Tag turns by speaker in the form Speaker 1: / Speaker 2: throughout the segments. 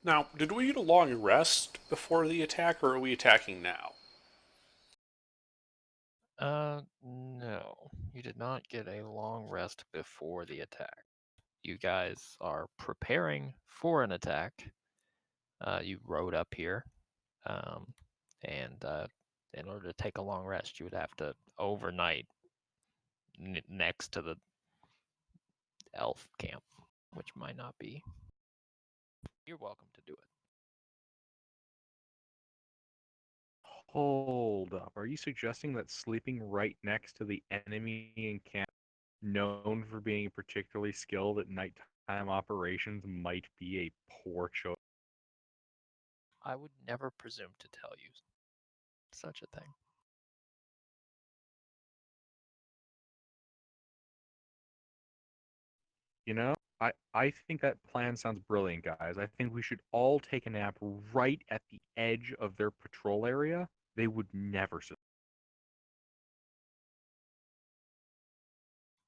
Speaker 1: Now, did we get a long rest before the attack, or are we attacking now?
Speaker 2: No. You did not get a long rest before the attack. You guys are preparing for an attack. You rode up here, um, and in order to take a long rest, you would have to overnight next to the elf camp, which might not be. You're welcome to do it.
Speaker 3: Hold up. Are you suggesting that sleeping right next to the enemy in camp, known for being particularly skilled at nighttime operations, might be a poor choice?
Speaker 2: I would never presume to tell you such a thing.
Speaker 3: You know, I think that plan sounds brilliant, guys. I think we should all take a nap right at the edge of their patrol area. They would never.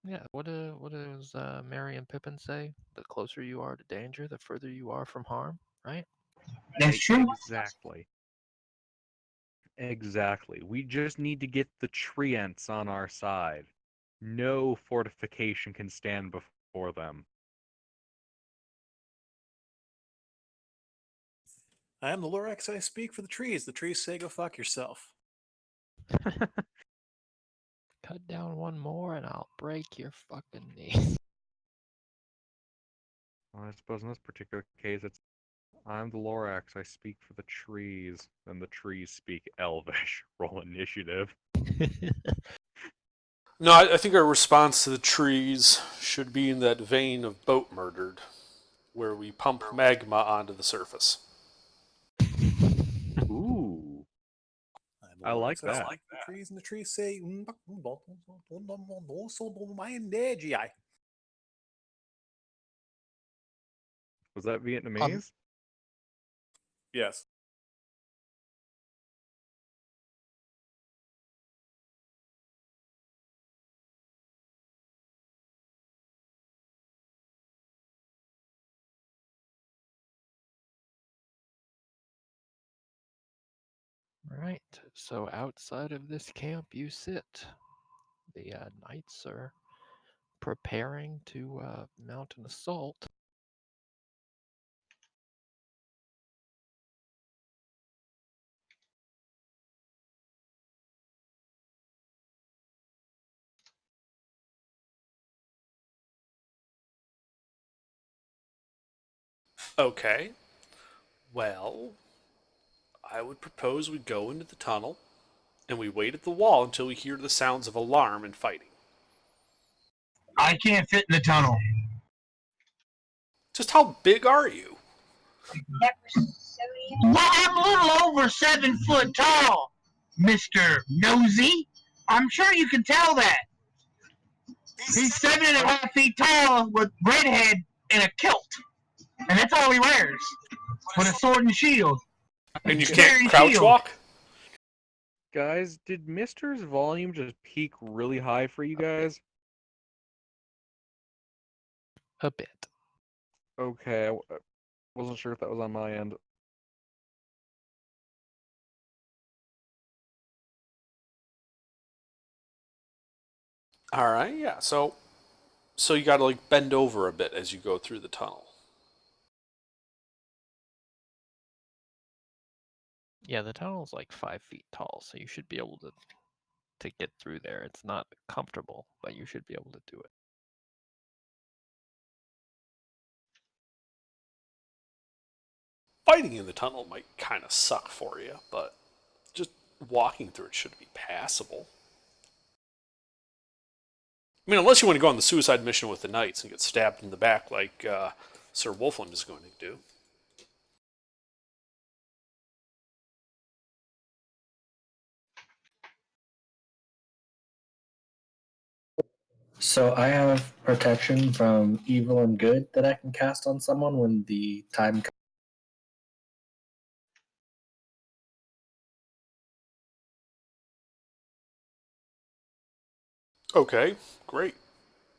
Speaker 2: Yeah. What does Merry and Pippin say? The closer you are to danger, the further you are from harm. Right?
Speaker 4: That's true.
Speaker 3: Exactly. Exactly. We just need to get the treants on our side. No fortification can stand before them.
Speaker 5: I am the Lorax. I speak for the trees. The trees say go fuck yourself.
Speaker 2: Cut down one more and I'll break your fucking knee.
Speaker 3: Well, I suppose in this particular case, I'm the Lorax. I speak for the trees. Then the trees speak Elvish. Roll initiative.
Speaker 1: No, I think our response to the trees should be in that vein of Boat Murdered, where we pump magma onto the surface.
Speaker 3: Ooh,
Speaker 5: I'm the
Speaker 3: I like
Speaker 5: Lorax. I
Speaker 3: that.
Speaker 5: speak for the trees, and the trees say my energy.
Speaker 3: Was that Vietnamese?
Speaker 5: Yes.
Speaker 2: Right. So outside of this camp, you sit. The knights are preparing to mount an assault.
Speaker 1: Okay, well, I would propose we go into the tunnel and we wait at the wall until we hear the sounds of alarm and fighting.
Speaker 4: I can't fit in the tunnel.
Speaker 1: Just how big are you?
Speaker 4: Well, I'm a little over 7 foot tall, Mr. Nosy. I'm sure you can tell that. He's 7.5 feet tall with red head and a kilt. And that's all he wears. With a sword and shield.
Speaker 1: And you
Speaker 4: Spear
Speaker 1: can't
Speaker 4: and
Speaker 1: crouch
Speaker 4: shield.
Speaker 1: walk?
Speaker 3: Guys, did Mister's volume just peak really high for you guys?
Speaker 2: A bit.
Speaker 3: Okay, I wasn't sure if that was on my end.
Speaker 1: All right, yeah. So you got to like bend over a bit as you go through the tunnel.
Speaker 2: Yeah, the tunnel's like 5 feet tall, so you should be able to get through there. It's not comfortable, but you should be able to do it.
Speaker 1: Fighting in the tunnel might kind of suck for you, but just walking through it should be passable. I mean, unless you want to go on the suicide mission with the knights and get stabbed in the back like Sir Wolfland is going to do.
Speaker 6: So I have protection from evil and good that I can cast on someone when the time comes.
Speaker 1: Okay, great.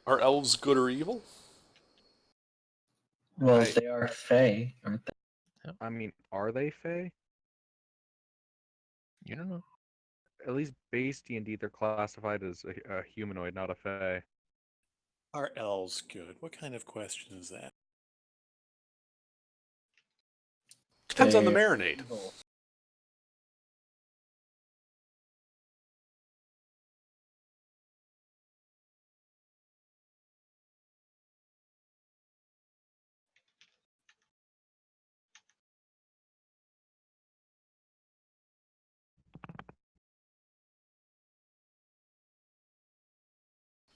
Speaker 1: Are elves good or evil?
Speaker 6: Well, they are fey, aren't they?
Speaker 3: I mean, are they Fae?
Speaker 2: You don't know.
Speaker 3: At least base D&D, they're classified as a humanoid, not a Fae.
Speaker 5: Are elves good? What kind of question is that?
Speaker 1: Depends on the
Speaker 6: They are
Speaker 1: marinade.
Speaker 6: evil.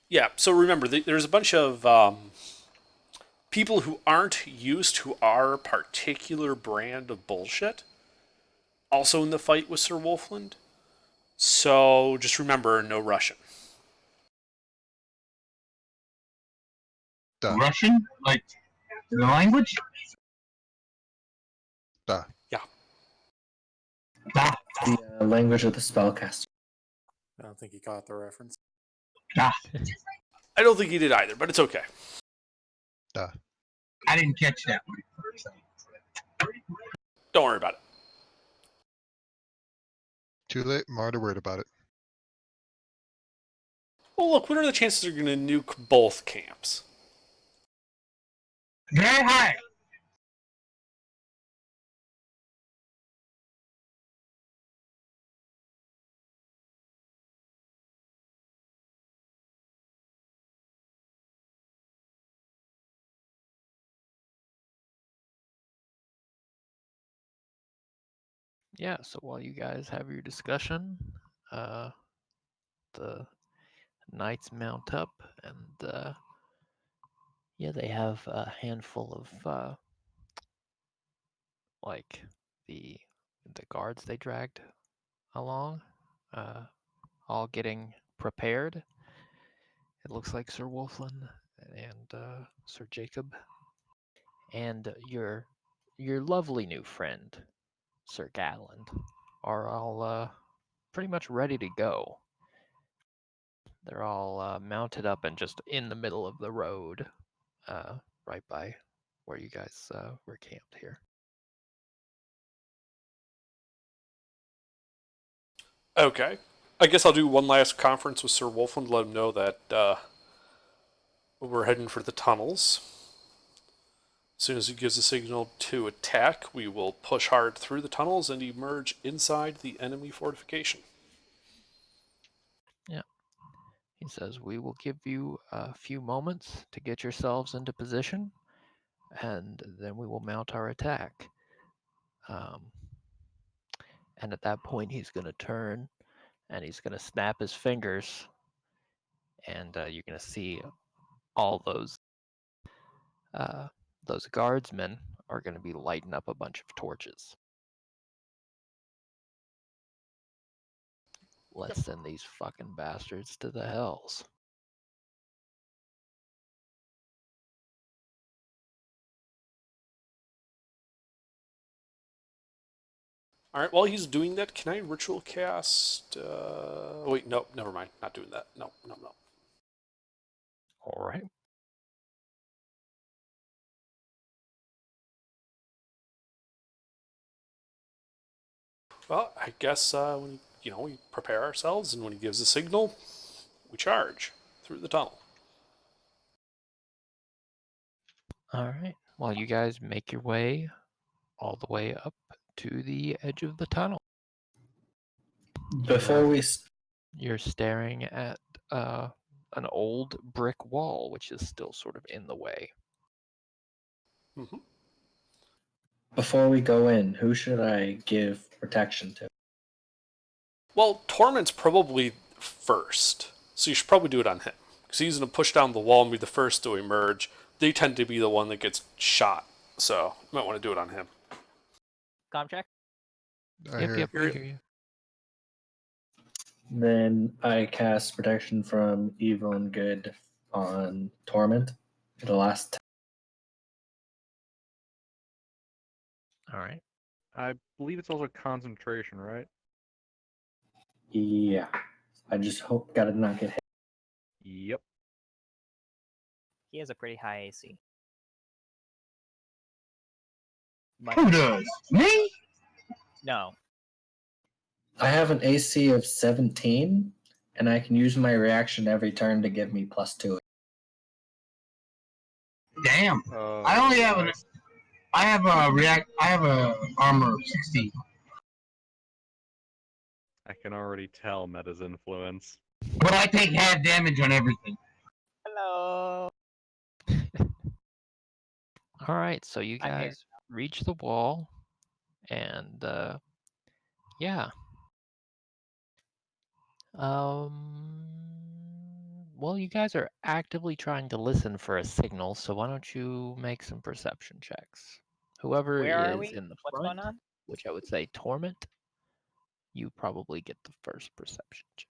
Speaker 1: Yeah, so remember, there's a bunch of people who aren't used to our particular brand of bullshit also in the fight with Sir Wolfland. So just remember, no Russian.
Speaker 7: Duh.
Speaker 4: Russian? Like the language?
Speaker 7: Duh.
Speaker 1: Yeah.
Speaker 4: Ah,
Speaker 6: The language of the spellcaster.
Speaker 5: I don't think he caught the reference.
Speaker 4: ah,
Speaker 1: I don't think he did either, but it's okay.
Speaker 7: Duh.
Speaker 4: I didn't catch that one.
Speaker 1: Don't worry about it.
Speaker 7: Too late. I'm already worried about it.
Speaker 1: Well, look, what are the chances they're going to nuke both camps?
Speaker 4: Very high.
Speaker 2: Yeah, so while you guys have your discussion, the knights mount up and yeah, they have a handful of like the guards they dragged along, uh, all getting prepared. It looks like Sir Wolflin and Sir Jacob and your lovely new friend, Sir Gatland, are all pretty much ready to go. They're all mounted up and just in the middle of the road, right by where you guys were camped here.
Speaker 1: Okay. I guess I'll do one last conference with Sir Wolfland to let him know that we're heading for the tunnels. As soon as he gives a signal to attack, we will push hard through the tunnels and emerge inside the enemy fortification.
Speaker 2: Yeah. He says, we will give you a few moments to get yourselves into position, and then we will mount our attack. And at that point, he's going to turn and he's going to snap his fingers, and you're going to see all those guardsmen are going to be lighting up a bunch of torches. Let's send these fucking bastards to the hells.
Speaker 1: All right, while he's doing that, can I ritual cast? Wait, no, never mind. Not doing that. No.
Speaker 2: All right.
Speaker 1: Well, I guess when we prepare ourselves, and when he gives a signal, we charge through the tunnel.
Speaker 2: All right. Well, you guys make your way all the way up to the edge of the tunnel.
Speaker 6: Before we
Speaker 2: You're staring at an old brick wall, which is still sort of in the way.
Speaker 1: Mm-hmm.
Speaker 6: before we go in, who should I give protection to?
Speaker 1: Well, Torment's probably first, so you should probably do it on him. Because he's going to push down the wall and be the first to emerge. They tend to be the one that gets shot, so you might want to do it on him.
Speaker 8: Comm check.
Speaker 7: I
Speaker 2: Yep,
Speaker 7: hear
Speaker 2: we
Speaker 1: You're-
Speaker 2: hear you.
Speaker 6: Then I cast protection from evil and good on Torment for the last.
Speaker 2: All right.
Speaker 3: I believe it's also concentration, right?
Speaker 6: Yeah. I just hope gotta not get hit.
Speaker 3: Yep.
Speaker 8: He has a pretty high AC.
Speaker 4: Who does? Me?
Speaker 8: No.
Speaker 6: I have an AC of 17, and I can use my reaction every turn to give me +2.
Speaker 4: Damn.
Speaker 3: Oh,
Speaker 4: I only have
Speaker 3: nice.
Speaker 4: I have a armor of 16.
Speaker 3: I can already tell Meta's influence.
Speaker 4: But I take half damage on everything.
Speaker 8: Hello.
Speaker 2: All right, so you
Speaker 8: I'm here.
Speaker 2: guys reach the wall, and yeah. Well, you guys are actively trying to listen for a signal, so why don't you make some perception checks? Whoever
Speaker 8: Where are
Speaker 2: is
Speaker 8: we?
Speaker 2: in the
Speaker 8: What's
Speaker 2: front,
Speaker 8: going on?
Speaker 2: which I would say Torment, you probably get the first perception check.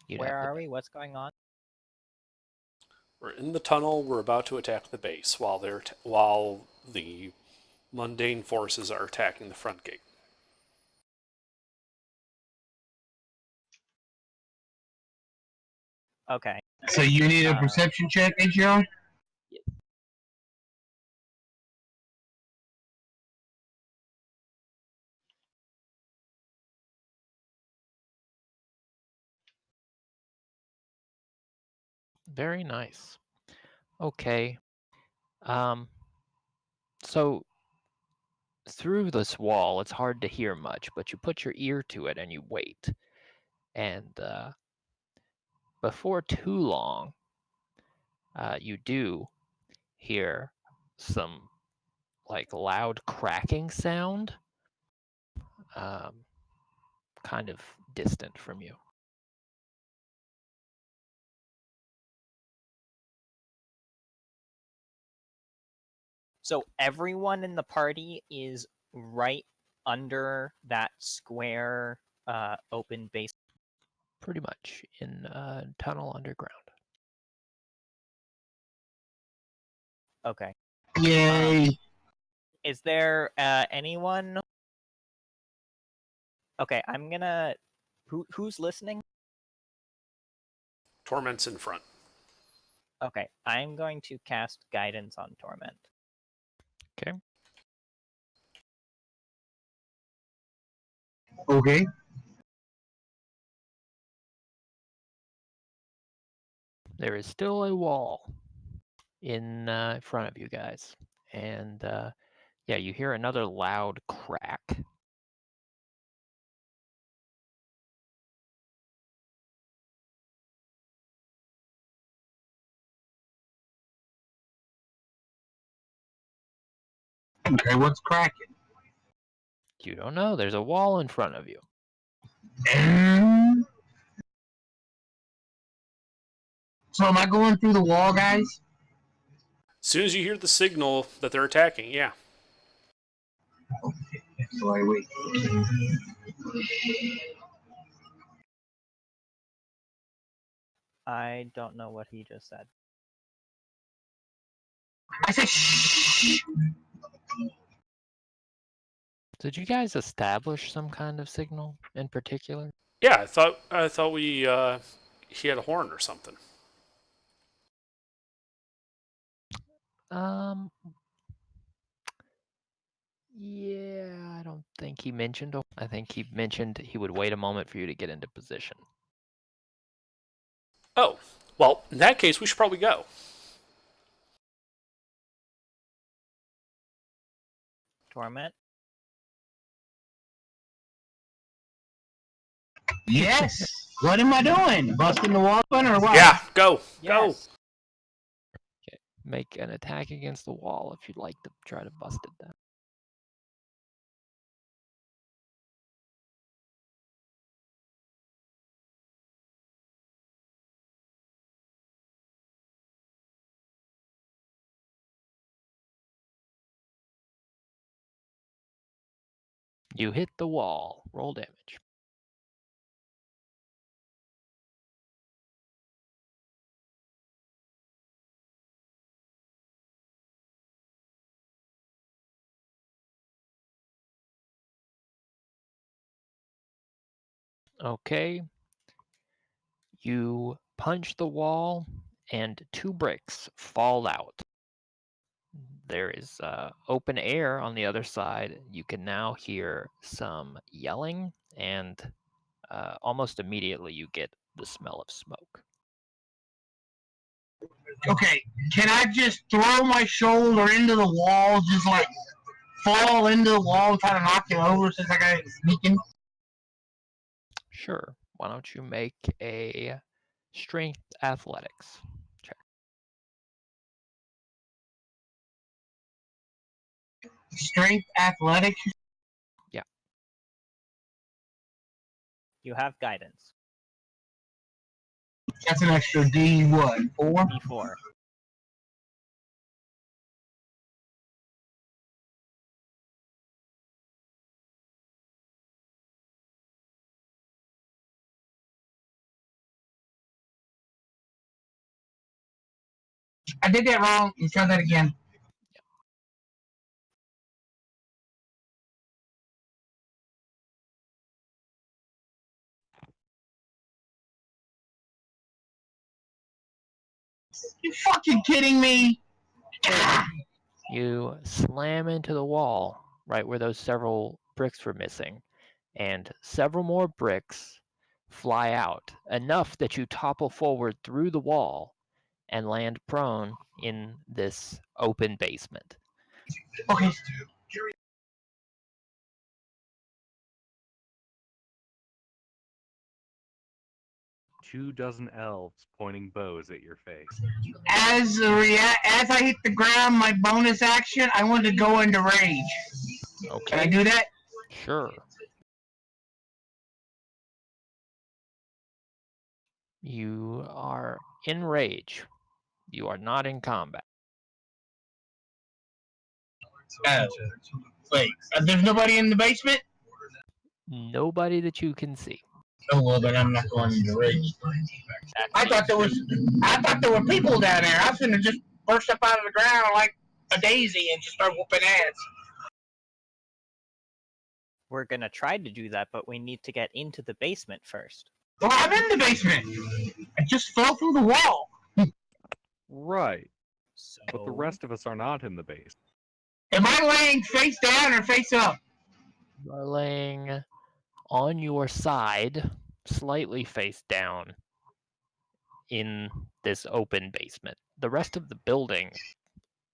Speaker 2: You'd
Speaker 8: Where
Speaker 2: have the
Speaker 8: are we? What's going on?
Speaker 1: We're in the tunnel. We're about to attack the base while while the mundane forces are attacking the front gate.
Speaker 8: Okay.
Speaker 4: So you need a perception check, H.R.?
Speaker 2: Yes. Very nice. Okay. So through this wall, it's hard to hear much, but you put your ear to it and you wait. And before too long, you do hear some like loud cracking sound, kind of distant from you.
Speaker 8: So everyone in the party is right under that square open base.
Speaker 2: Pretty much in a tunnel underground.
Speaker 8: Okay.
Speaker 4: Yay.
Speaker 8: Is there anyone? Okay, I'm gonna. Who's listening?
Speaker 1: Torment's in front.
Speaker 8: Okay, I'm going to cast guidance on Torment.
Speaker 2: Okay.
Speaker 4: Okay.
Speaker 2: There is still a wall in front of you guys. And yeah, you hear another loud crack.
Speaker 4: Okay, what's cracking?
Speaker 2: You don't know. There's a wall in front of you.
Speaker 4: So am I going through the wall, guys?
Speaker 1: As soon as you hear the signal that they're attacking, yeah.
Speaker 4: So I wait.
Speaker 8: I don't know what he just said.
Speaker 4: I said shh.
Speaker 2: Did you guys establish some kind of signal in particular?
Speaker 1: Yeah, I thought we he had a horn or something.
Speaker 2: Yeah, I don't think he mentioned. I think he mentioned he would wait a moment for you to get into position.
Speaker 1: Oh, well, in that case, we should probably go.
Speaker 8: Torment.
Speaker 4: Yes. What am I doing? Busting the wall open or what?
Speaker 1: Yeah, go, go.
Speaker 8: Yes.
Speaker 2: Okay, make an attack against the wall if you'd like to try to bust it down. You hit the wall. Roll damage. Okay. You punch the wall, and 2 bricks fall out. there is open air on the other side. You can now hear some yelling, and almost immediately you get the smell of smoke.
Speaker 4: Okay, can I just throw my shoulder into the wall, just like fall into the wall and try to knock it over since I got it sneaking?
Speaker 2: Sure. Why don't you make a strength athletics check?
Speaker 4: Strength athletics?
Speaker 8: You have guidance.
Speaker 4: That's an extra D what? 4?
Speaker 8: D4.
Speaker 4: I did that wrong. Let's try that again. You fucking kidding me?
Speaker 2: You slam into the wall right where those several bricks were missing, and several more bricks fly out, enough that you topple forward through the wall and land prone in this open basement.
Speaker 4: Okay.
Speaker 3: 24 elves pointing bows at your face.
Speaker 4: As I hit the ground, my bonus action, I want to go into rage.
Speaker 2: Okay.
Speaker 4: Can I do that?
Speaker 2: Sure. You are in rage. You are not in combat.
Speaker 4: Wait, there's nobody in the basement?
Speaker 2: Nobody that you can see.
Speaker 4: Oh well, then I'm not going into rage. I thought there were people down there. I was gonna just burst up out of the ground like a daisy and just start whooping ass.
Speaker 8: We're gonna try to do that, but we need to get into the basement first.
Speaker 4: Well, I'm in the basement. I just fell through the wall.
Speaker 3: Right.
Speaker 8: So
Speaker 3: But the rest of us are not in the base.
Speaker 4: Am I laying face down or face up?
Speaker 2: You are laying on your side, slightly face down in this open basement. The rest of the building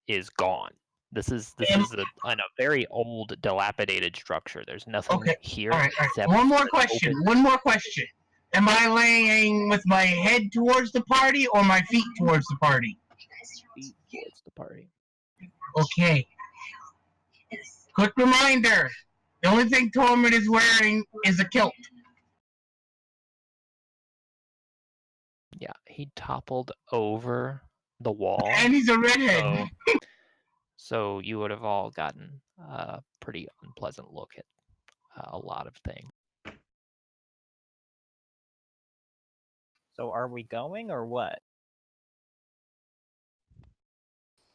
Speaker 2: is gone. This is a very old, dilapidated structure. There's nothing
Speaker 4: Okay.
Speaker 2: here
Speaker 4: All right.
Speaker 2: except
Speaker 4: One more
Speaker 2: an
Speaker 4: question.
Speaker 2: open-
Speaker 4: One more question. Am I laying with my head towards the party or my feet towards the party?
Speaker 2: feet towards the party.
Speaker 4: Okay. Quick reminder. The only thing Torment is wearing is a kilt.
Speaker 2: Yeah, he toppled over the wall.
Speaker 4: And he's a redhead.
Speaker 2: So you would have all gotten a pretty unpleasant look at a lot of things.
Speaker 8: So are we going or what?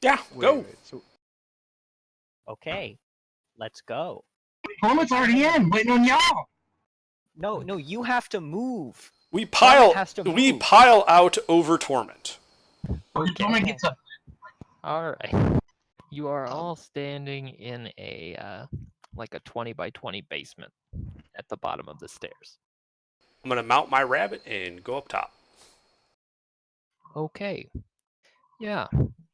Speaker 1: Yeah, go.
Speaker 3: Wait, so
Speaker 8: Okay, let's go.
Speaker 4: Torment's already in, waiting on y'all.
Speaker 8: No, you have to move.
Speaker 1: We
Speaker 8: Torment has to move.
Speaker 1: pile out over Torment.
Speaker 4: Torment gets up.
Speaker 2: All right. You are all standing in a like a 20 by 20 basement at the bottom of the stairs.
Speaker 1: I'm gonna mount my rabbit and go up top.
Speaker 2: Okay. Yeah.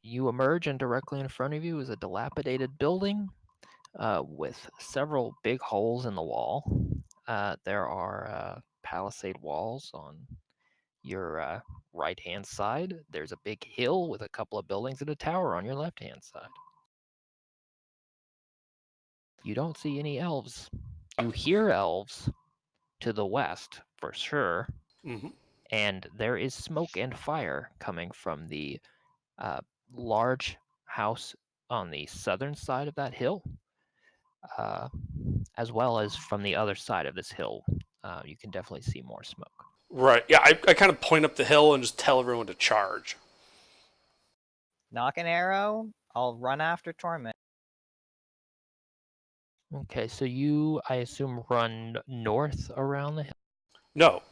Speaker 2: You emerge, and directly in front of you is a dilapidated building with several big holes in the wall. There are palisade walls on your right-hand side. There's a big hill with a couple of buildings and a tower on your left-hand side. You don't see any elves. You hear elves to the west, for sure.
Speaker 1: Mm-hmm.
Speaker 2: And there is smoke and fire coming from the large house on the southern side of that hill, as well as from the other side of this hill. You can definitely see more smoke.
Speaker 1: Right. Yeah, I kind of point up the hill and just tell everyone to charge.
Speaker 8: Knock an arrow. I'll run after Torment.
Speaker 2: Okay, so you, I assume, run north around the hill?
Speaker 1: No,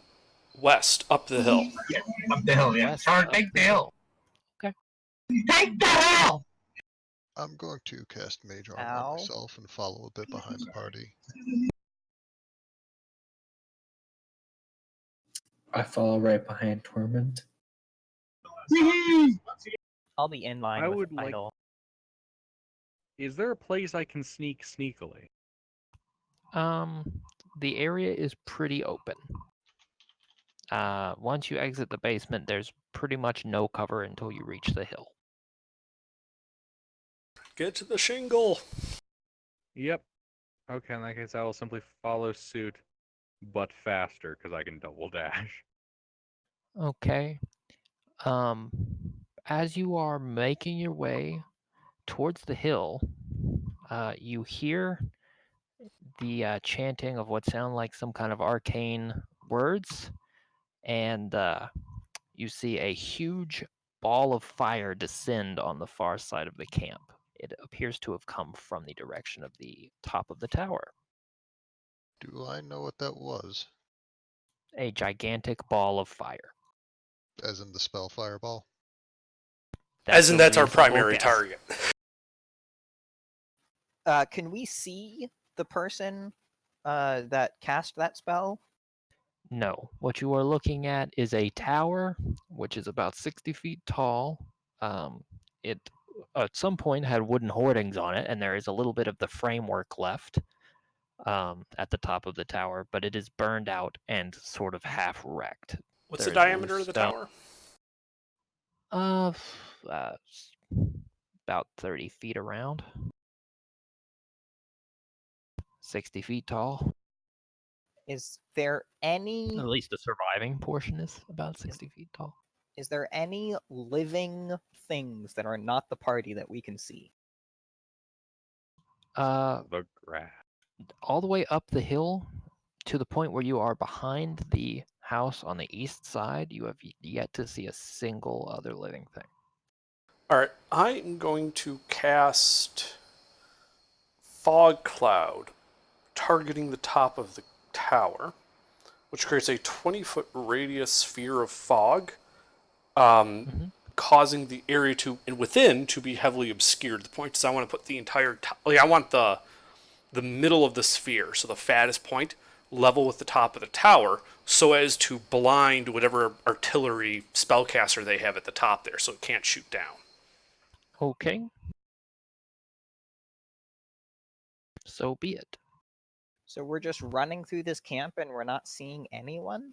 Speaker 1: west, up the hill.
Speaker 4: Yeah, up the hill, yeah.
Speaker 2: West
Speaker 4: Or
Speaker 2: up
Speaker 4: take the
Speaker 2: the
Speaker 4: hill.
Speaker 2: Okay.
Speaker 4: Take the hill!
Speaker 7: I'm going to cast Mage Armor
Speaker 8: Ow.
Speaker 7: on myself and follow a bit behind the party.
Speaker 6: I follow right behind Torment.
Speaker 8: I'll be in line
Speaker 3: I
Speaker 8: with
Speaker 3: would like-
Speaker 8: Idol.
Speaker 3: Is there a place I can sneak sneakily?
Speaker 2: The area is pretty open. Once you exit the basement, there's pretty much no cover until you reach the hill.
Speaker 1: Get to the shingle.
Speaker 3: Yep. Okay, in that case, I will simply follow suit, but faster, because I can double dash.
Speaker 2: Okay. As you are making your way towards the hill, you hear the chanting of what sound like some kind of arcane words, and you see a huge ball of fire descend on the far side of the camp. It appears to have come from the direction of the top of the tower.
Speaker 7: Do I know what that was?
Speaker 2: A gigantic ball of fire.
Speaker 7: As in the spell Fireball?
Speaker 1: As in, that's our
Speaker 2: reasonable
Speaker 1: primary
Speaker 2: guess.
Speaker 1: target.
Speaker 8: Can we see the person that cast that spell?
Speaker 2: No. What you are looking at is a tower, which is about 60 feet tall. It at some point had wooden hoardings on it, and there is a little bit of the framework left at the top of the tower, but it is burned out and sort of half wrecked.
Speaker 1: What's
Speaker 2: There
Speaker 1: the
Speaker 2: is
Speaker 1: diameter
Speaker 2: loose
Speaker 1: of the
Speaker 2: stone.
Speaker 1: tower?
Speaker 2: About 30 feet around. 60 feet tall.
Speaker 8: Is there any
Speaker 2: At least the surviving portion is about 60 feet tall.
Speaker 8: is there any living things that are not the party that we can see?
Speaker 3: The grass.
Speaker 2: All the way up the hill to the point where you are behind the house on the east side, you have yet to see a single other living thing.
Speaker 1: Alright, I am going to cast Fog Cloud, targeting the top of the tower, which creates a 20-foot radius sphere of fog, causing the area within to be heavily obscured. The point is I want to put the entire... I want the middle of the sphere, so the fattest point, level with the top of the tower, so as to blind whatever artillery spellcaster they have at the top there, so it can't shoot down.
Speaker 2: Okay. So be it.
Speaker 8: So we're just running through this camp and we're not seeing anyone?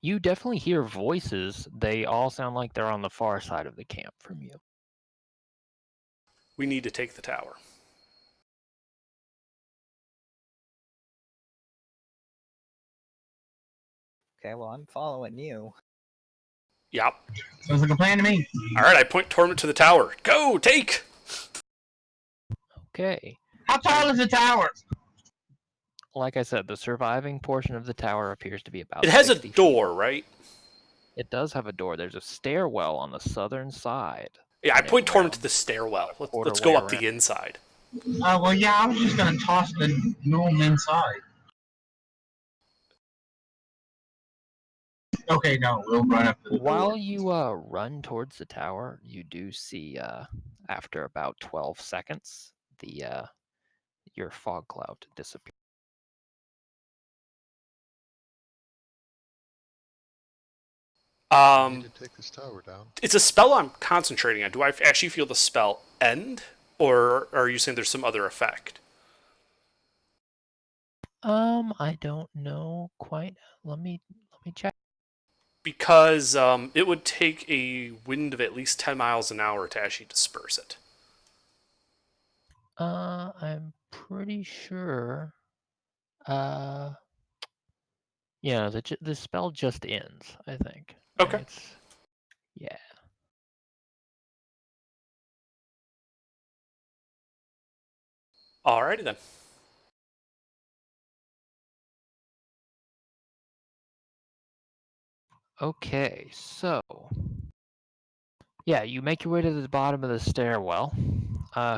Speaker 2: You definitely hear voices. They all sound like they're on the far side of the camp from you.
Speaker 1: We need to take the tower.
Speaker 8: Okay, well, I'm following you.
Speaker 1: Yep.
Speaker 4: Sounds like a plan to me.
Speaker 1: Alright, I point Torment to the tower. Go, take!
Speaker 2: Okay.
Speaker 4: How tall is the tower?
Speaker 2: Like I said, the surviving portion of the tower appears to be about
Speaker 1: It has a
Speaker 2: 60 feet.
Speaker 1: door, right?
Speaker 2: It does have a door. There's a stairwell on the southern side.
Speaker 1: Yeah, I
Speaker 2: And
Speaker 1: point Torment
Speaker 2: around
Speaker 1: to the stairwell.
Speaker 2: quarter
Speaker 1: Let's go
Speaker 2: way
Speaker 1: up
Speaker 2: around.
Speaker 1: the inside.
Speaker 4: Well, yeah, I was just gonna toss the gnome inside. Okay, no, we'll run up to the
Speaker 2: While
Speaker 4: door.
Speaker 2: you run towards the tower, you do see after about 12 seconds the your fog cloud disappear.
Speaker 7: We need to take this tower down.
Speaker 1: It's a spell I'm concentrating on. Do I actually feel the spell end? Or are you saying there's some other effect?
Speaker 2: I don't know quite. Let me check.
Speaker 1: Because it would take a wind of at least 10 miles an hour to actually disperse it.
Speaker 2: I'm pretty sure. Yeah, the spell just ends, I think.
Speaker 1: Okay.
Speaker 2: Yeah.
Speaker 1: Alrighty then.
Speaker 2: Okay, so yeah, you make your way to the bottom of the stairwell.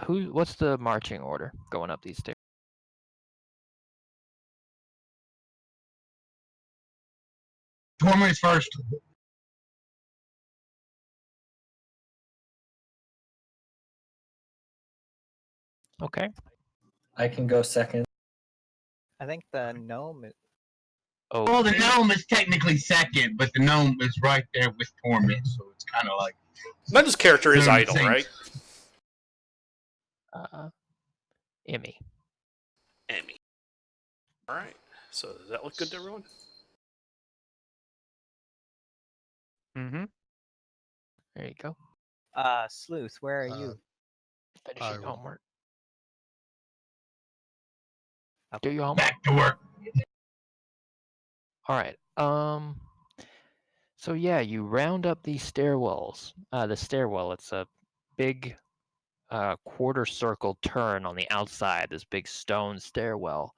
Speaker 2: What's the marching order going up these stairs?
Speaker 4: Torment is first.
Speaker 2: Okay.
Speaker 6: I can go second.
Speaker 8: I think the gnome.
Speaker 2: Oh,
Speaker 4: Well, the gnome is technically second, but the gnome is right there with Torment, so it's kind of like.
Speaker 1: Menda's character is
Speaker 4: They're the
Speaker 1: idle,
Speaker 4: same.
Speaker 1: right?
Speaker 2: Emmy.
Speaker 1: Emmy. All right. So does that look good to everyone?
Speaker 3: Mm-hmm.
Speaker 2: There you go.
Speaker 8: Sleuth, where are you?
Speaker 2: Finishing
Speaker 7: will-
Speaker 2: homework.
Speaker 8: Up.
Speaker 2: Do your homework.
Speaker 4: Back to work.
Speaker 2: All right. So yeah, you round up these stairwells. The stairwell, it's a big quarter circle turn on the outside, this big stone stairwell.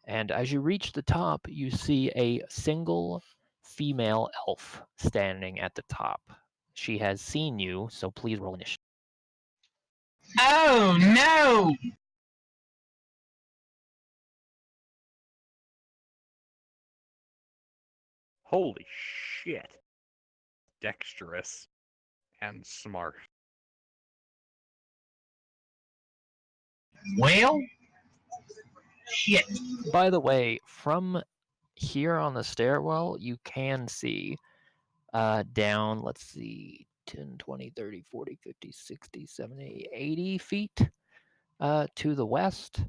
Speaker 2: And as you reach the top, you see a single female elf standing at the top. She has seen you, so please roll initiative.
Speaker 4: Oh no!
Speaker 3: Holy shit. Dexterous and smart.
Speaker 4: Well, shit.
Speaker 2: By the way, from here on the stairwell, you can see down, let's see, 10, 20, 30, 40, 50, 60, 70, 80 feet to the west.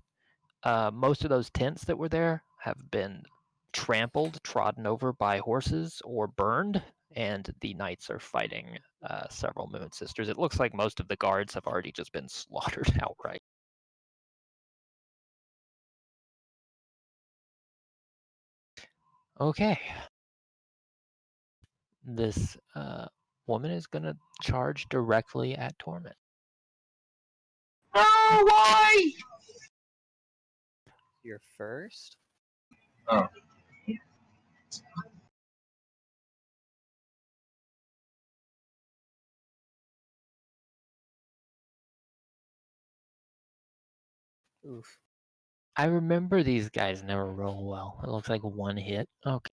Speaker 2: Most of those tents that were there have been trampled, trodden over by horses, or burned, and the knights are fighting several Moon Sisters. It looks like most of the guards have already just been slaughtered outright. Okay. This woman is going to charge directly at Torment.
Speaker 4: Oh, why?
Speaker 8: You're first.
Speaker 4: Oh.
Speaker 8: Oof.
Speaker 2: I remember these guys never roll well. It looks like one hit. Okay.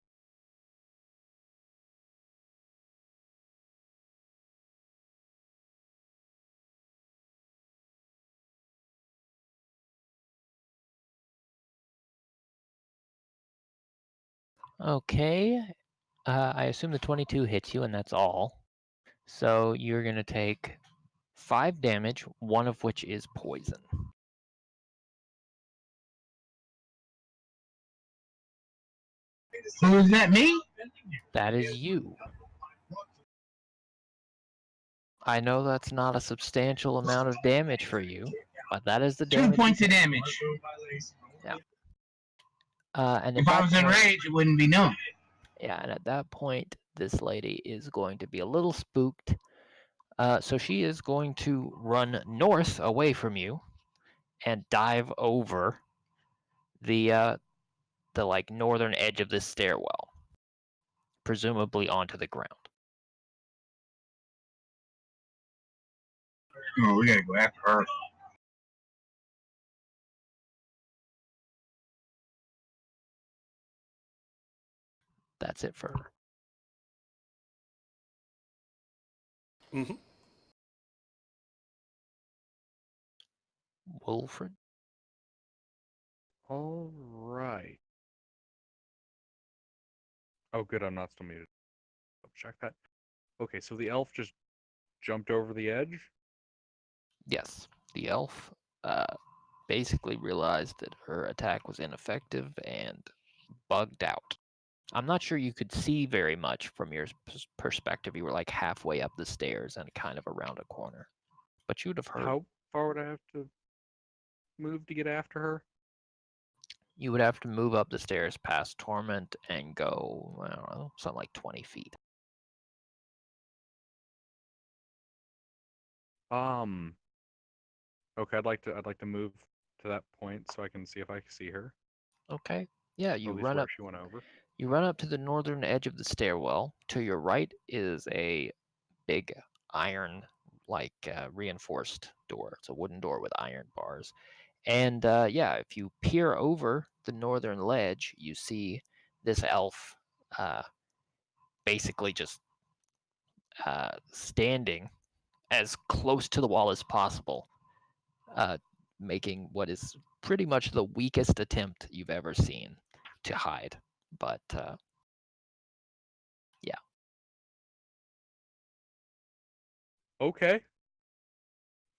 Speaker 2: Okay. I assume the 22 hits you, and that's all. So you're going to take 5 damage, one of which is poison.
Speaker 4: Who is that, me?
Speaker 2: That is you. I know that's not a substantial amount of damage for you, but that is the
Speaker 4: 2
Speaker 2: damage.
Speaker 4: points of damage.
Speaker 2: And
Speaker 4: If I was enraged, it wouldn't be known.
Speaker 2: Yeah, and at that point, this lady is going to be a little spooked. So she is going to run north away from you and dive over the like northern edge of this stairwell, presumably onto the ground.
Speaker 4: Oh, we gotta go after her.
Speaker 2: That's it for her.
Speaker 1: Mm-hmm.
Speaker 2: Wilfred.
Speaker 3: All right. Oh, good. I'm not still muted. I'll check that. Okay, so the elf just jumped over the edge.
Speaker 2: Yes, the elf basically realized that her attack was ineffective and bugged out. I'm not sure you could see very much from your perspective. You were like halfway up the stairs and kind of around a corner. But you would have heard.
Speaker 3: How far would I have to move to get after her?
Speaker 2: You would have to move up the stairs past Torment and go, I don't know, something like 20 feet.
Speaker 3: Okay, I'd like to move to that point so I can see if I can see her.
Speaker 2: Okay. Yeah,
Speaker 3: Or
Speaker 2: you
Speaker 3: at least
Speaker 2: run
Speaker 3: where
Speaker 2: up.
Speaker 3: she went over.
Speaker 2: You run up to the northern edge of the stairwell. To your right is a big iron, like reinforced door. It's a wooden door with iron bars. And yeah, if you peer over the northern ledge, you see this elf basically just standing as close to the wall as possible, making what is pretty much the weakest attempt you've ever seen to hide. But yeah.
Speaker 3: Okay.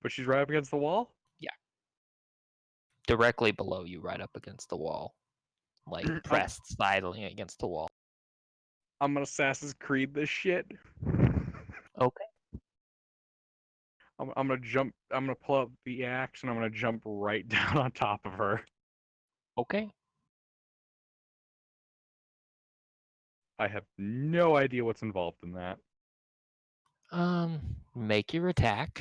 Speaker 3: But she's right up against the wall?
Speaker 2: Directly below you, right up against the wall. Like pressed sidling against the wall.
Speaker 3: I'm gonna Assassin's Creed this shit.
Speaker 2: Okay.
Speaker 3: I'm gonna jump. I'm gonna pull up the axe and I'm gonna jump right down on top of her.
Speaker 2: Okay.
Speaker 3: I have no idea what's involved in that.
Speaker 2: Make your attack,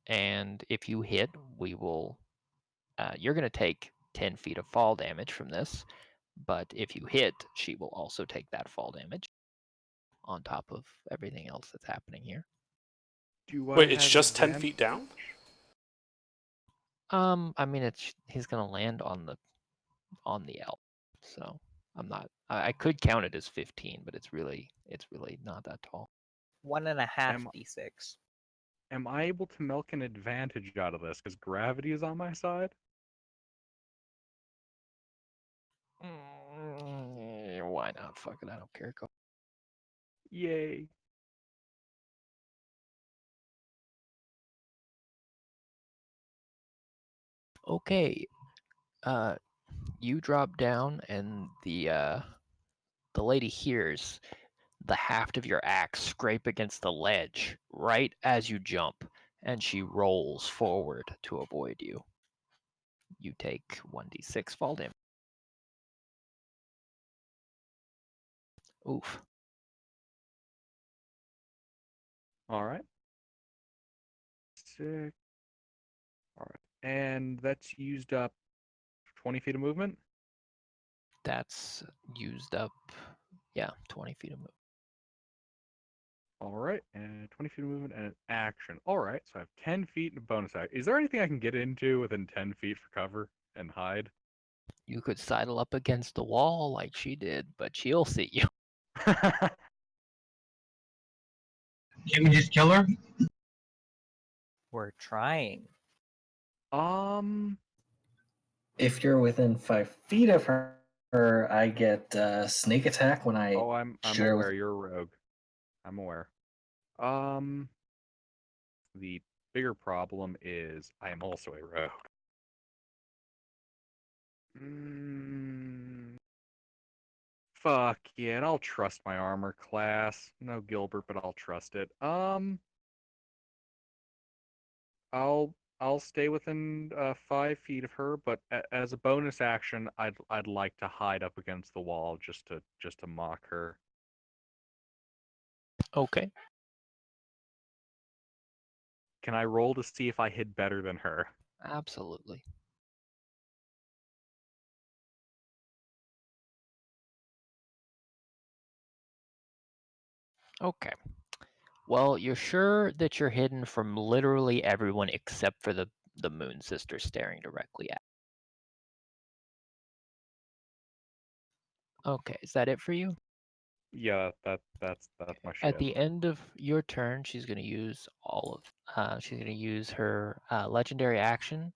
Speaker 2: and if you hit, we will. You're gonna take 10 feet of fall damage from this, but if you hit, she will also take that fall damage on top of everything else that's happening here.
Speaker 3: Do I
Speaker 1: Wait, it's
Speaker 3: have
Speaker 1: just 10 feet down?
Speaker 3: advantage?
Speaker 2: I mean, he's gonna land on the elf, so I'm not. I could count it as 15, but it's really not that tall.
Speaker 8: 1.5 d6.
Speaker 3: Am I able to milk an advantage out of this because gravity is on my side?
Speaker 2: Why not? Fuck it, I don't care. Go.
Speaker 3: Yay.
Speaker 2: Okay. You drop down, and the lady hears the haft of your axe scrape against the ledge right as you jump, and she rolls forward to avoid you. You take 1d6 fall damage. Oof.
Speaker 3: All right. 6. All right. And that's used up 20 feet of movement?
Speaker 2: That's used up, 20 feet of movement.
Speaker 3: All right. And 20 feet of movement and an action. All right. So I have 10 feet and a bonus action. Is there anything I can get into within 10 feet for cover and hide?
Speaker 2: You could sidle up against the wall like she did, but she'll see you.
Speaker 4: Can we just kill her?
Speaker 8: We're trying.
Speaker 6: If you're within 5 feet of her, I get sneak attack when I
Speaker 3: Oh, I'm
Speaker 6: shoot her
Speaker 3: aware
Speaker 6: with.
Speaker 3: you're a rogue. I'm aware. The bigger problem is I am also a rogue. Fuck yeah, I'll trust my armor class. No Gilbert, but I'll trust it. I'll stay within 5 feet of her, but as a bonus action, I'd like to hide up against the wall just to mock her.
Speaker 2: Okay.
Speaker 3: Can I roll to see if I hid better than her?
Speaker 2: Absolutely. Okay. Well, you're sure that you're hidden from literally everyone except for the Moon Sister staring directly at. Okay, is that it for you?
Speaker 3: Yeah, that's my shit.
Speaker 2: At the end of your turn, she's going to use she's going to use her legendary action.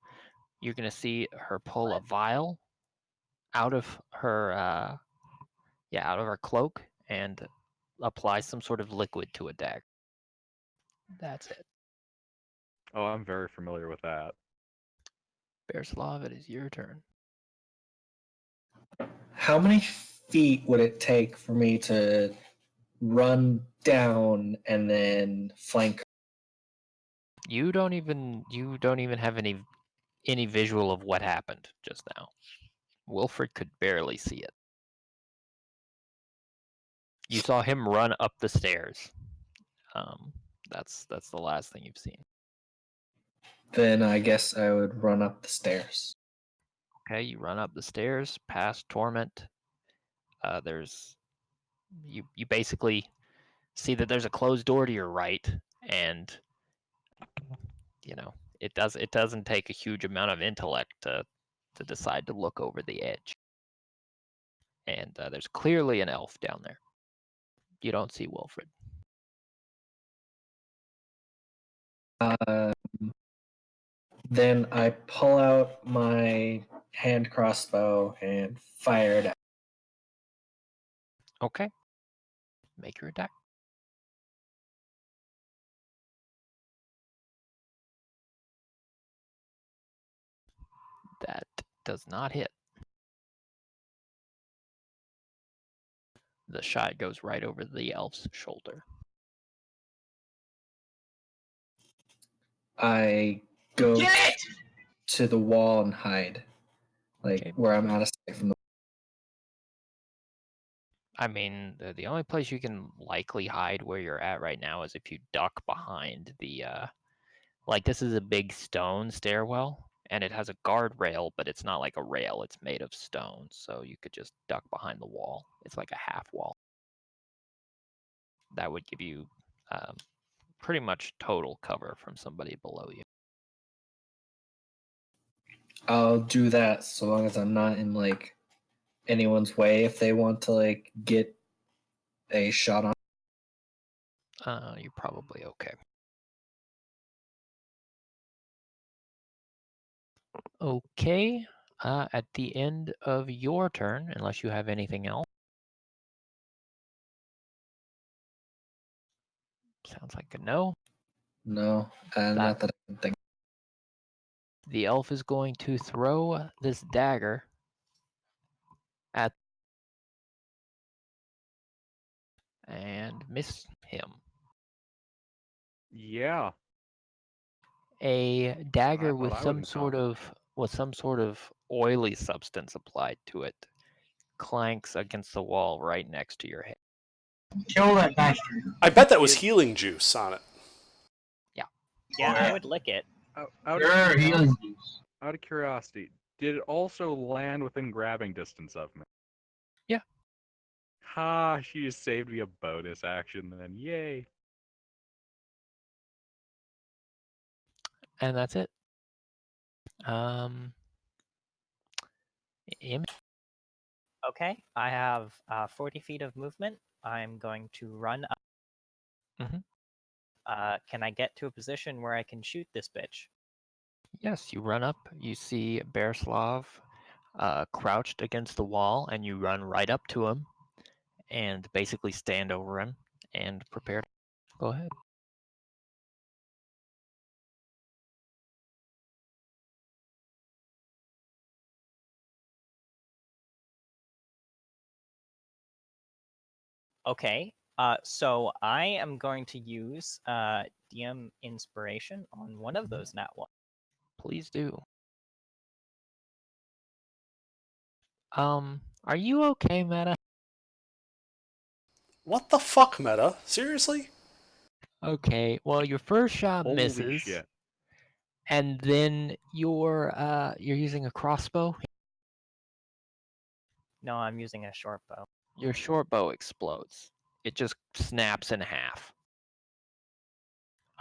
Speaker 2: You're going to see her pull a vial out of her out of her cloak and apply some sort of liquid to a dagger. That's it.
Speaker 3: Oh, I'm very familiar with that.
Speaker 2: Bearslav, it is your turn.
Speaker 6: How many feet would it take for me to run down and then flank?
Speaker 2: You don't even have any visual of what happened just now. Wilfred could barely see it. You saw him run up the stairs. That's the last thing you've seen.
Speaker 6: Then I guess I would run up the stairs.
Speaker 2: Okay, you run up the stairs past Torment. There's you basically see that there's a closed door to your right, and it doesn't take a huge amount of intellect to decide to look over the edge. And there's clearly an elf down there. You don't see Wilfred.
Speaker 6: Then I pull out my hand crossbow and fire it out.
Speaker 2: Okay. Make your attack. That does not hit. The shot goes right over the elf's shoulder.
Speaker 6: I go
Speaker 4: Get it!
Speaker 6: to the wall and hide, like
Speaker 2: Okay.
Speaker 6: where I'm out of sight from the.
Speaker 2: I mean, the only place you can likely hide where you're at right now is if you duck behind the, like this is a big stone stairwell, and it has a guardrail, but it's not like a rail. It's made of stone, so you could just duck behind the wall. It's like a half wall. That would give you pretty much total cover from somebody below you.
Speaker 6: I'll do that so long as I'm not in like anyone's way if they want to like get a shot on.
Speaker 2: You're probably okay. Okay. At the end of your turn, unless you have anything else. Sounds like a no.
Speaker 6: No, not that I can think.
Speaker 2: The elf is going to throw this dagger at and miss him.
Speaker 3: Yeah.
Speaker 2: A dagger
Speaker 3: thought
Speaker 2: with
Speaker 3: I
Speaker 2: some
Speaker 3: wouldn't
Speaker 2: sort of oily substance applied to it clanks against the wall right next to your head.
Speaker 4: Kill that bastard.
Speaker 1: I bet that was healing juice on it.
Speaker 8: Yeah, I would lick it.
Speaker 4: Sure, healing juice.
Speaker 3: Out of curiosity, did it also land within grabbing distance of me?
Speaker 2: Yeah.
Speaker 3: Ha, she just saved me a bonus action then. Yay.
Speaker 2: And that's it. Im-
Speaker 8: Okay, I have 40 feet of movement. I'm going to run up.
Speaker 2: Mhm.
Speaker 8: Can I get to a position where I can shoot this bitch?
Speaker 2: Yes, you run up, you see Bearslav crouched against the wall, and you run right up to him and basically stand over him and prepare. Go ahead.
Speaker 8: Okay, so I am going to use DM inspiration on one of those nat ones.
Speaker 2: Please do. Are you okay, Meta?
Speaker 1: What the fuck, Meta? Seriously?
Speaker 2: Okay, well your first shot
Speaker 3: Holy
Speaker 2: misses,
Speaker 3: shit.
Speaker 2: and then you're using a crossbow.
Speaker 8: No, I'm using a short bow.
Speaker 2: Your short bow explodes. It just snaps in half.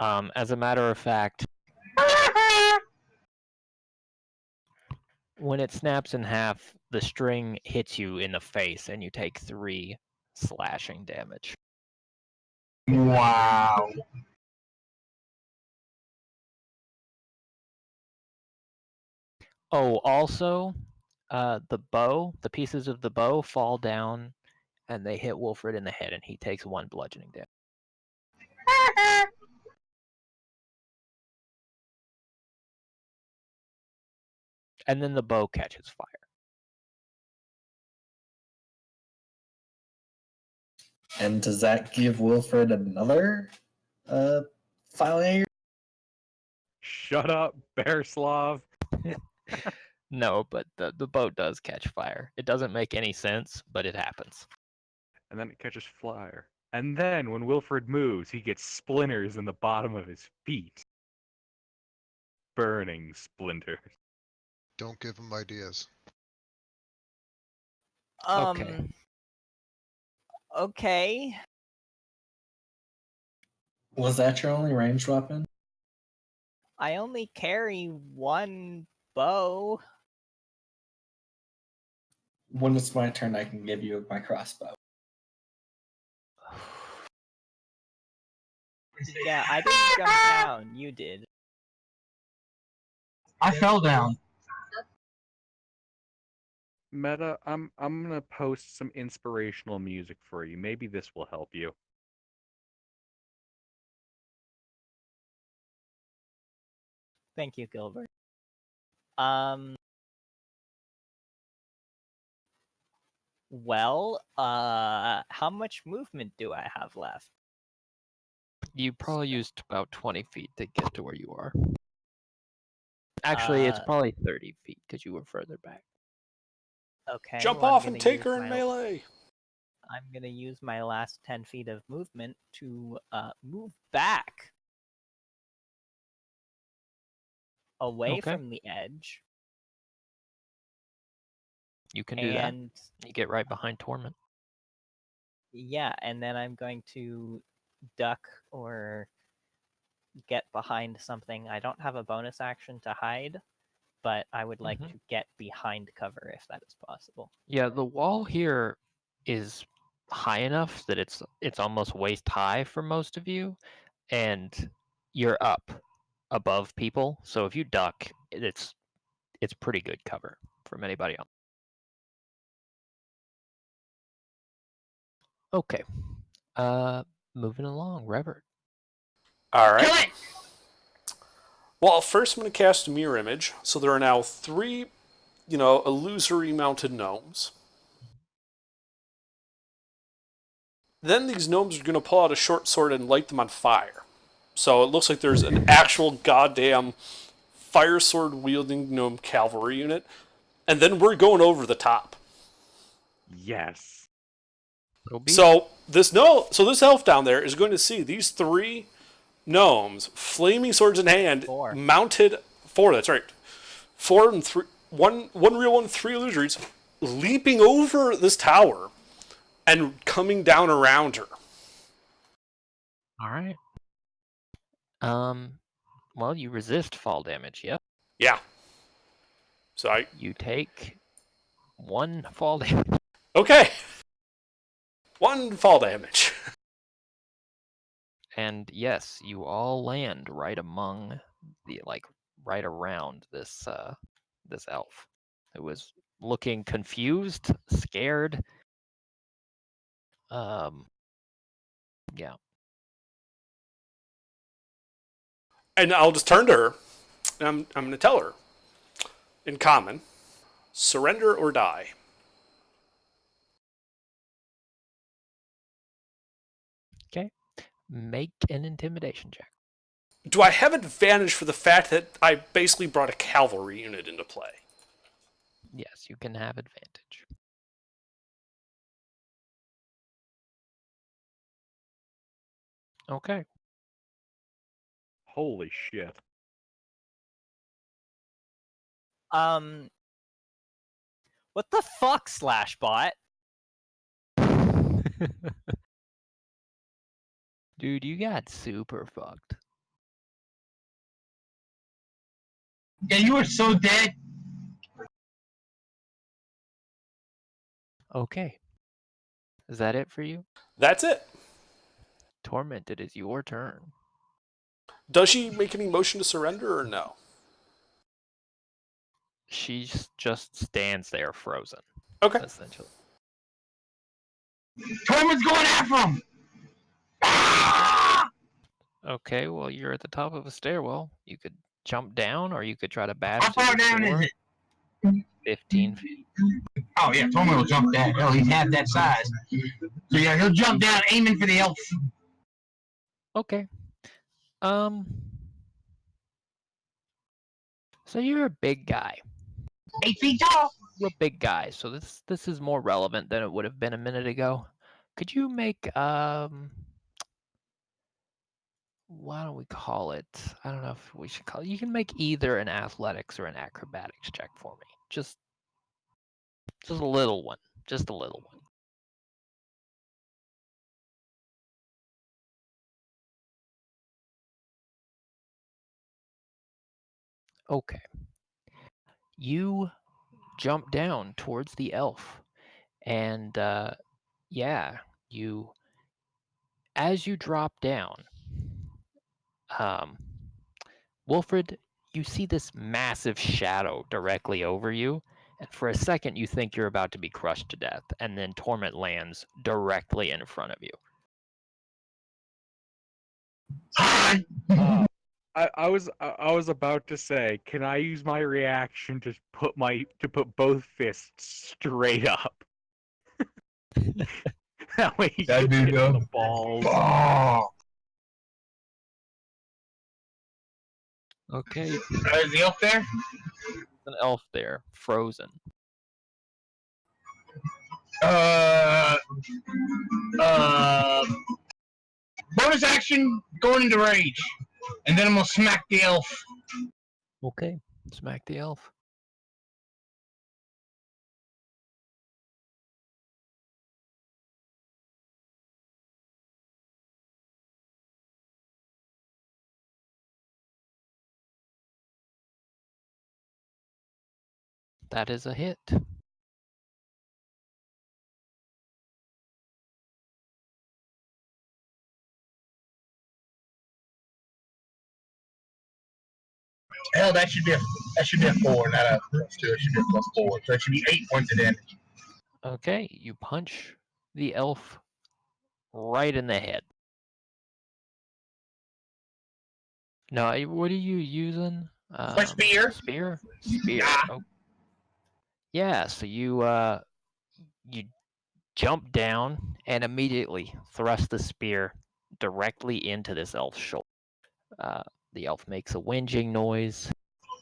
Speaker 2: As a matter of fact, when it snaps in half, the string hits you in the face, and you take 3 slashing damage.
Speaker 4: Wow.
Speaker 2: Oh, also, the pieces of the bow fall down, and they hit Wilfred in the head, and he takes 1 bludgeoning damage. And then the bow catches fire.
Speaker 6: And does that give Wilfred another fire?
Speaker 3: Shut up, Bearslav.
Speaker 2: No, but the boat does catch fire. It doesn't make any sense, but it happens.
Speaker 3: And then it catches fire. And then when Wilfred moves, he gets splinters in the bottom of his feet. Burning splinters.
Speaker 7: Don't give him ideas.
Speaker 2: Okay.
Speaker 8: Okay.
Speaker 6: Was that your only ranged weapon?
Speaker 8: I only carry 1 bow.
Speaker 6: When it's my turn, I can give you my crossbow.
Speaker 8: Yeah, I didn't jump down. You did.
Speaker 4: I fell down.
Speaker 3: Meta, I'm gonna post some inspirational music for you. Maybe this will help you.
Speaker 8: Thank you, Gilbert. Well, how much movement do I have left?
Speaker 2: You probably used about 20 feet to get to where you are. Actually, it's probably 30 feet because you were further back.
Speaker 8: Okay.
Speaker 1: Jump
Speaker 8: well,
Speaker 1: off and take her in melee.
Speaker 8: I'm gonna use my last 10 feet of movement to move back away
Speaker 2: Okay.
Speaker 8: from the edge.
Speaker 2: You can do that.
Speaker 8: And
Speaker 2: You get right behind Torment.
Speaker 8: yeah, and then I'm going to duck or get behind something. I don't have a bonus action to hide, but I would like to get behind cover if that is possible.
Speaker 2: Yeah, the wall here is high enough that it's almost waist high for most of you, and you're up above people. So if you duck, it's pretty good cover from anybody else. Okay. Moving along, Revert.
Speaker 1: All right.
Speaker 4: Kill it!
Speaker 1: Well, first I'm going to cast a mirror image. So there are now 3, illusory mounted gnomes. Then these gnomes are going to pull out a short sword and light them on fire. So it looks like there's an actual goddamn fire sword wielding gnome cavalry unit. And then we're going over the top.
Speaker 3: Yes.
Speaker 1: So this elf down there is going to see these 3 gnomes, flaming swords in hand,
Speaker 8: 4.
Speaker 1: mounted 4. That's right. 4 and 3. One real one, 3 illusories, leaping over this tower and coming down around her.
Speaker 2: All right. Well, you resist fall damage, yep.
Speaker 1: Yeah. So
Speaker 2: you take 1 fall damage.
Speaker 1: Okay. 1 fall damage.
Speaker 2: And yes, you all land right among right around this this elf who was looking confused, scared. Yeah.
Speaker 1: And I'll just turn to her, and I'm going to tell her, in common, surrender or die.
Speaker 2: Okay. Make an intimidation check.
Speaker 1: Do I have advantage for the fact that I basically brought a cavalry unit into play?
Speaker 2: Yes, you can have advantage. Okay.
Speaker 3: Holy shit.
Speaker 8: What the fuck, Slashbot?
Speaker 2: Dude, you got super fucked.
Speaker 4: Yeah, you were so dead.
Speaker 2: Okay. Is that it for you?
Speaker 1: That's it.
Speaker 2: Torment, it is your turn.
Speaker 1: Does she make any motion to surrender or no?
Speaker 2: She just stands there frozen.
Speaker 1: Okay.
Speaker 2: Essentially.
Speaker 4: Torment's going after him!
Speaker 2: Okay, well, you're at the top of a stairwell. You could jump down, or you could try to bash
Speaker 4: How far down is it?
Speaker 2: 15 feet.
Speaker 4: Oh yeah, Torment will jump that. Hell, he's half that size. So yeah, he'll jump down aiming for the elf.
Speaker 2: Okay. So you're a big guy.
Speaker 4: 8 feet tall.
Speaker 2: You're a big guy, so this is more relevant than it would have been a minute ago. Could you make why don't we call it? I don't know if we should call it. You can make either an athletics or an acrobatics check for me. Just a little one. Just a little one. Okay. You jump down towards the elf, and yeah, as you drop down, Wilfred, you see this massive shadow directly over you, and for a second you think you're about to be crushed to death, and then Torment lands directly in front of you.
Speaker 3: I was about to say, can I use my reaction to put both fists straight up? That way he
Speaker 4: That'd
Speaker 3: gets
Speaker 4: be
Speaker 3: hit in the
Speaker 4: good.
Speaker 3: balls.
Speaker 4: Oh,
Speaker 2: Okay,
Speaker 4: is the elf there?
Speaker 2: there's an elf there, frozen.
Speaker 4: Uh, uh, bonus action, going into rage, and then I'm gonna smack the elf.
Speaker 2: Okay, smack the elf. That is a hit.
Speaker 4: Hell, that should be a 4, not a +2. It should be a +4. So it should be 8 points of damage.
Speaker 2: Okay, you punch the elf right in the head. Now, what are you using?
Speaker 4: My spear.
Speaker 2: Spear? Spear.
Speaker 4: Yeah.
Speaker 2: Oh. Yeah, so you jump down and immediately thrust the spear directly into this elf's shoulder. The elf makes a whinging noise.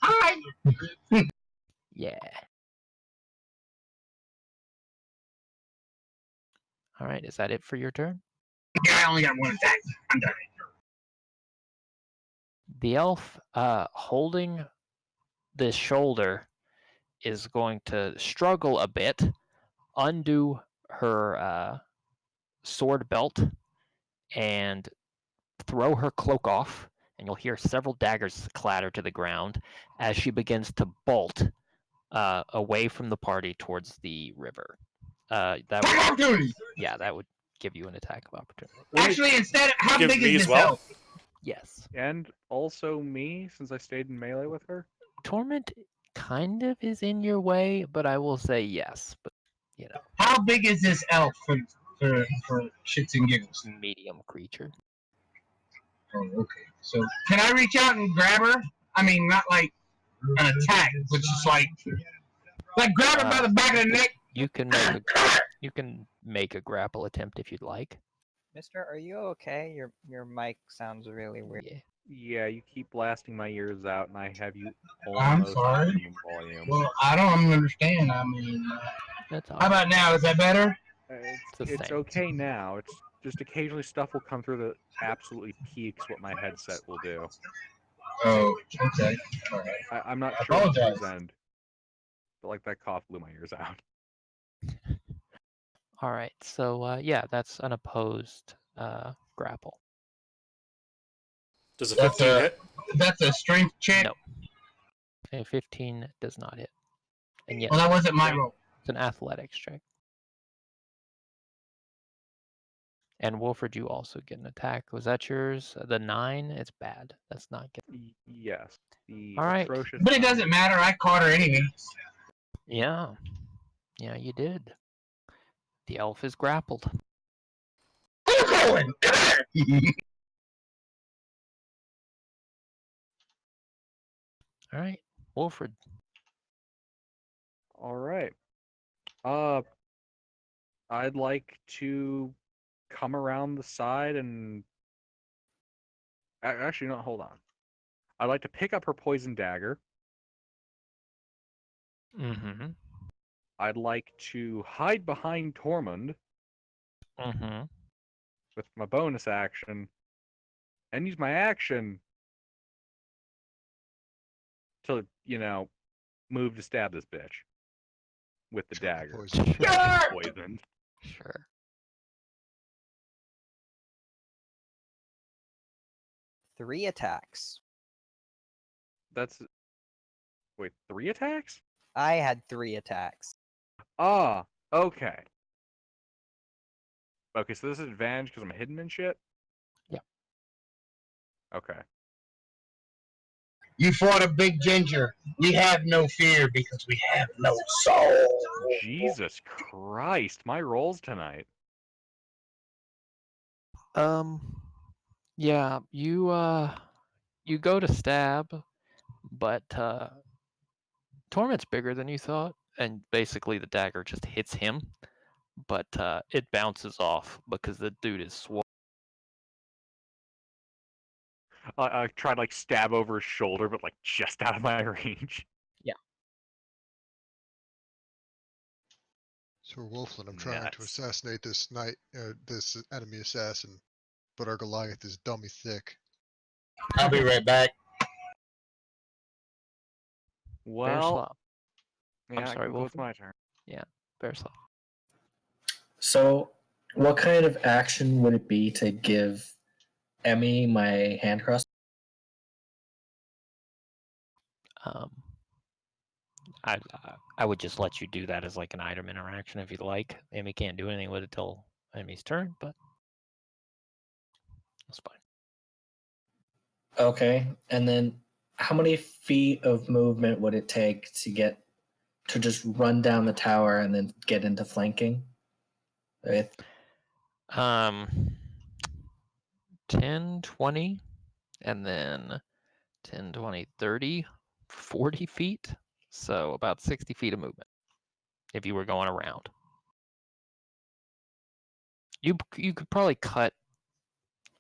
Speaker 4: Hi.
Speaker 2: Yeah. All right, is that it for your turn?
Speaker 4: Yeah, I only got 1 attack. I'm done.
Speaker 2: The elf holding this shoulder is going to struggle a bit, undo her sword belt, and throw her cloak off, and you'll hear several daggers clatter to the ground as she begins to bolt away from the party towards the river. That would,
Speaker 4: Opportunity.
Speaker 2: yeah, that would give you an attack of opportunity.
Speaker 4: Actually, instead, how
Speaker 1: Give
Speaker 4: big
Speaker 1: me
Speaker 4: is
Speaker 1: as
Speaker 4: this
Speaker 1: well?
Speaker 4: elf?
Speaker 2: Yes.
Speaker 3: And also me, since I stayed in melee with her.
Speaker 2: Torment kind of is in your way, but I will say yes. But,
Speaker 4: How big is this elf for shits and giggles?
Speaker 2: medium creature.
Speaker 4: Oh, okay. So can I reach out and grab her? I mean, not like an attack, but just like grab her by the back of the neck.
Speaker 2: You can make a grapple attempt if you'd like.
Speaker 8: Mister, are you okay? Your mic sounds really weird.
Speaker 2: Yeah.
Speaker 3: Yeah, you keep blasting my ears out, and I have you
Speaker 4: I'm
Speaker 3: almost
Speaker 4: sorry.
Speaker 3: at minimum volume.
Speaker 4: Well, I don't understand. I mean,
Speaker 2: That's all.
Speaker 4: how about now? Is that better?
Speaker 2: the
Speaker 3: It's
Speaker 2: same.
Speaker 3: okay now. It's just occasionally stuff will come through that absolutely peaks what my headset will do.
Speaker 4: Oh, okay. All right.
Speaker 3: I'm not
Speaker 4: I
Speaker 3: sure on
Speaker 4: apologize.
Speaker 3: whose end, but like that cough blew my ears out.
Speaker 2: All right. So yeah, that's an opposed grapple.
Speaker 1: Does a
Speaker 4: That's
Speaker 1: 15
Speaker 4: a
Speaker 1: hit?
Speaker 4: that's a strength check.
Speaker 2: No. A 15 does not hit. And yes,
Speaker 4: Well, that wasn't my roll.
Speaker 2: it's an athletics check. And Wolford, you also get an attack. Was that yours? The 9? It's bad. That's not good.
Speaker 3: Yes, the
Speaker 2: All right.
Speaker 3: atrocious.
Speaker 4: But it doesn't matter. I caught her anyway.
Speaker 2: Yeah. Yeah, you did. The elf is grappled.
Speaker 4: Who's going? Come here.
Speaker 2: All right. Wolford.
Speaker 3: All right. I'd like to come around the side and actually, no, hold on. I'd like to pick up her poison dagger.
Speaker 2: Mm-hmm.
Speaker 3: I'd like to hide behind Tormund
Speaker 2: Mm-hmm.
Speaker 3: with my bonus action and use my action to, move to stab this bitch with the
Speaker 7: Check
Speaker 3: dagger.
Speaker 7: poison.
Speaker 3: Poisoned.
Speaker 2: Sure.
Speaker 8: Three attacks.
Speaker 3: That's wait, 3 attacks?
Speaker 8: I had 3 attacks.
Speaker 3: Ah, okay. Okay, so this is advantage because I'm hidden and shit?
Speaker 2: Yeah.
Speaker 3: Okay.
Speaker 4: You fought a big ginger. We have no fear because we have no soul.
Speaker 3: Jesus Christ, my rolls tonight.
Speaker 2: Yeah, you go to stab, but Torment's bigger than you thought, and basically the dagger just hits him, but it bounces off because the dude is swole.
Speaker 3: I tried to like stab over his shoulder, but like just out of my range.
Speaker 7: Sir Wolfland, I'm trying to
Speaker 3: Nuts.
Speaker 7: assassinate this this enemy assassin, but our Goliath is dummy thick.
Speaker 4: I'll be right back.
Speaker 3: Well,
Speaker 2: Bearslaw.
Speaker 3: yeah, that
Speaker 2: sorry,
Speaker 3: concludes
Speaker 2: Wolfram?
Speaker 3: my turn.
Speaker 2: Yeah, Bearslaw.
Speaker 6: So, what kind of action would it be to give Emmy my hand cross?
Speaker 2: I would just let you do that as like an item interaction if you'd like. Emmy can't do anything with it till Emmy's turn, but that's fine.
Speaker 6: Okay, and then how many feet of movement would it take to just run down the tower and then get into flanking? With
Speaker 2: 10, 20, and then 10, 20, 30, 40 feet. So about 60 feet of movement if you were going around. You could probably cut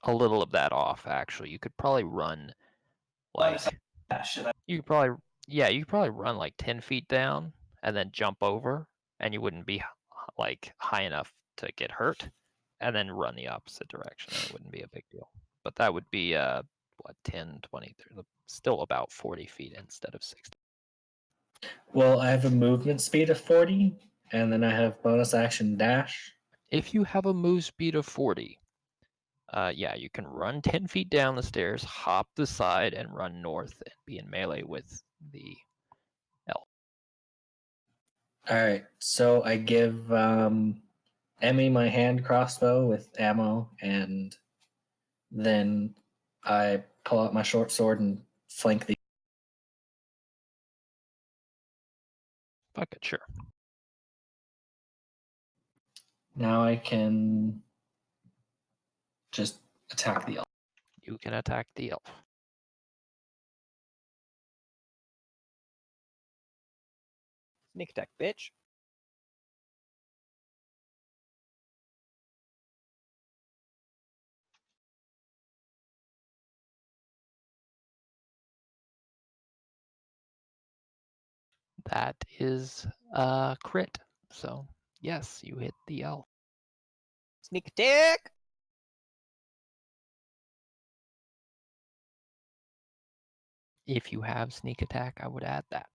Speaker 2: a little of that off, actually. You could probably run like you could probably run like 10 feet down and then jump over, and you wouldn't be like high enough to get hurt, and then run the opposite direction, and it wouldn't be a big deal. But that would be 10, 20, 30, still about 40 feet instead of 60.
Speaker 6: well, I have a movement speed of 40, and then I have bonus action dash.
Speaker 2: If you have a move speed of 40, yeah, you can run 10 feet down the stairs, hop the side, and run north and be in melee with the elf.
Speaker 6: All right, so I give Emmy my hand crossbow with ammo, and then I pull out my short sword and flank the.
Speaker 2: Fuck it, sure.
Speaker 6: Now I can just attack the elf.
Speaker 2: You can attack the elf.
Speaker 8: Sneak attack, bitch.
Speaker 2: That is crit. So, yes, you hit the elf.
Speaker 8: Sneak attack.
Speaker 2: If you have sneak attack, I would add that.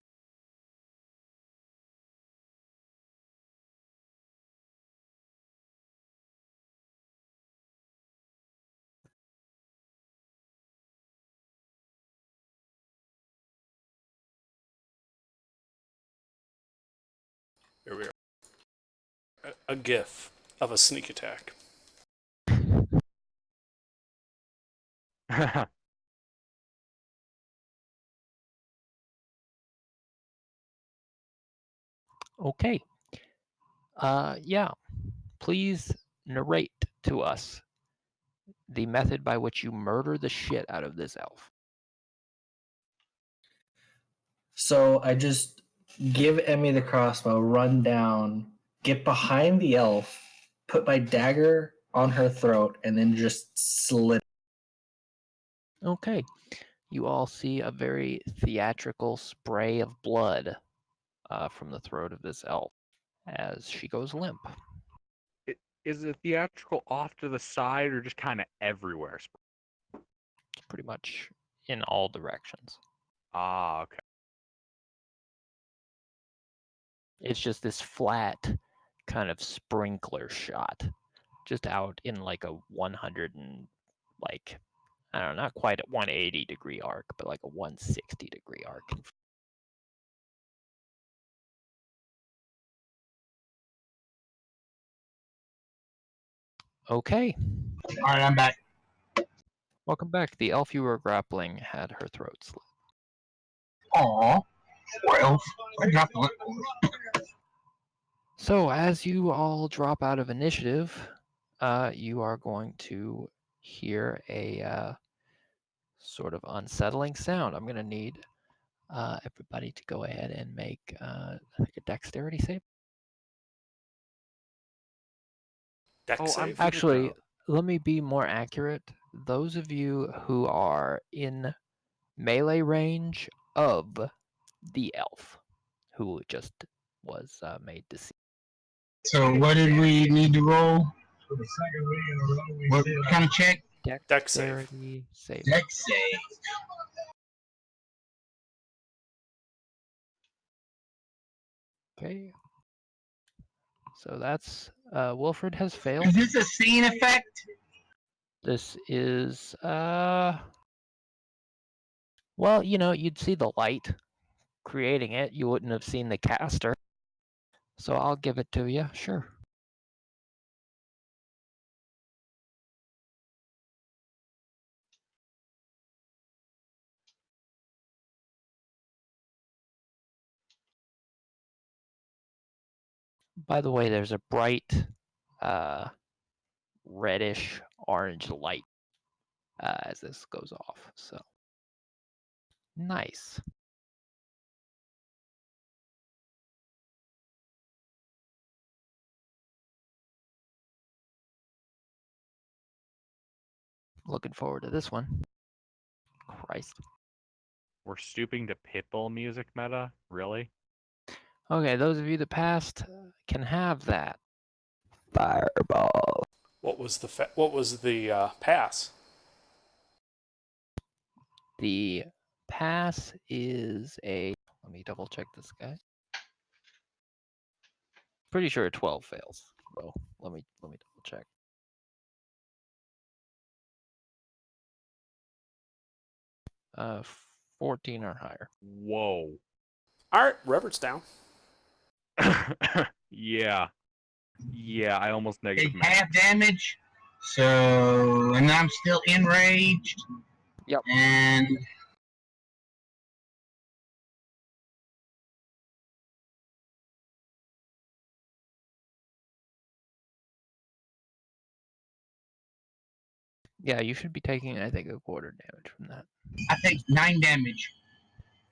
Speaker 1: Here we are. A gif of a sneak attack.
Speaker 2: Okay. Yeah. Please narrate to us the method by which you murder the shit out of this elf.
Speaker 6: So I just give Emmy the crossbow, run down, get behind the elf, put my dagger on her throat, and then just slit.
Speaker 2: Okay. You all see a very theatrical spray of blood from the throat of this elf as she goes limp.
Speaker 3: Is it theatrical off to the side or just kind of everywhere?
Speaker 2: It's pretty much in all directions.
Speaker 3: Ah, okay.
Speaker 2: It's just this flat kind of sprinkler shot, just out in like a 100 and like, I don't know, not quite a 180 degree arc, but like a 160 degree arc. Okay,
Speaker 4: All right, I'm back.
Speaker 2: welcome back. The elf you were grappling had her throat slit.
Speaker 4: Aw, 12. I dropped one.
Speaker 2: So as you all drop out of initiative, you are going to hear a sort of unsettling sound. I'm going to need everybody to go ahead and make a dexterity save.
Speaker 1: Deck
Speaker 3: Oh, I'm
Speaker 1: save.
Speaker 3: good
Speaker 2: Actually,
Speaker 3: now.
Speaker 2: let me be more accurate. Those of you who are in melee range of the elf who just was made to see.
Speaker 4: So what did we need to roll? What kind of check?
Speaker 1: Dex save.
Speaker 2: Dexterity save.
Speaker 4: Dex save.
Speaker 2: Okay. So that's Wilfred has failed.
Speaker 4: Is this a scene effect?
Speaker 2: This is well, you know, you'd see the light creating it. You wouldn't have seen the caster. So I'll give it to you. Sure. By the way, there's a bright reddish orange light as this goes off. So nice. Looking forward to this one. Christ.
Speaker 3: We're stooping to Pitbull music meta? Really?
Speaker 2: Okay, those of you that passed can have that. Fireball.
Speaker 1: What was the pass?
Speaker 2: The pass is a. Let me double check this guy. Pretty sure 12 fails. Though. Let me double check. Uh, 14 or higher.
Speaker 3: Whoa.
Speaker 1: All right, Revert's down.
Speaker 3: Yeah. Yeah, I almost
Speaker 4: Take
Speaker 3: negative math.
Speaker 4: half damage. So, and I'm still enraged.
Speaker 2: Yep.
Speaker 4: And
Speaker 2: Yeah, you should be taking, I think, a quarter damage from that.
Speaker 4: I take 9 damage.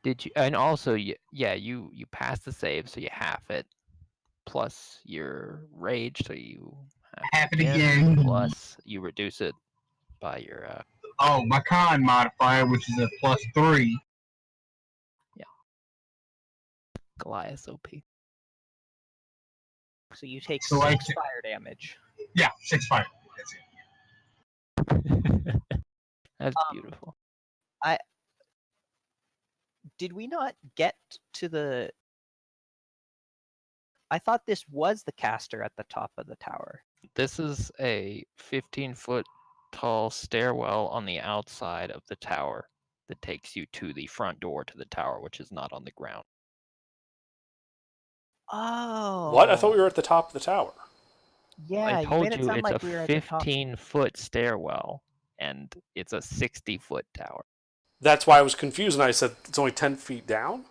Speaker 2: Did you? And also, yeah, you passed the save, so you half it. Plus your rage, so you
Speaker 4: Half it again.
Speaker 2: Plus you reduce it by your
Speaker 4: Oh, my con modifier, which is a +3.
Speaker 2: Goliath OP.
Speaker 8: So you take
Speaker 4: So I
Speaker 8: 6
Speaker 4: ta-
Speaker 8: fire damage.
Speaker 4: Yeah, 6 fire. That's it.
Speaker 2: That's beautiful.
Speaker 8: Did we not get to the... I thought this was the caster at the top of the tower.
Speaker 2: This is a 15-foot tall stairwell on the outside of the tower that takes you to the front door to the tower, which is not on the ground.
Speaker 8: Oh.
Speaker 1: What? I thought we were at the top of the tower.
Speaker 8: Yeah,
Speaker 2: I
Speaker 8: you
Speaker 2: told
Speaker 8: made it
Speaker 2: you
Speaker 8: sound
Speaker 2: it's
Speaker 8: like
Speaker 2: a
Speaker 8: we were at the top.
Speaker 2: 15-foot stairwell, and it's a 60-foot tower.
Speaker 1: That's why I was confused, and I said it's only 10 feet down.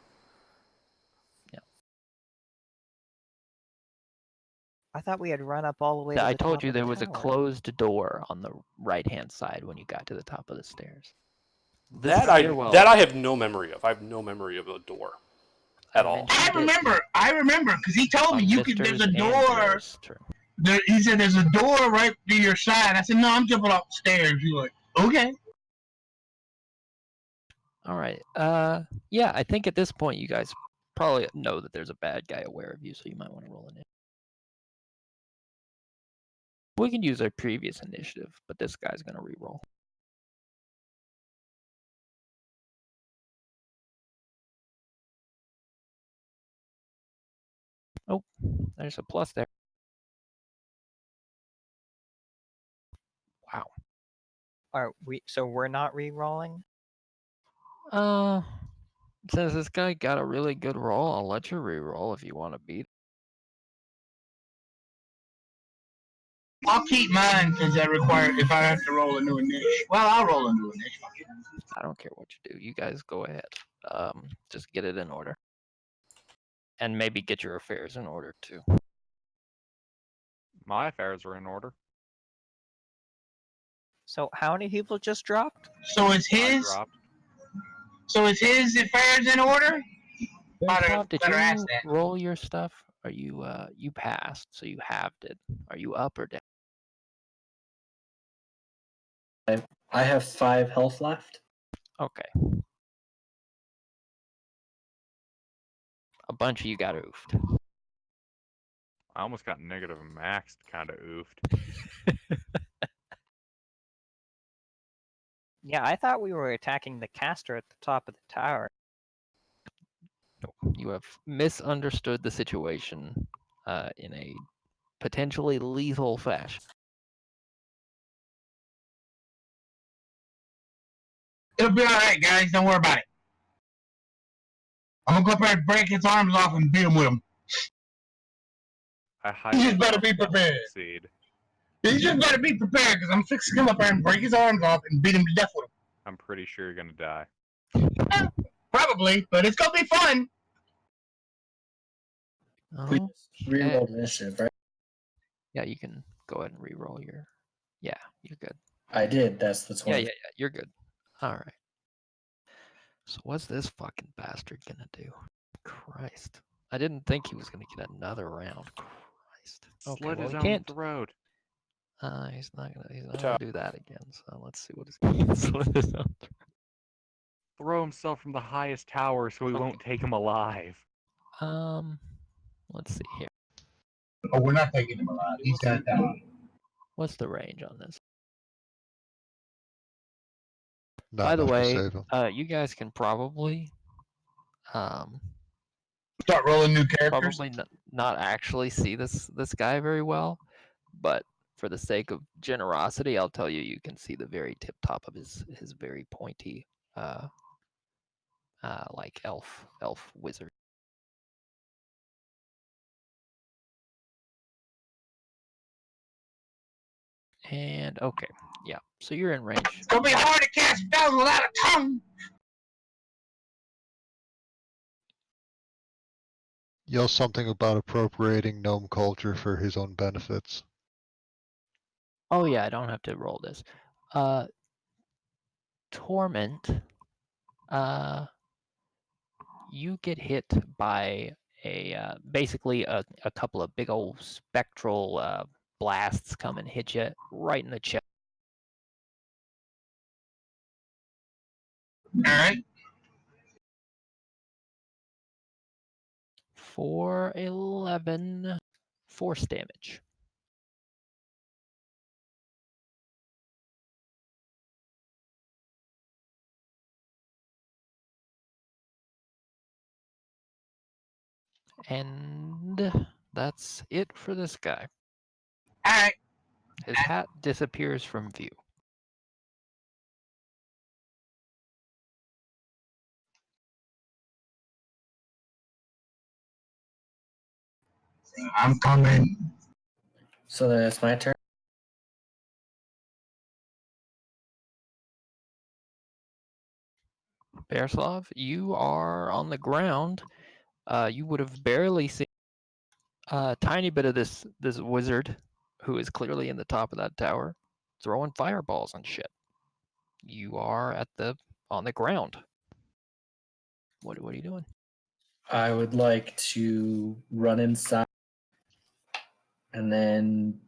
Speaker 8: I thought we had run up all the way to
Speaker 2: I
Speaker 8: the
Speaker 2: told
Speaker 8: top
Speaker 2: you
Speaker 8: of the
Speaker 2: there was a
Speaker 8: tower.
Speaker 2: closed door on the right-hand side when you got to the top of the stairs. This
Speaker 1: That
Speaker 2: stairwell-
Speaker 1: I have no memory of. I have no memory of a door at all.
Speaker 8: mentioned
Speaker 4: I remember, because he told me
Speaker 2: on
Speaker 4: you could. There's
Speaker 2: Mister's
Speaker 4: a
Speaker 2: and
Speaker 4: door.
Speaker 2: yours turn.
Speaker 4: He said there's a door right to your side. I said no, I'm jumping off the stairs. You're like, okay.
Speaker 2: All right. Yeah, I think at this point you guys probably know that there's a bad guy aware of you, so you might want to roll it. We can use our previous initiative, but this guy's gonna re-roll. Oh, there's a plus there. Wow.
Speaker 8: Are we? So we're not re-rolling?
Speaker 2: Since this guy got a really good roll, I'll let you re-roll if you want to beat.
Speaker 4: I'll keep mine because I require if I have to roll a new initiative. Well, I'll roll a new initiative.
Speaker 2: I don't care what you do. You guys go ahead. Just get it in order. And maybe get your affairs in order too.
Speaker 3: My affairs are in order.
Speaker 8: So how many people just dropped?
Speaker 4: So is
Speaker 3: I
Speaker 4: his
Speaker 3: dropped.
Speaker 4: affairs in order?
Speaker 2: Bob, did
Speaker 4: better ask
Speaker 2: you
Speaker 4: that.
Speaker 2: roll your stuff? Are you you passed, so you halved it. Are you up or down?
Speaker 6: I have 5 health left.
Speaker 2: Okay. A bunch of you got oofed.
Speaker 3: I almost got negative maxed, kind of oofed.
Speaker 8: Yeah, I thought we were attacking the caster at the top of the tower.
Speaker 2: No, you have misunderstood the situation in a potentially lethal fashion.
Speaker 4: It'll be all right, guys. Don't worry about it. I'm gonna go up there and break his arms off and beat him with them.
Speaker 3: I highly
Speaker 4: just better
Speaker 3: doubt
Speaker 4: be
Speaker 3: that will
Speaker 4: prepared.
Speaker 3: succeed.
Speaker 4: You just better be prepared, because I'm fixing to come up there and break his arms off and beat him to death with them.
Speaker 3: I'm pretty sure you're gonna die.
Speaker 4: Probably, but it's gonna be fun.
Speaker 6: We
Speaker 2: Oh,
Speaker 6: just rerolled initiative, right?
Speaker 2: yeah, you can go ahead and re-roll your. Yeah, you're good.
Speaker 6: I did. That's the 20.
Speaker 2: Yeah, you're good. All right. So what's this fucking bastard gonna do? Christ, I didn't think he was gonna get another round. Christ. Okay,
Speaker 3: Slit
Speaker 2: well
Speaker 3: his
Speaker 2: he
Speaker 3: own
Speaker 2: can't.
Speaker 3: throat.
Speaker 2: He's not gonna
Speaker 1: Ta-
Speaker 2: do that again. So let's see what he's slit his own throat.
Speaker 3: Throw himself from the highest tower so we won't take him alive.
Speaker 2: Let's see here.
Speaker 4: Oh, we're not taking him alive. He's got that.
Speaker 2: What's the range on this?
Speaker 7: Not
Speaker 2: By the
Speaker 7: enough to
Speaker 2: way,
Speaker 7: save him.
Speaker 2: you guys can probably
Speaker 4: Start rolling new characters.
Speaker 2: probably not actually see this guy very well, but for the sake of generosity, I'll tell you, you can see the very tip top of his very pointy like elf wizard. And okay, yeah, so you're in range.
Speaker 4: It's gonna be hard to cast spells without a tongue.
Speaker 7: Yell something about appropriating gnome culture for his own benefits.
Speaker 2: Oh yeah, I don't have to roll this. Torment. You get hit by a basically a couple of big old spectral blasts come and hit you right in the chest.
Speaker 4: All right.
Speaker 2: For 11 force damage. And that's it for this guy.
Speaker 4: All right.
Speaker 2: His hat disappears from view.
Speaker 4: I'm coming.
Speaker 6: So then it's my turn.
Speaker 2: Bearslav, you are on the ground. You would have barely seen a tiny bit of this wizard, who is clearly in the top of that tower, throwing fireballs and shit. You are on the ground. What are you doing?
Speaker 6: I would like to run inside and then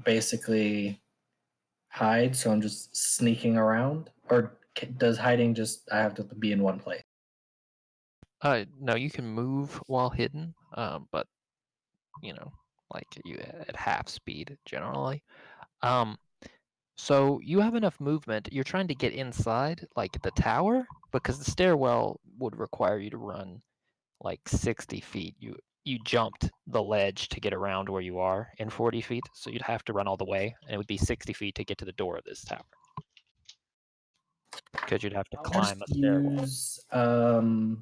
Speaker 6: basically hide. So I'm just sneaking around. Or does hiding just, I have to be in one place?
Speaker 2: No, you can move while hidden, but you know, like you at half speed generally. So you have enough movement. You're trying to get inside, like the tower, because the stairwell would require you to run like 60 feet. You jumped the ledge to get around where you are in 40 feet, so you'd have to run all the way, and it would be 60 feet to get to the door of this tower. Because you'd have to climb a
Speaker 6: Just
Speaker 2: stairwell.
Speaker 6: use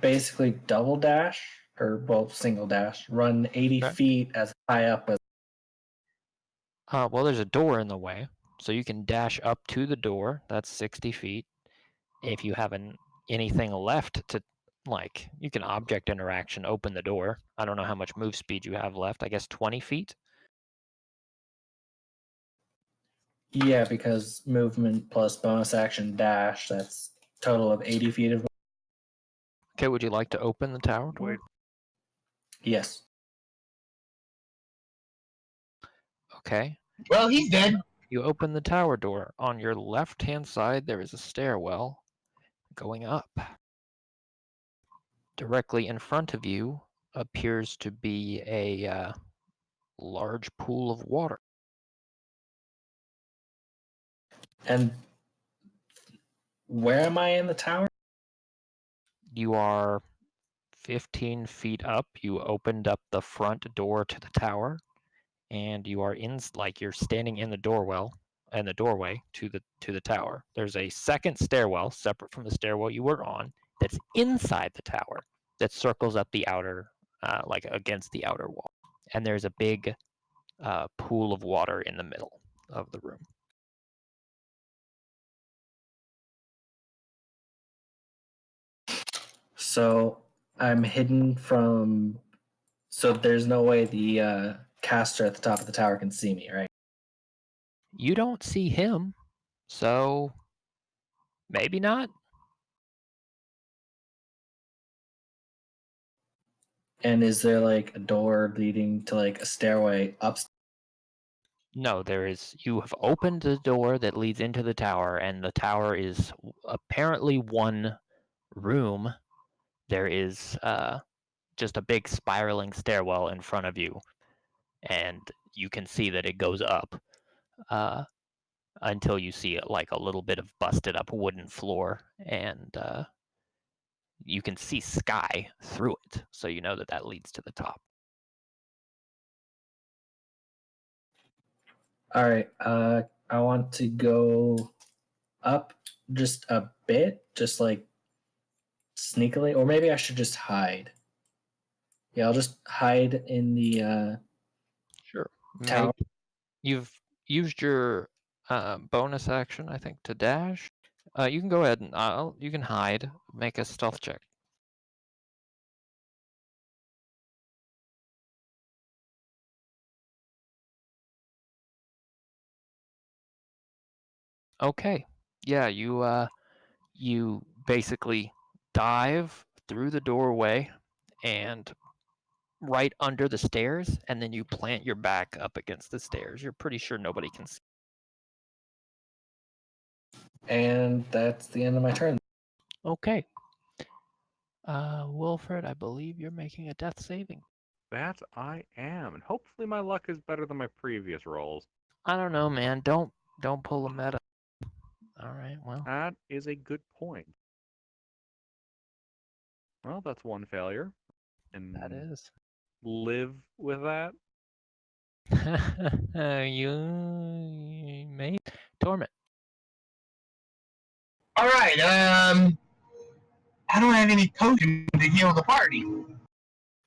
Speaker 6: basically double dash, or well, single dash. Run 80
Speaker 2: Okay.
Speaker 6: feet as high up as.
Speaker 2: Well, there's a door in the way, so you can dash up to the door. That's 60 feet. If you have anything left to, like, you can object interaction, open the door. I don't know how much move speed you have left. I guess 20 feet?
Speaker 6: Yeah, because movement plus bonus action dash, that's total of 80 feet of.
Speaker 2: Okay, would you like to open the tower door?
Speaker 3: Wait.
Speaker 6: Yes.
Speaker 2: Okay.
Speaker 4: Well, he's dead.
Speaker 2: You open the tower door. On your left-hand side, there is a stairwell going up. Directly in front of you appears to be a large pool of water.
Speaker 6: And where am I in the tower?
Speaker 2: You are 15 feet up. You opened up the front door to the tower, and you are you're standing in the doorway to the tower. There's a second stairwell separate from the stairwell you were on that's inside the tower that circles up the outer, like against the outer wall. And there's a big pool of water in the middle of the room.
Speaker 6: So I'm hidden from. So there's no way the caster at the top of the tower can see me, right?
Speaker 2: You don't see him, so maybe not.
Speaker 6: And is there like a door leading to like a stairway up?
Speaker 2: No, there is. You have opened the door that leads into the tower, and the tower is apparently one room. There is just a big spiraling stairwell in front of you, and you can see that it goes up until you see like a little bit of busted up wooden floor, and you can see sky through it, so you know that that leads to the top.
Speaker 6: All right. I want to go up just a bit, just like sneakily, or maybe I should just hide. Yeah, I'll just hide in the
Speaker 2: Sure.
Speaker 6: tower.
Speaker 2: You've used your bonus action, I think, to dash. You can go ahead and you can hide. Make a stealth check. Okay. Yeah, you basically dive through the doorway and right under the stairs, and then you plant your back up against the stairs. You're pretty sure nobody can see.
Speaker 6: And that's the end of my turn.
Speaker 2: Okay. Wilfred, I believe you're making a death saving.
Speaker 3: That I am, and hopefully my luck is better than my previous rolls.
Speaker 2: I don't know, man. Don't pull a meta. All right. Well,
Speaker 3: That is a good point. Well, that's one failure, and
Speaker 2: that is.
Speaker 3: live with that.
Speaker 2: You may torment.
Speaker 4: All right. I don't have any potion to heal the party.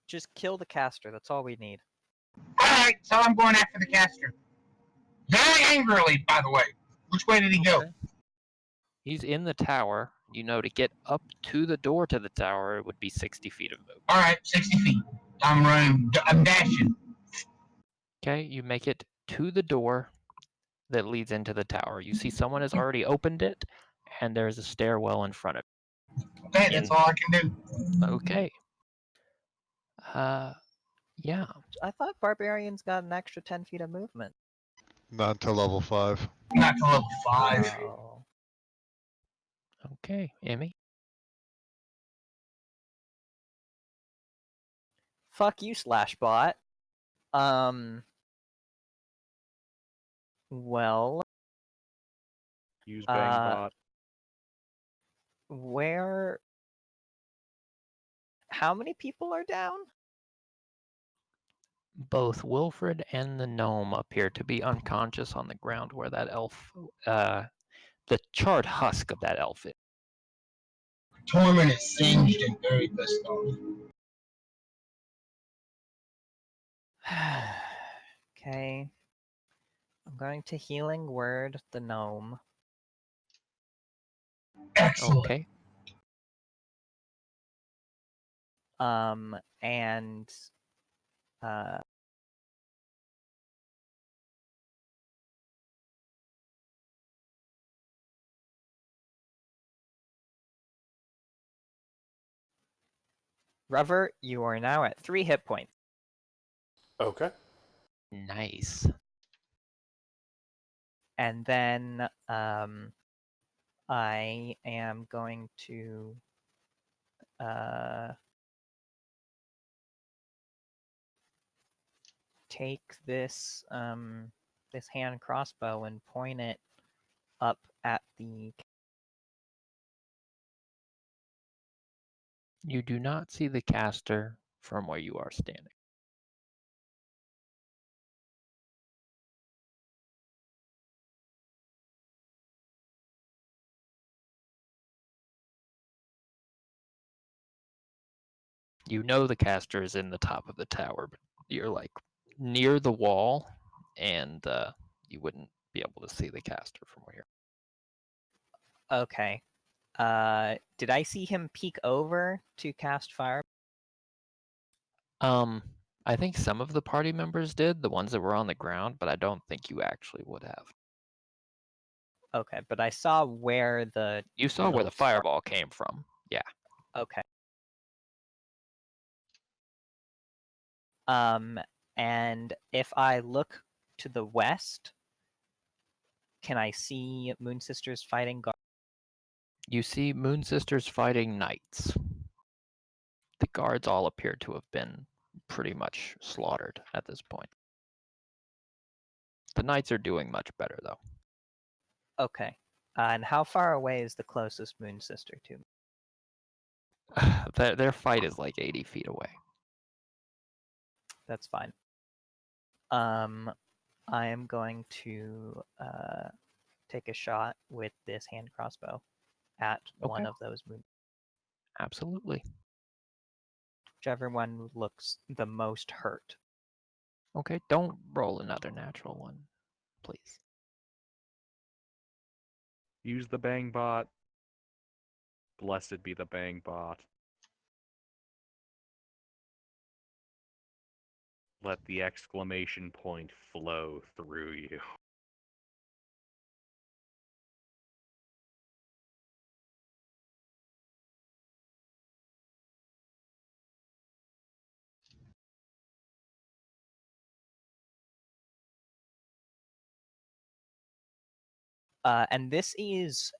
Speaker 8: Just kill the caster. That's all we need.
Speaker 4: All right, so I'm going after the caster. Very angrily, by the way. Which way did he go?
Speaker 2: Okay. He's in the tower. You know, to get up to the door to the tower, it would be 60 feet of movement.
Speaker 4: All right, 60 feet. I'm running. I'm dashing.
Speaker 2: Okay, you make it to the door that leads into the tower. You see someone has already opened it, and there's a stairwell in front of it.
Speaker 4: Okay, that's all I can do.
Speaker 2: Okay. Yeah.
Speaker 8: I thought barbarians got an extra 10 feet of movement.
Speaker 7: Not until level 5.
Speaker 4: Not to level 5.
Speaker 8: Oh.
Speaker 2: Okay, Emmy.
Speaker 8: Fuck you, Slashbot. Well,
Speaker 3: Use Bangbot.
Speaker 8: where? How many people are down?
Speaker 2: Both Wilfred and the gnome appear to be unconscious on the ground where that elf, the charred husk of that elf is.
Speaker 4: Torment is singed and very pissed off.
Speaker 8: Okay. I'm going to healing word the gnome.
Speaker 4: Excellent.
Speaker 2: Okay.
Speaker 8: And uh, Rover, you are now at 3 hit points.
Speaker 1: Okay.
Speaker 2: Nice.
Speaker 8: And then I am going to take this this hand crossbow and point it up at the.
Speaker 2: You do not see the caster from where you are standing. You know the caster is in the top of the tower, but you're like near the wall, and you wouldn't be able to see the caster from where you're.
Speaker 8: Okay. Did I see him peek over to cast fire?
Speaker 2: I think some of the party members did, the ones that were on the ground, but I don't think you actually would have.
Speaker 8: Okay, but I saw where the.
Speaker 2: You saw where the fireball came from. Yeah.
Speaker 8: Okay. And if I look to the west, can I see Moon Sisters fighting guards?
Speaker 2: You see Moon Sisters fighting knights. The guards all appear to have been pretty much slaughtered at this point. The knights are doing much better, though.
Speaker 8: Okay. And how far away is the closest Moon Sister to me?
Speaker 2: Their fight is like 80 feet away.
Speaker 8: That's fine. I am going to take a shot with this hand crossbow at one
Speaker 2: Okay.
Speaker 8: of those moon.
Speaker 2: Absolutely.
Speaker 8: Whichever one looks the most hurt.
Speaker 2: Okay, don't roll another natural one, please.
Speaker 3: Use the bang bot. Blessed be the bang bot. Let the exclamation point flow through you.
Speaker 8: And this is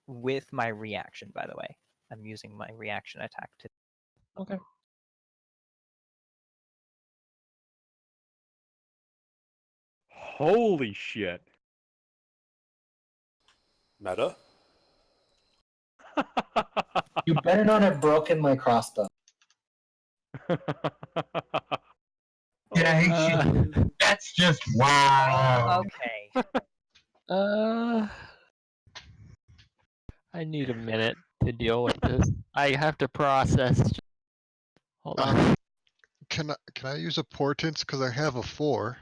Speaker 8: with my reaction, by the way. I'm using my reaction attack to.
Speaker 2: Okay.
Speaker 3: Holy shit.
Speaker 1: Meta.
Speaker 6: You better not have broken my crossbow.
Speaker 4: Yeah, he should. That's just wow.
Speaker 8: Okay.
Speaker 2: I need a minute to deal with this. I have to process. Hold on.
Speaker 7: Can I use a portents because I have a 4?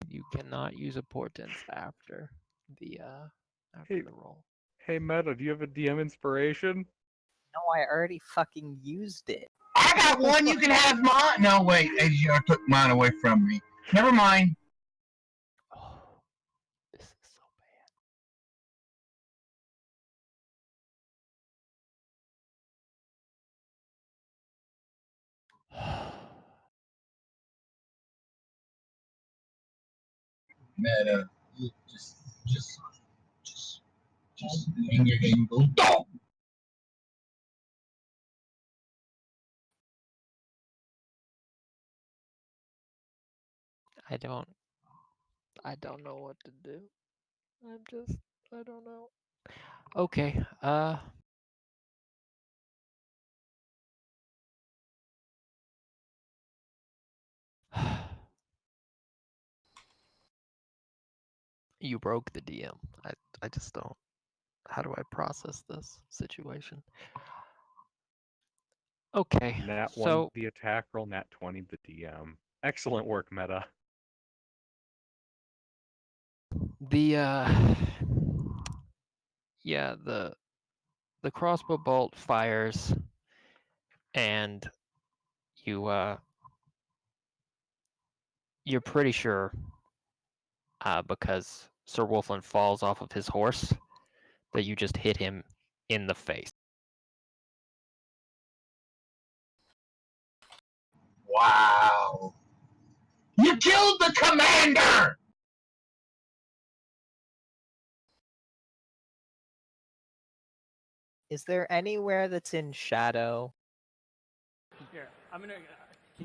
Speaker 2: You cannot use a portents after the
Speaker 3: Hey.
Speaker 2: roll.
Speaker 3: Hey Meta, do you have a DM inspiration?
Speaker 8: No, I already fucking used it.
Speaker 4: I got one. You can have mine. No, wait. AGR took mine away from me. Never mind.
Speaker 2: Oh, this is so bad.
Speaker 4: Meta. Just in your angle. Don't.
Speaker 2: I don't know what to do. I don't know. Okay, you broke the DM. I just don't. How do I process this situation? Okay,
Speaker 3: Nat 1
Speaker 2: so
Speaker 3: the attack roll, Nat 20 the DM. Excellent work, Meta.
Speaker 2: the yeah, the crossbow bolt fires, and you're pretty sure, because Sir Wolfland falls off of his horse, that you just hit him in the face.
Speaker 4: Wow. You killed the commander!
Speaker 8: Is there anywhere that's in shadow?
Speaker 9: Here, I'm gonna.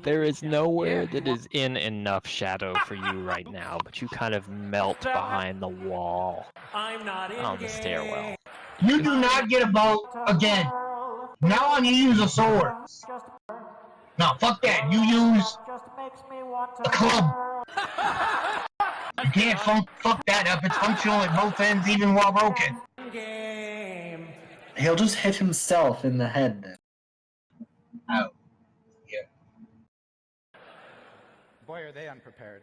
Speaker 2: There is nowhere that is in enough shadow for you right now, but you kind of melt behind the wall
Speaker 9: I'm not in
Speaker 2: on the stairwell.
Speaker 4: You do not get a bolt again. Now on you use a sword. No, fuck that. You use a club. You can't fuck that up. It's functional at both ends, even while broken.
Speaker 9: Game.
Speaker 6: He'll just hit himself in the head then.
Speaker 4: Oh. Yeah.
Speaker 10: Boy, are they unprepared.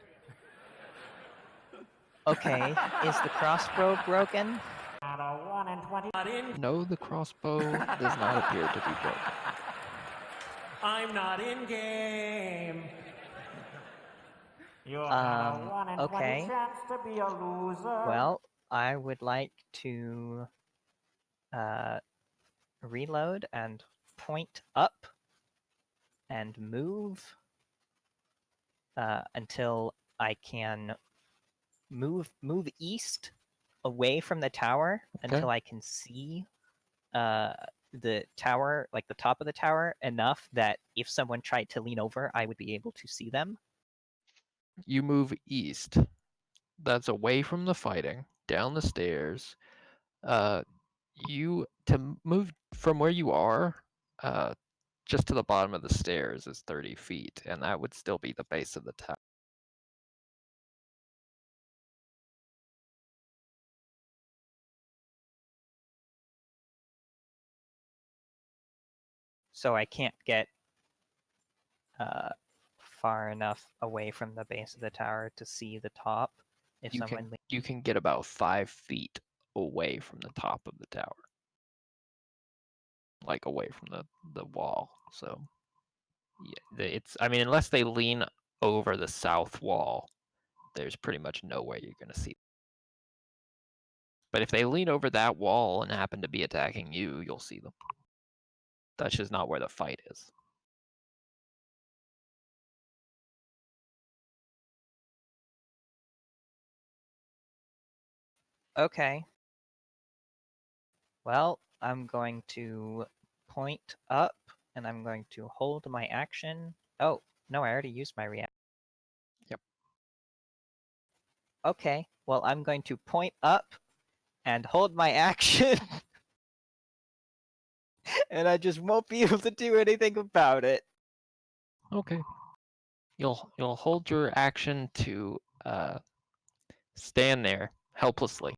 Speaker 8: Okay, is the crossbow broken?
Speaker 2: No, the crossbow does not appear to be broken.
Speaker 9: I'm not in game.
Speaker 8: Okay. Well, I would like to reload and point up and move until I can move east away from the tower until I can see the tower, like the top of the tower, enough that if someone tried to lean over, I would be able to see them.
Speaker 2: You move east. That's away from the fighting, down the stairs. You to move from where you are, just to the bottom of the stairs is 30 feet, and that would still be the base of the tower.
Speaker 8: So I can't get far enough away from the base of the tower to see the top. If
Speaker 2: You can get about 5 feet away from the top of the tower, like away from the wall. So yeah, I mean, unless they lean over the south wall, there's pretty much no way you're gonna see. But if they lean over that wall and happen to be attacking you, you'll see them. That's just not where the fight is.
Speaker 8: Okay. Well, I'm going to point up and I'm going to hold my action. Oh, no, I already used my reaction.
Speaker 2: Yep.
Speaker 8: Okay, well, I'm going to point up and hold my action. And I just won't be able to do anything about it.
Speaker 2: Okay. You'll hold your action to stand there helplessly.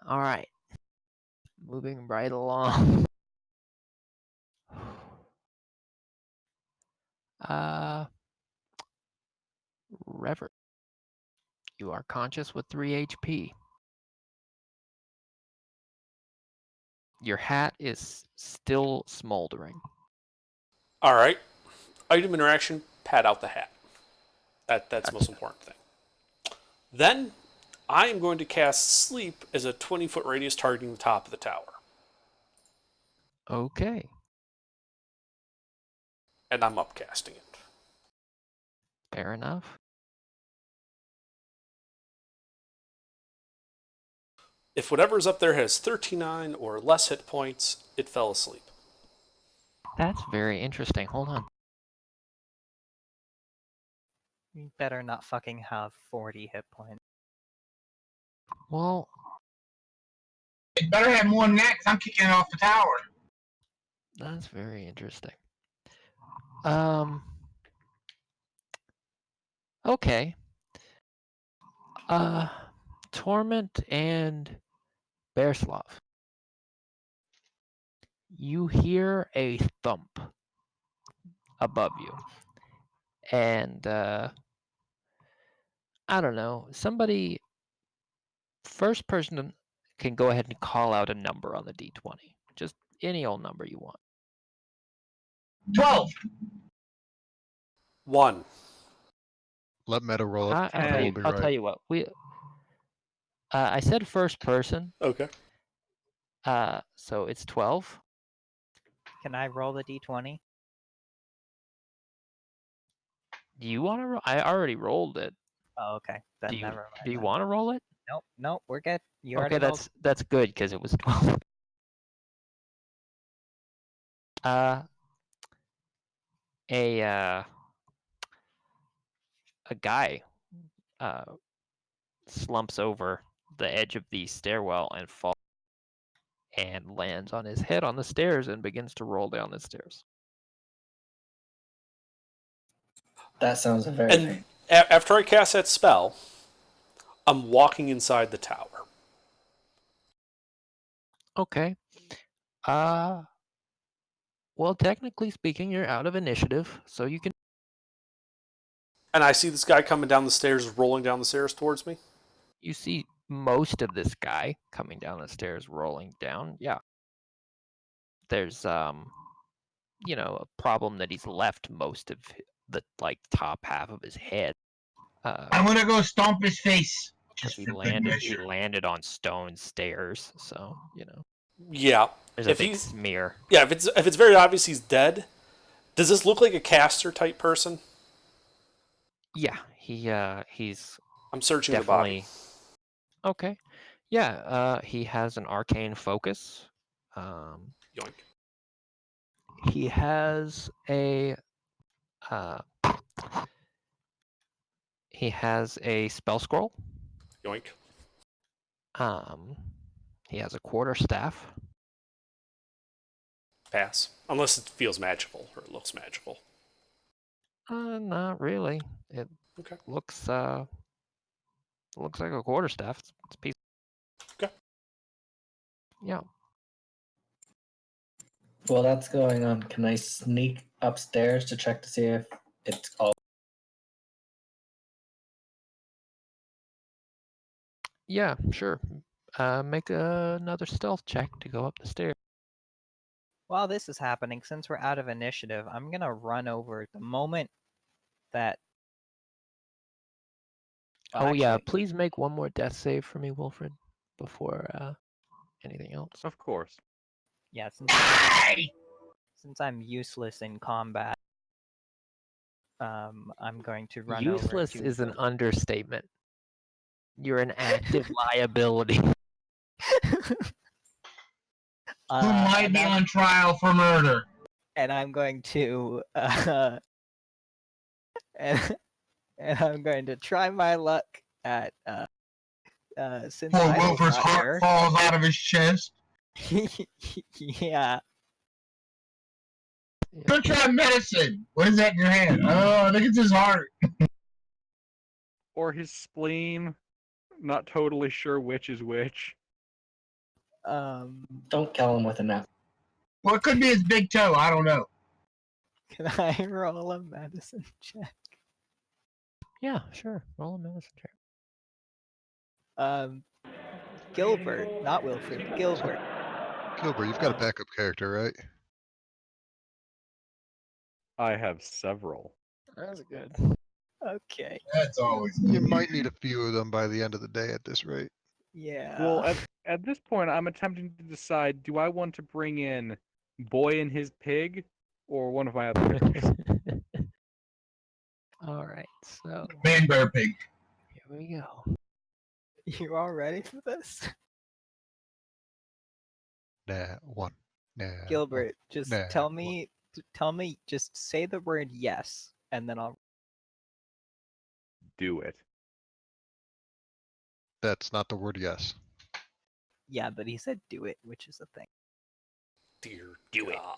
Speaker 2: All right. Moving right along. Rever. You are conscious with 3 HP. Your hat is still smoldering.
Speaker 1: All right. Item interaction, pat out the hat. That's the most
Speaker 2: Gotcha.
Speaker 1: important thing. Then I am going to cast Sleep as a 20-foot radius targeting the top of the tower.
Speaker 2: Okay.
Speaker 1: And I'm upcasting it.
Speaker 2: Fair enough.
Speaker 1: If whatever's up there has 39 or less hit points, it fell asleep.
Speaker 2: That's very interesting. Hold on.
Speaker 8: You better not fucking have 40 hit points.
Speaker 2: Well,
Speaker 4: It better have more than that, because I'm kicking it off the tower.
Speaker 2: that's very interesting. Okay. Torment and Bearslav. You hear a thump above you. And I don't know, first person can go ahead and call out a number on the D20. just any old number you want.
Speaker 4: 12.
Speaker 1: 1.
Speaker 7: Let Meta roll it.
Speaker 2: I'll
Speaker 7: Meta
Speaker 2: tell
Speaker 7: will
Speaker 2: you.
Speaker 7: be
Speaker 2: I'll
Speaker 7: right.
Speaker 2: tell you what. I said first person.
Speaker 1: Okay.
Speaker 2: So it's 12.
Speaker 8: Can I roll the d20?
Speaker 2: Do you want to? I already rolled it.
Speaker 8: Oh, okay. Then
Speaker 2: Do you?
Speaker 8: never mind.
Speaker 2: Do you
Speaker 8: then.
Speaker 2: want to roll it?
Speaker 8: Nope, we're good. You
Speaker 2: Okay,
Speaker 8: already rolled.
Speaker 2: that's good because it was 12. A guy slumps over the edge of the stairwell and falls and lands on his head on the stairs and begins to roll down the stairs.
Speaker 6: That sounds very
Speaker 1: And
Speaker 6: painful.
Speaker 1: after I cast that spell, I'm walking inside the tower.
Speaker 2: Okay. Well, technically speaking, you're out of initiative, so you can.
Speaker 1: And I see this guy coming down the stairs, rolling down the stairs towards me.
Speaker 2: You see most of this guy coming down the stairs, rolling down. Yeah. There's a problem that he's left most of the top half of his head.
Speaker 4: I'm gonna go stomp his face.
Speaker 2: Because
Speaker 4: Just
Speaker 2: he
Speaker 4: for good measure.
Speaker 2: landed on stone stairs, so
Speaker 1: Yeah.
Speaker 2: there's a big smear.
Speaker 1: Yeah, if it's very obvious he's dead, does this look like a caster type person?
Speaker 2: Yeah, he's
Speaker 1: I'm searching
Speaker 2: definitely
Speaker 1: the body.
Speaker 2: okay. Yeah, he has an arcane focus.
Speaker 1: Yoink.
Speaker 2: He has a spell scroll.
Speaker 1: Yoink.
Speaker 2: He has a quarter staff.
Speaker 1: Pass. Unless it feels magical or it looks magical.
Speaker 2: Not really. It
Speaker 1: Okay.
Speaker 2: looks like a quarter staff. It's a piece.
Speaker 1: Okay.
Speaker 2: Yeah.
Speaker 6: While that's going on, can I sneak upstairs to check to see if it's all?
Speaker 2: Yeah, sure. Make another stealth check to go up the stairs.
Speaker 8: While this is happening, since we're out of initiative, I'm gonna run over the moment that. Well,
Speaker 2: Oh yeah,
Speaker 8: actually,
Speaker 2: please make one more death save for me, Wilfred, before anything else.
Speaker 3: Of course.
Speaker 8: Yeah, since I'm useless in combat, I'm going to run
Speaker 2: Useless
Speaker 8: over to
Speaker 2: is an
Speaker 8: the-
Speaker 2: understatement. You're an active liability.
Speaker 4: Who might be on trial for murder.
Speaker 8: and I'm going to and I'm going to try my luck at since
Speaker 4: Poor
Speaker 8: I was
Speaker 4: Wilfer's
Speaker 8: not
Speaker 4: heart
Speaker 8: here.
Speaker 4: falls out of his chest.
Speaker 8: Yeah.
Speaker 4: Go try medicine. What is that in your hand? Oh, I think it's his heart.
Speaker 3: Or his spleen. Not totally sure which is which.
Speaker 6: Don't kill him with a net.
Speaker 4: Well, it could be his big toe. I don't know.
Speaker 8: Can I roll a medicine check?
Speaker 2: Yeah, sure. Roll a medicine check.
Speaker 8: Gilbert, not Wilfred. Gilbert.
Speaker 7: Gilbert, you've got a backup character, right?
Speaker 3: I have several.
Speaker 2: That's good.
Speaker 8: Okay.
Speaker 4: That's always
Speaker 7: You might need a few of them by the end of the day at this rate.
Speaker 8: Yeah.
Speaker 3: Well, at this point, I'm attempting to decide, do I want to bring in Boy and his pig or one of my other characters?
Speaker 2: All right, so
Speaker 4: Man Bear Pig.
Speaker 2: here we go.
Speaker 8: You all ready for this?
Speaker 7: Nah, one. Nah.
Speaker 8: Gilbert, just
Speaker 7: Nah,
Speaker 8: tell
Speaker 7: one.
Speaker 8: me, just say the word yes, and then I'll.
Speaker 3: Do it.
Speaker 7: That's not the word yes.
Speaker 8: Yeah, but he said do it, which is the thing.
Speaker 1: Dear God.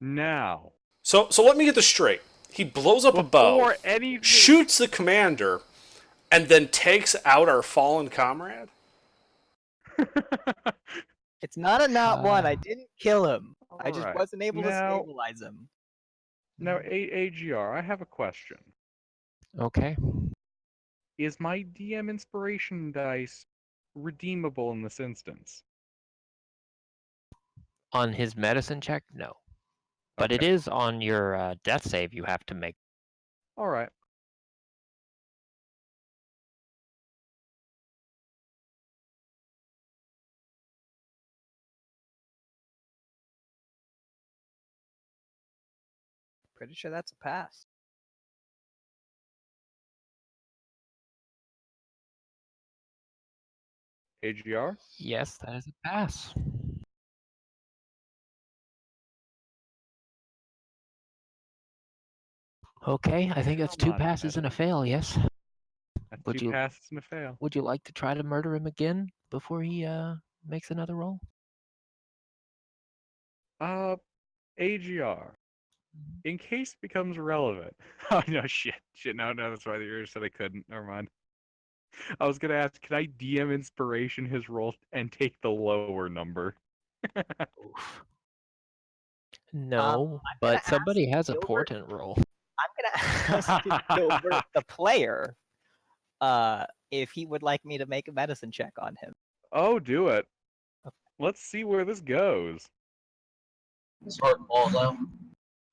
Speaker 3: Now.
Speaker 1: So let me get this straight. He blows up a bow,
Speaker 3: Before anything.
Speaker 1: shoots the commander, and then takes out our fallen comrade?
Speaker 8: It's not a not one. I didn't kill him. I just
Speaker 3: Alright.
Speaker 8: wasn't able to
Speaker 3: Now-
Speaker 8: stabilize him.
Speaker 3: Now, AGR, I have a question.
Speaker 2: Okay.
Speaker 3: Is my DM inspiration dice redeemable in this instance?
Speaker 2: On his medicine check, no. But it
Speaker 3: Okay.
Speaker 2: is on your death save you have to make.
Speaker 3: All right.
Speaker 8: Pretty sure that's a pass.
Speaker 3: AGR?
Speaker 2: Yes, that is a pass. Okay, I think that's
Speaker 3: Come
Speaker 2: 2
Speaker 3: on,
Speaker 2: passes and a
Speaker 3: Meta.
Speaker 2: fail, yes.
Speaker 3: That's
Speaker 2: Would
Speaker 3: 2
Speaker 2: you
Speaker 3: passes and a fail.
Speaker 2: would you like to try to murder him again before he makes another roll?
Speaker 3: AGR. In case it becomes relevant. Oh, no, shit. No, that's why the urge said I couldn't. Never mind. I was gonna ask, can I DM inspiration his roll and take the lower number?
Speaker 2: Oof. No,
Speaker 8: I'm gonna
Speaker 2: but somebody
Speaker 8: ask
Speaker 2: has a
Speaker 8: Gilbert-
Speaker 2: portent roll.
Speaker 8: I'm gonna ask Gilbert, the player, if he would like me to make a medicine check on him.
Speaker 3: Oh, do it. Let's see where this goes.
Speaker 6: Smart ball, though.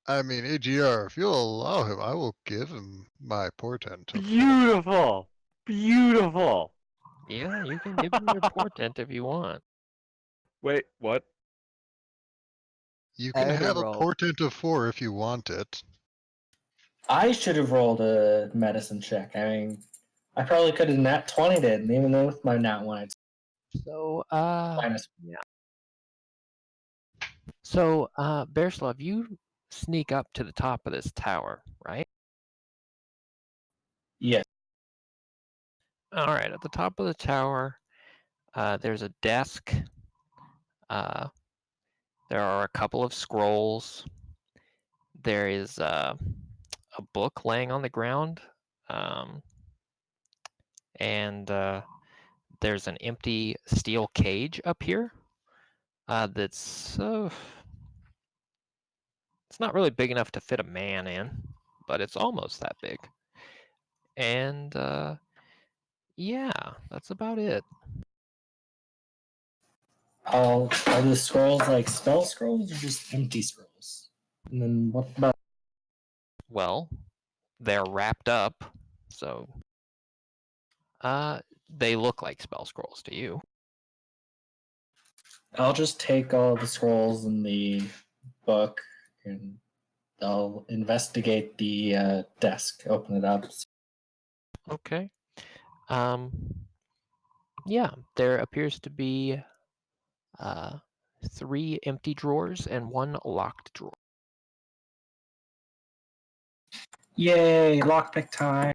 Speaker 7: I mean, AGR, if you'll allow him, I will give him my portent. of-
Speaker 3: Beautiful! Beautiful!
Speaker 2: Yeah, you can give him your portent if you want.
Speaker 3: Wait, what?
Speaker 7: You
Speaker 8: I
Speaker 7: can
Speaker 8: already
Speaker 7: have a
Speaker 8: rolled.
Speaker 7: portent of 4 if you want it.
Speaker 6: I should have rolled a medicine check. I mean, I probably could have nat 20'd it, and even though with my nat 1, it's
Speaker 2: So,
Speaker 6: minus.
Speaker 2: So, Bearslav, you sneak up to the top of this tower, right?
Speaker 6: Yes.
Speaker 2: All right, at the top of the tower, there's a desk. There are a couple of scrolls. There is a book laying on the ground, and there's an empty steel cage up here. That's it's not really big enough to fit a man in, but it's almost that big. And yeah, that's about it.
Speaker 6: Are the scrolls like spell scrolls or just empty scrolls? And then what about?
Speaker 2: Well, they're wrapped up, so they look like spell scrolls to you.
Speaker 6: I'll just take all the scrolls in the book and I'll investigate the desk. Open it up.
Speaker 2: Okay. Yeah, there appears to be 3 empty drawers and 1 locked drawer.
Speaker 6: Yay! Lockpick time.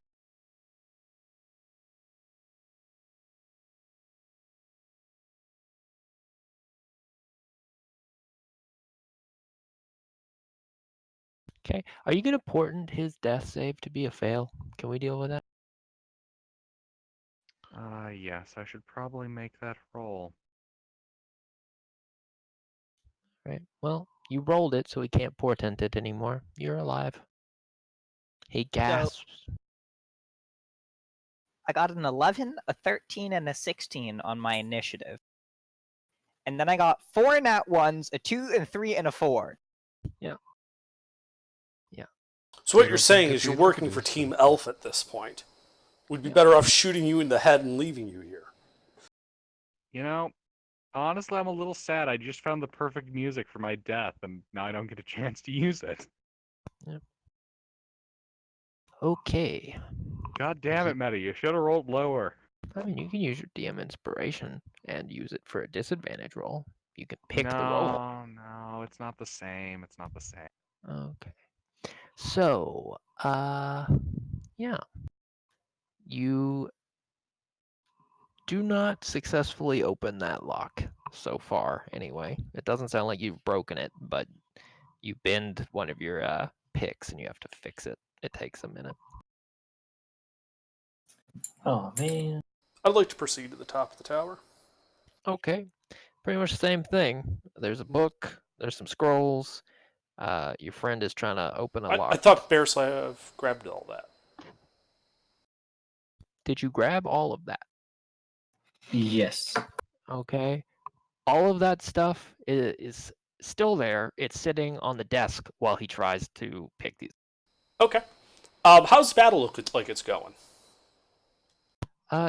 Speaker 2: Okay. Are you going to portent his death save to be a fail? Can we deal with that?
Speaker 3: Yes, I should probably make that roll.
Speaker 2: Right. Well, you rolled it, so he can't portent it anymore. You're alive. He gasps.
Speaker 8: I got an 11, a 13, and a 16 on my initiative. And then I got 4 nat 1s, a 2, and 3, and a 4.
Speaker 1: So what
Speaker 7: I
Speaker 1: you're
Speaker 7: don't
Speaker 1: saying
Speaker 7: think
Speaker 1: is
Speaker 7: it'd
Speaker 1: you're
Speaker 7: be
Speaker 1: working for
Speaker 7: indicative,
Speaker 1: Team
Speaker 7: so-
Speaker 1: Elf at this point. We'd be better off shooting you in the head and leaving you here.
Speaker 3: You know, honestly, I'm a little sad. I just found the perfect music for my death, and now I don't get a chance to use it.
Speaker 2: Okay.
Speaker 3: God damn it, Meta. You should have rolled lower.
Speaker 2: I mean, you can use your DM inspiration and use it for a disadvantage roll. You can pick the roll.
Speaker 3: No, it's not the same. It's not the same.
Speaker 2: Okay. So, yeah. You do not successfully open that lock so far, anyway. It doesn't sound like you've broken it, but you bend one of your picks and you have to fix it. It takes a minute.
Speaker 6: Oh man.
Speaker 1: I'd like to proceed to the top of the tower.
Speaker 2: Okay. Pretty much the same thing. There's a book, there's some scrolls. Your friend is trying to open a
Speaker 1: I
Speaker 2: lock.
Speaker 1: thought Bearslav grabbed all that.
Speaker 2: Did you grab all of that?
Speaker 6: Yes.
Speaker 2: Okay. All of that stuff is still there. It's sitting on the desk while he tries to pick these.
Speaker 1: Okay. How's the battle look like it's going?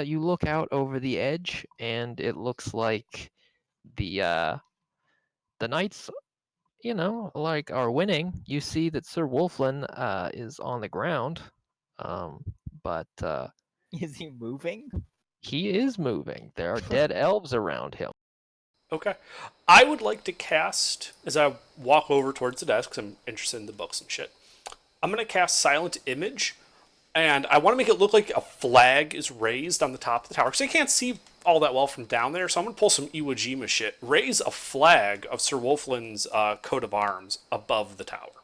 Speaker 2: You look out over the edge, and it looks like the knights, like are winning. You see that Sir Wolflin is on the ground, but
Speaker 8: Is he moving?
Speaker 2: he is moving. There are dead elves around him.
Speaker 1: Okay. I would like to cast, as I walk over towards the desk, 'cause I'm interested in the books and shit. I'm going to cast Silent Image, and I want to make it look like a flag is raised on the top of the tower, because I can't see all that well from down there, so I'm going to pull some Iwo Jima shit. Raise a flag of Sir Wolflin's coat of arms above the tower.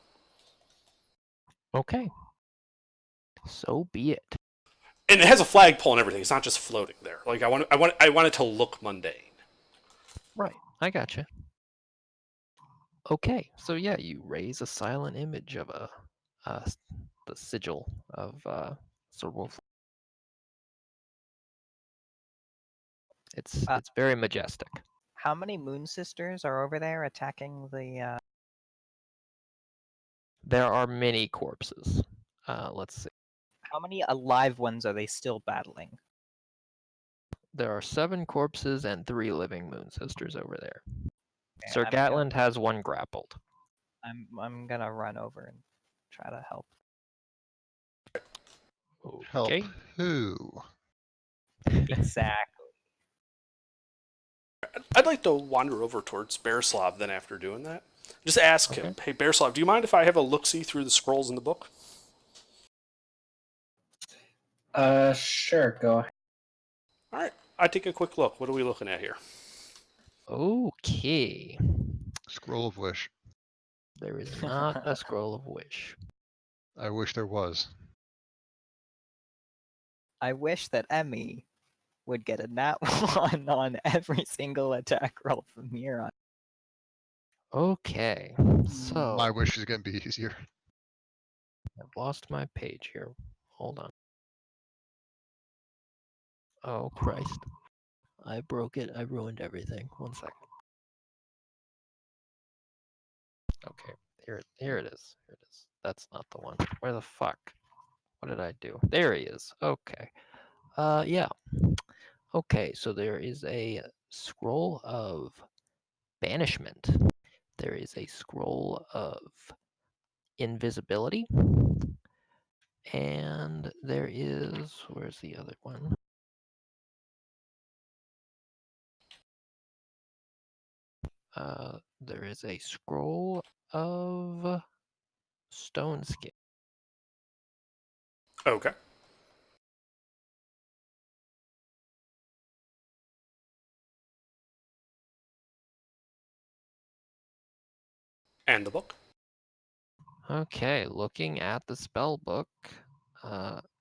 Speaker 2: Okay. So be it.
Speaker 1: And it has a flagpole and everything. It's not just floating there. Like I want it to look mundane.
Speaker 2: Right. I gotcha. Okay. So yeah, you raise a silent image of the sigil of Sir Wolf. It's very majestic.
Speaker 8: How many Moon Sisters are over there attacking the?
Speaker 2: There are many corpses. Let's see.
Speaker 8: How many alive ones are they still battling?
Speaker 2: There are 7 corpses and 3 living Moon Sisters over there.
Speaker 8: Okay,
Speaker 2: Sir
Speaker 8: I'm gonna-
Speaker 2: Gatland has 1 grappled.
Speaker 8: I'm gonna run over and try to help.
Speaker 7: Help
Speaker 2: Okay.
Speaker 7: who?
Speaker 8: Exactly.
Speaker 1: I'd like to wander over towards Barislav then after doing that. Just ask him, hey Barislav, do you mind if I have a look-see through the scrolls in the book?
Speaker 6: Sure, go ahead.
Speaker 1: Alright, I take a quick look. What are we looking at here?
Speaker 2: Okay.
Speaker 7: Scroll of Wish.
Speaker 2: There is not a scroll of wish.
Speaker 7: I wish there was.
Speaker 8: I wish that Emmy would get a nat 1 on every single attack roll from here on.
Speaker 2: Okay. So
Speaker 7: My wish is going to be easier.
Speaker 2: I've lost my page here. Hold on. Oh Christ. I broke it. I ruined everything. 1 second. Okay. Here it is. Here it is. That's not the one. Where the fuck? What did I do? There he is. Okay. Yeah. Okay, so there is a scroll of banishment. There is a scroll of invisibility. And there is, where's the other one? There is a scroll of stone skin.
Speaker 1: Okay. And the book?
Speaker 2: Okay, looking at the spell book,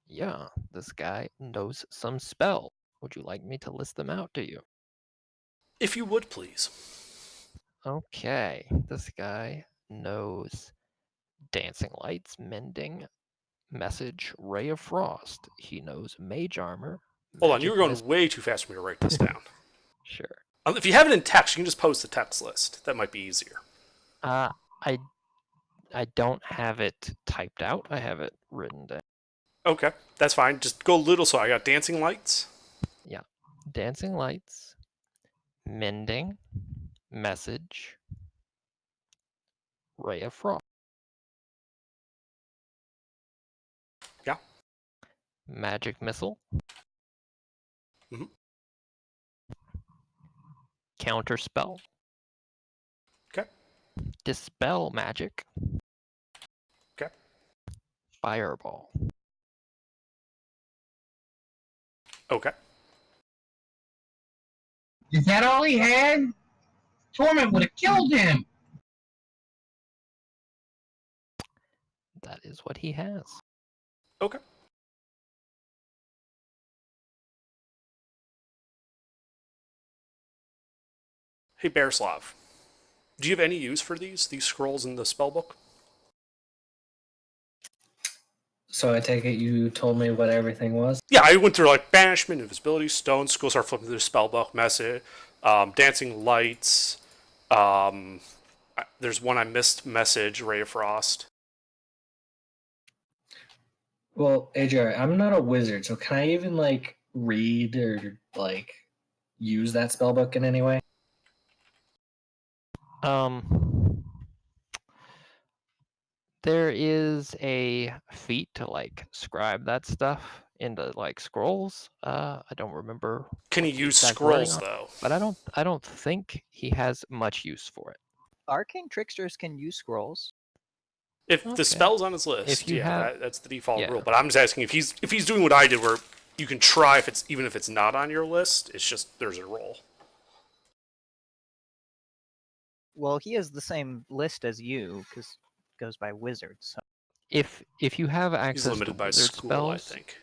Speaker 2: yeah, this guy knows some spell. Would you like me to list them out to you?
Speaker 1: If you would, please.
Speaker 2: Okay, this guy knows dancing lights, mending, message, ray of frost. He knows mage armor.
Speaker 1: Hold on, you were going
Speaker 2: mist-
Speaker 1: way too fast for me to write this down.
Speaker 2: Sure.
Speaker 1: If you have it in text, you can just post the text list. That might be easier.
Speaker 2: I don't have it typed out. I have it written down.
Speaker 1: Okay, that's fine. Just go little. So I got dancing lights.
Speaker 2: Yeah. Dancing lights, mending, message, ray of frost.
Speaker 1: Yeah.
Speaker 2: Magic missile.
Speaker 1: Mhm.
Speaker 2: Counter spell.
Speaker 1: Okay.
Speaker 2: Dispel magic.
Speaker 1: Okay.
Speaker 2: Fireball.
Speaker 1: Okay.
Speaker 4: Is that all he had? Torment would have killed him.
Speaker 2: That is what he has.
Speaker 1: Okay. Hey, Barislav, do you have any use for these scrolls in the spell book?
Speaker 6: So I take it you told me what everything was?
Speaker 1: Yeah, I went through like banishment, invisibility, stone, school, start flipping through the spellbook message, dancing lights. There's one I missed message, Ray of Frost.
Speaker 6: Well, AJR, I'm not a wizard, so can I even like read or like use that spellbook in any way?
Speaker 2: There is a feat to like scribe that stuff into like scrolls. I don't remember.
Speaker 1: Can he
Speaker 2: what the
Speaker 1: use
Speaker 2: exact wording
Speaker 1: scrolls
Speaker 2: on it,
Speaker 1: though?
Speaker 2: but I don't think he has much use for it.
Speaker 8: Arcane tricksters can use scrolls.
Speaker 1: If the
Speaker 2: Okay.
Speaker 1: spell's on his list,
Speaker 2: If you
Speaker 1: yeah,
Speaker 2: have-
Speaker 1: that's the default
Speaker 2: yeah.
Speaker 1: rule. But I'm just asking if he's doing what I did, where you can try if it's even if it's not on your list. It's just there's a roll.
Speaker 8: Well, he has the same list as you because it goes by wizards. So.
Speaker 2: If you have
Speaker 1: He's
Speaker 2: access to
Speaker 1: limited by
Speaker 2: wizard
Speaker 1: school,
Speaker 2: spells,
Speaker 1: I think.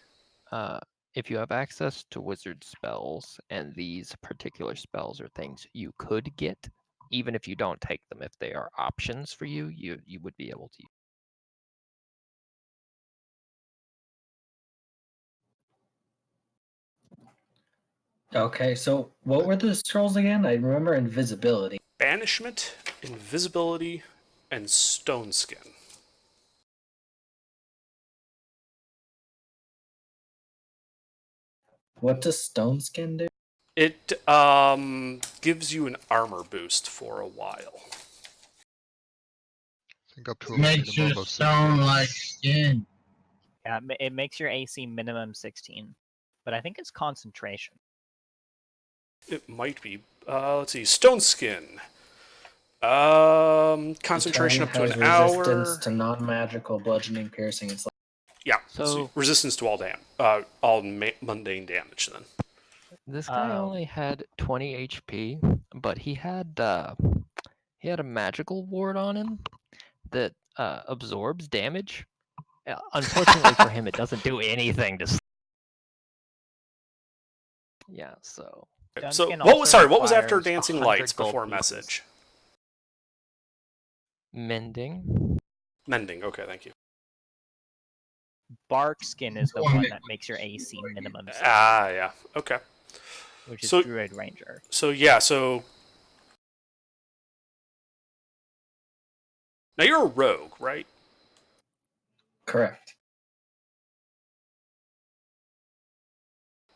Speaker 2: if you have access to wizard spells, and these particular spells are things you could get, even if you don't take them, if they are options for you, you would be able to.
Speaker 6: Okay, so what were the scrolls again? I remember invisibility.
Speaker 1: Banishment, invisibility, and stone skin.
Speaker 6: What does stone skin do?
Speaker 1: It gives you an armor boost for a while.
Speaker 7: I think up to a
Speaker 4: Makes your
Speaker 7: minimum of 16.
Speaker 4: stone like skin.
Speaker 8: Yeah, it makes your AC minimum 16, but I think it's concentration.
Speaker 1: It might be. Let's see. Stone skin. Concentration up to
Speaker 6: Has
Speaker 1: an
Speaker 6: resistance
Speaker 1: hour.
Speaker 6: to non-magical bludgeoning, piercing, and
Speaker 1: Yeah.
Speaker 2: So-
Speaker 1: resistance to all mundane damage. Then
Speaker 2: This guy only had 20 HP, but he had a magical ward on him that absorbs damage. Unfortunately for him, it doesn't do anything to. Yeah, so
Speaker 8: Stone
Speaker 1: so
Speaker 8: skin
Speaker 1: what was
Speaker 8: also
Speaker 1: what was after
Speaker 8: requires
Speaker 1: dancing
Speaker 8: 100
Speaker 1: lights
Speaker 8: gold
Speaker 1: before
Speaker 8: pieces.
Speaker 1: message?
Speaker 2: mending.
Speaker 1: Mending. Okay, thank you.
Speaker 8: Bark skin is the one that makes your AC minimum 16,
Speaker 1: Yeah. Okay.
Speaker 8: which is
Speaker 1: so-
Speaker 8: Druid Ranger.
Speaker 1: So yeah. So now you're a rogue, right?
Speaker 6: correct.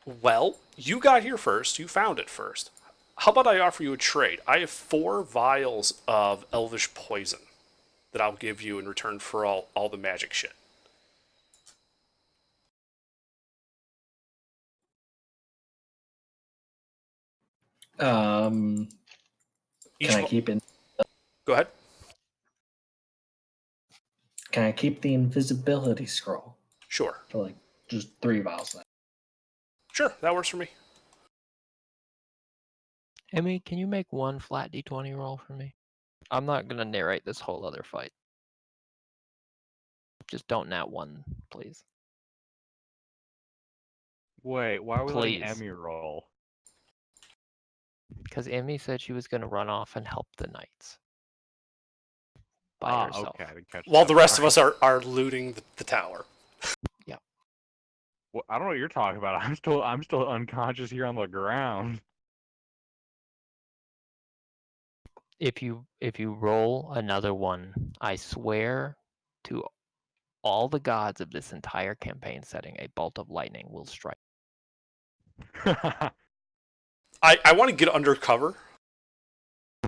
Speaker 1: Well, you got here first. You found it first. How about I offer you a trade? I have 4 vials of elvish poison that I'll give you in return for all the magic shit.
Speaker 6: Can I keep it?
Speaker 1: Go ahead.
Speaker 6: Can I keep the invisibility scroll
Speaker 1: Sure.
Speaker 6: for like just 3 vials?
Speaker 1: Sure, that works for me.
Speaker 2: Emmy, can you make one flat d20 roll for me? I'm not gonna narrate this whole other fight. Just don't nat one, please.
Speaker 3: Wait, why are we letting
Speaker 2: Please.
Speaker 3: Emmy roll?
Speaker 2: Because Emmy said she was gonna run off and help the knights. By herself.
Speaker 3: Okay, I didn't catch
Speaker 1: While
Speaker 3: that.
Speaker 1: the rest of
Speaker 3: Sorry.
Speaker 1: us are looting the tower.
Speaker 3: Well, I don't know what you're talking about. I'm still unconscious here on the ground.
Speaker 2: If you roll another one, I swear to all the gods of this entire campaign setting, a bolt of lightning will strike.
Speaker 1: I want to get undercover.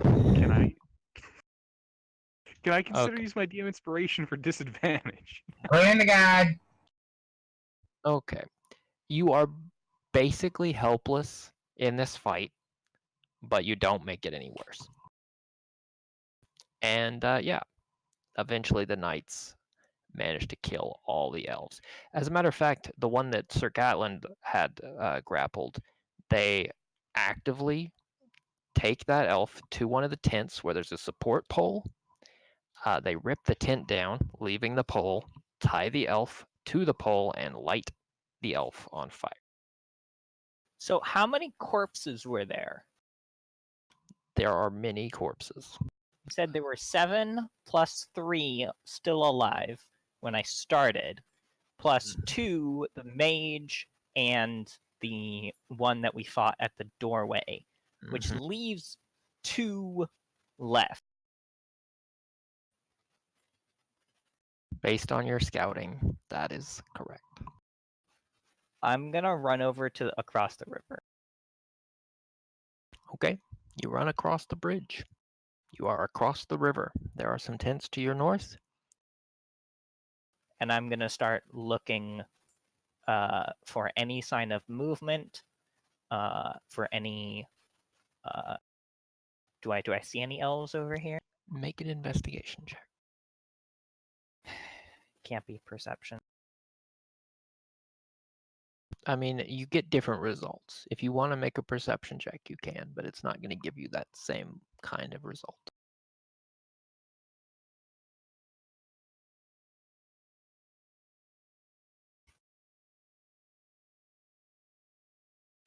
Speaker 3: Can I consider
Speaker 2: Okay.
Speaker 3: use my DM inspiration for disadvantage?
Speaker 4: Put in the guide.
Speaker 2: Okay. You are basically helpless in this fight, but you don't make it any worse. And yeah, eventually the knights managed to kill all the elves. As a matter of fact, the one that Sir Gatland had grappled, they actively take that elf to one of the tents where there's a support pole. They rip the tent down, leaving the pole, tie the elf to the pole, and light the elf on fire.
Speaker 8: So how many corpses were there?
Speaker 2: There are many corpses.
Speaker 8: You said there were 7 plus 3 still alive when I started. plus 2 the mage and the one that we fought at the doorway, which leaves 2 left.
Speaker 2: Based on your scouting, that is correct.
Speaker 8: I'm gonna run over to across the river.
Speaker 2: Okay, you run across the bridge. You are across the river. There are some tents to your north.
Speaker 8: And I'm gonna start looking for any sign of movement, for any. Do I see any elves over here?
Speaker 2: Make an investigation check.
Speaker 8: Can't be perception.
Speaker 2: I mean, you get different results. If you want to make a perception check, you can, but it's not going to give you that same kind of result.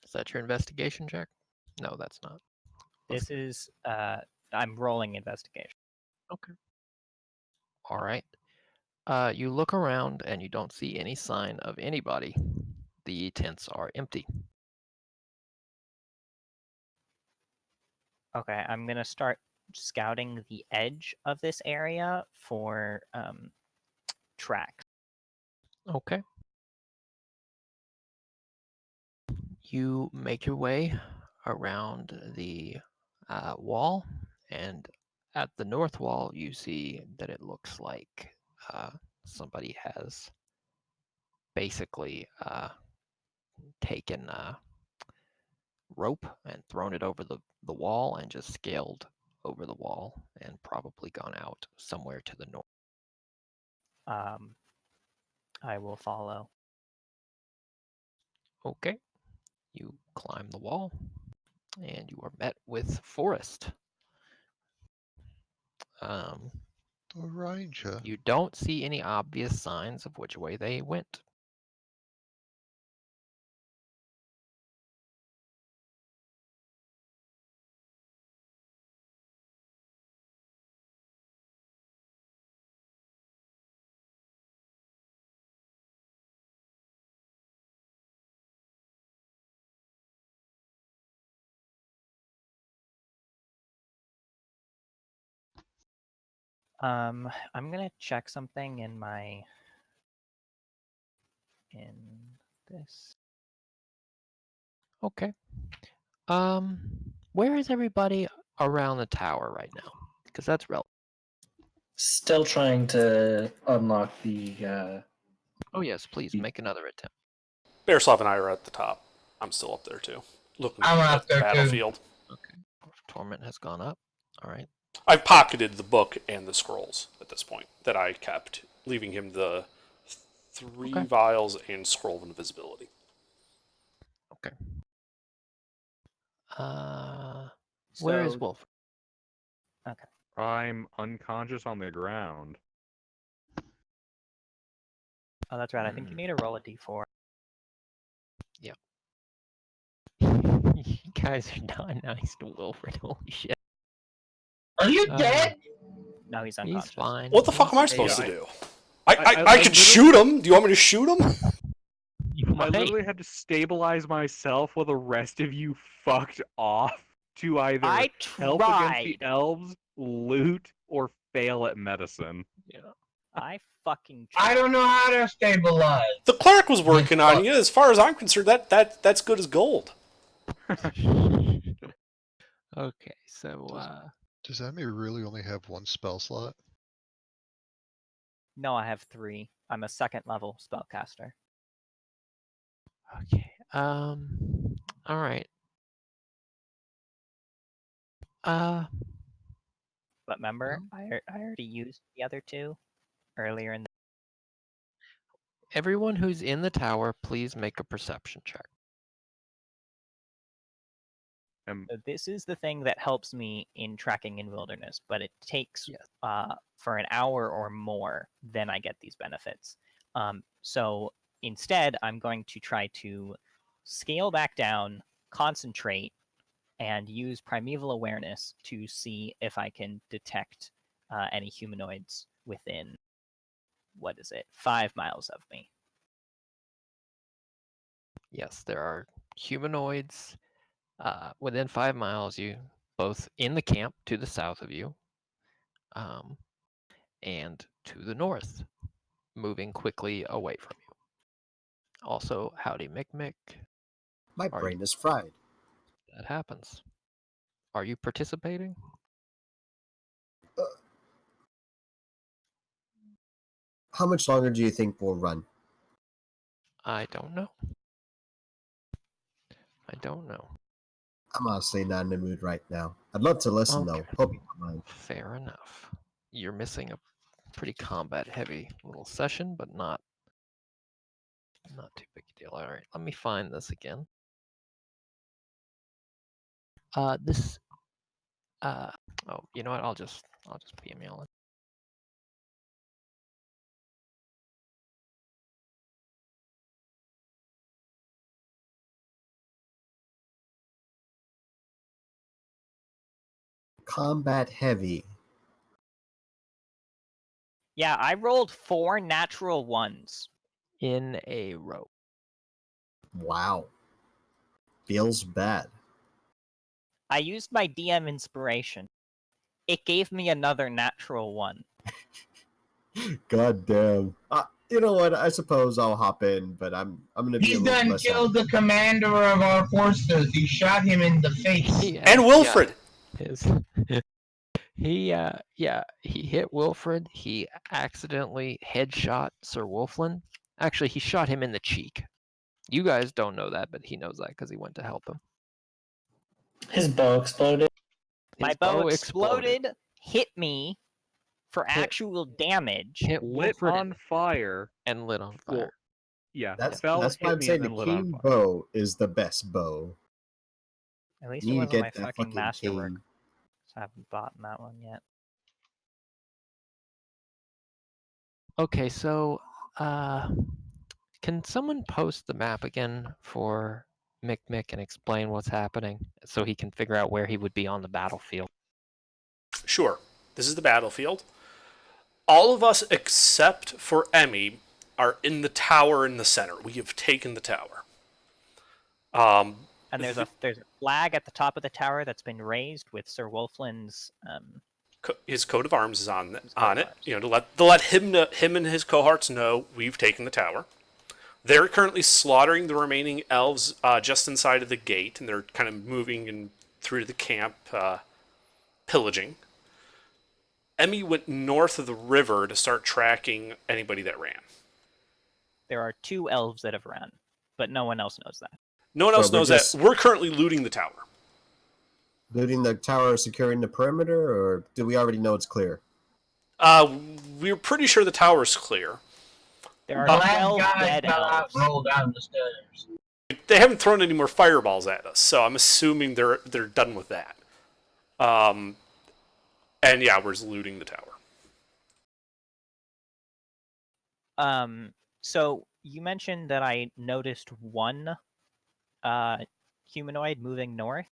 Speaker 2: Is that your investigation check? No, that's not.
Speaker 8: This is I'm rolling investigation.
Speaker 2: Okay. All right. You look around and you don't see any sign of anybody. The tents are empty.
Speaker 8: Okay, I'm gonna start scouting the edge of this area for tracks.
Speaker 2: Okay. You make your way around the wall, and at the north wall, you see that it looks like somebody has basically taken rope and thrown it over the wall and just scaled over the wall and probably gone out somewhere to the north.
Speaker 8: I will follow.
Speaker 2: Okay. You climb the wall and you are met with forest.
Speaker 7: The ranger.
Speaker 2: You don't see any obvious signs of which way they went.
Speaker 8: I'm gonna check something in this.
Speaker 2: Okay. Where is everybody around the tower right now? Because that's relevant.
Speaker 6: Still trying to unlock the.
Speaker 2: Oh yes, please make another attempt.
Speaker 1: Bearslav and I are at the top. I'm still up there too, looking
Speaker 4: I'm
Speaker 1: at
Speaker 4: up
Speaker 1: the
Speaker 4: there, too.
Speaker 1: battlefield.
Speaker 2: Okay. Torment has gone up. All right.
Speaker 1: I've pocketed the book and the scrolls at this point that I kept, leaving him the 3
Speaker 2: Okay.
Speaker 1: vials and scroll of invisibility.
Speaker 2: Okay. Where is
Speaker 3: So-
Speaker 2: Wolf?
Speaker 8: Okay.
Speaker 3: I'm unconscious on the ground.
Speaker 8: Oh, that's right. I think you need to roll a d4.
Speaker 2: You guys are not nice to Wilfred. Holy shit.
Speaker 4: Are you dead?
Speaker 8: No, he's unconscious.
Speaker 2: He's fine.
Speaker 1: What the fuck am I
Speaker 2: He's
Speaker 1: supposed to
Speaker 2: fine.
Speaker 1: do?
Speaker 3: I
Speaker 1: I could
Speaker 3: literally-
Speaker 1: shoot him. Do you want me to shoot him?
Speaker 2: You
Speaker 3: I
Speaker 2: might.
Speaker 3: literally had to stabilize myself while the rest of you fucked off to either
Speaker 8: I
Speaker 3: help against
Speaker 8: tried.
Speaker 3: the elves, loot, or fail at medicine.
Speaker 2: Yeah.
Speaker 8: I fucking
Speaker 4: I
Speaker 8: tried.
Speaker 4: don't know how to stabilize.
Speaker 1: The cleric was working on
Speaker 4: fuck.
Speaker 1: you. As far as I'm concerned, that's good as gold.
Speaker 2: Okay, so
Speaker 7: Does that mean we really only have one spell slot?
Speaker 8: No, I have 3. I'm a 2nd level spellcaster.
Speaker 2: okay. All right.
Speaker 8: But remember, I already used the other 2 earlier in the.
Speaker 2: Everyone who's in the tower, please make a perception check.
Speaker 8: So this is the thing that helps me in tracking in wilderness, but it takes for an hour or more, then I get these benefits. So instead, I'm going to try to scale back down, concentrate, and use primeval awareness to see if I can detect any humanoids within, 5 miles of me.
Speaker 2: Yes, there are humanoids within 5 miles. You both in the camp to the south of you, and to the north, moving quickly away from you. Also, howdy, Mick Mick.
Speaker 10: My
Speaker 2: Are
Speaker 10: brain
Speaker 2: you-
Speaker 10: is fried.
Speaker 2: That happens. Are you participating?
Speaker 10: How much longer do you think we'll run?
Speaker 2: I don't know. I don't know.
Speaker 10: I'm honestly not in the mood right now. I'd love to listen though.
Speaker 2: Okay.
Speaker 10: Hope you don't mind.
Speaker 2: Fair enough. You're missing a pretty combat-heavy little session, but not too big a deal. All right, let me find this again. This. Oh, you know what? I'll just email it.
Speaker 10: Combat heavy.
Speaker 8: Yeah, I rolled 4 natural ones.
Speaker 2: In a row.
Speaker 10: Wow. Feels bad.
Speaker 8: I used my DM inspiration. It gave me another natural 1.
Speaker 10: God damn. You know what? I suppose I'll hop in, but I'm gonna be
Speaker 4: He's
Speaker 10: a little
Speaker 4: done
Speaker 10: less
Speaker 4: killed the commander of our forces. He shot him in the face.
Speaker 1: And Wilfred.
Speaker 2: He hit Wilfred. He accidentally headshot Sir Wolflin. Actually, he shot him in the cheek. You guys don't know that, but he knows that because he went to help him.
Speaker 6: His bow exploded.
Speaker 8: My
Speaker 2: His
Speaker 8: bow exploded, hit me for actual damage.
Speaker 2: Hit
Speaker 3: Lit
Speaker 2: Wilfred
Speaker 3: on fire.
Speaker 2: and lit on fire.
Speaker 3: Well, yeah,
Speaker 10: That's
Speaker 3: fell,
Speaker 10: why
Speaker 3: hit
Speaker 10: I'm
Speaker 3: me,
Speaker 10: saying
Speaker 3: and
Speaker 10: the
Speaker 3: then lit on
Speaker 10: king
Speaker 3: fire.
Speaker 10: bow is the best bow.
Speaker 8: At least
Speaker 10: You
Speaker 8: it
Speaker 10: need to
Speaker 8: wasn't my
Speaker 10: get that
Speaker 8: fucking
Speaker 10: fucking
Speaker 8: masterwork.
Speaker 10: king.
Speaker 8: So I haven't bought that one yet.
Speaker 2: Okay, so can someone post the map again for Mick Mick and explain what's happening so he can figure out where he would be on the battlefield?
Speaker 1: Sure. This is the battlefield. All of us except for Emmy are in the tower in the center. We have taken the tower.
Speaker 8: And there's a flag at the top of the tower that's been raised with Sir Wolflin's
Speaker 1: his coat of arms is on it.
Speaker 8: arms.
Speaker 1: You know, to let him and his cohorts know we've taken the tower. They're currently slaughtering the remaining elves just inside of the gate, and they're kind of moving in through the camp, pillaging. Emmy went north of the river to start tracking anybody that ran.
Speaker 8: There are 2 elves that have run, but no one else knows that.
Speaker 1: No one else knows that. We're currently looting the tower.
Speaker 10: Looting the tower, securing the perimeter, or do we already know it's clear?
Speaker 1: We're pretty sure the tower's clear.
Speaker 8: There are
Speaker 4: The last
Speaker 8: 12
Speaker 4: guy
Speaker 8: dead
Speaker 4: fell out
Speaker 8: elves.
Speaker 4: and rolled down the stairs.
Speaker 1: They haven't thrown any more fireballs at us, so I'm assuming they're done with that. And yeah, we're just looting the tower.
Speaker 8: So you mentioned that I noticed 1 humanoid moving north,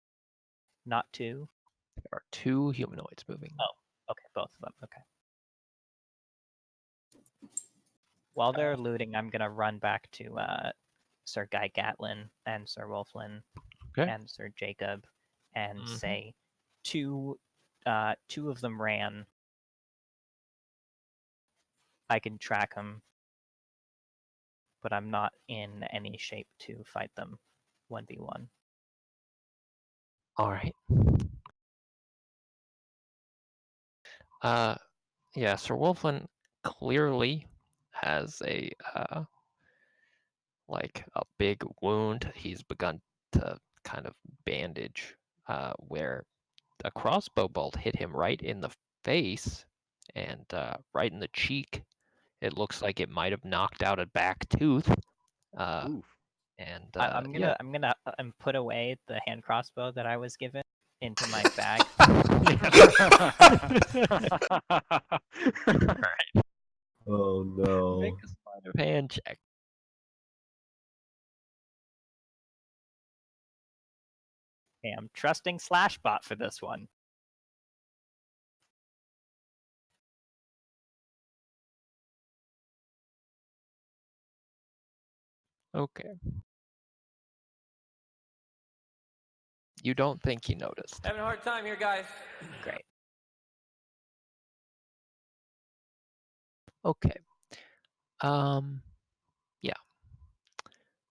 Speaker 8: not 2.
Speaker 2: There are 2 humanoids moving.
Speaker 8: Oh, okay, both of them. Okay. While they're looting, I'm gonna run back to Sir Guy Gatlin and Sir Wolflin and Sir Jacob and say 2 of them ran. I can track them, but I'm not in any shape to fight them 1v1.
Speaker 2: All right. Yeah, Sir Wolflin clearly has a like a big wound. He's begun to kind of bandage where a crossbow bolt hit him right in the face and right in the cheek. It looks like it might have knocked out a back tooth.
Speaker 3: Oof.
Speaker 2: And
Speaker 8: I'm gonna put away the hand crossbow that I was given into my bag.
Speaker 2: Alright.
Speaker 10: Oh no.
Speaker 2: Make a sleight of hand check.
Speaker 8: Okay, I'm trusting Slashbot for this one.
Speaker 2: Okay. You don't think he noticed.
Speaker 9: Having a hard time here, guys.
Speaker 8: Great.
Speaker 2: Okay. Yeah.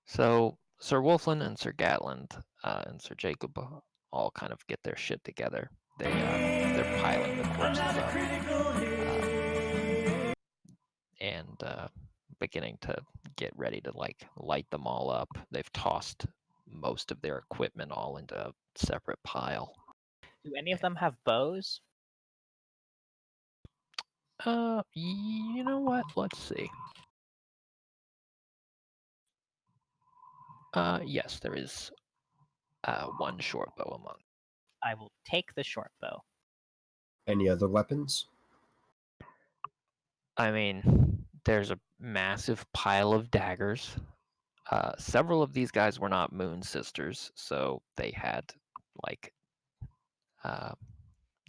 Speaker 2: So Sir Wolfland and Sir Gatland and Sir Jacob all kind of get their shit together. They're piling the corpses up and beginning to get ready to like light them all up. They've tossed most of their equipment all into a separate pile.
Speaker 8: Do any of them have bows?
Speaker 2: You know what? Let's see. Yes, there is one short bow among.
Speaker 8: I will take the short bow.
Speaker 10: Any other weapons?
Speaker 2: I mean, there's a massive pile of daggers. Several of these guys were not Moon Sisters, so they had like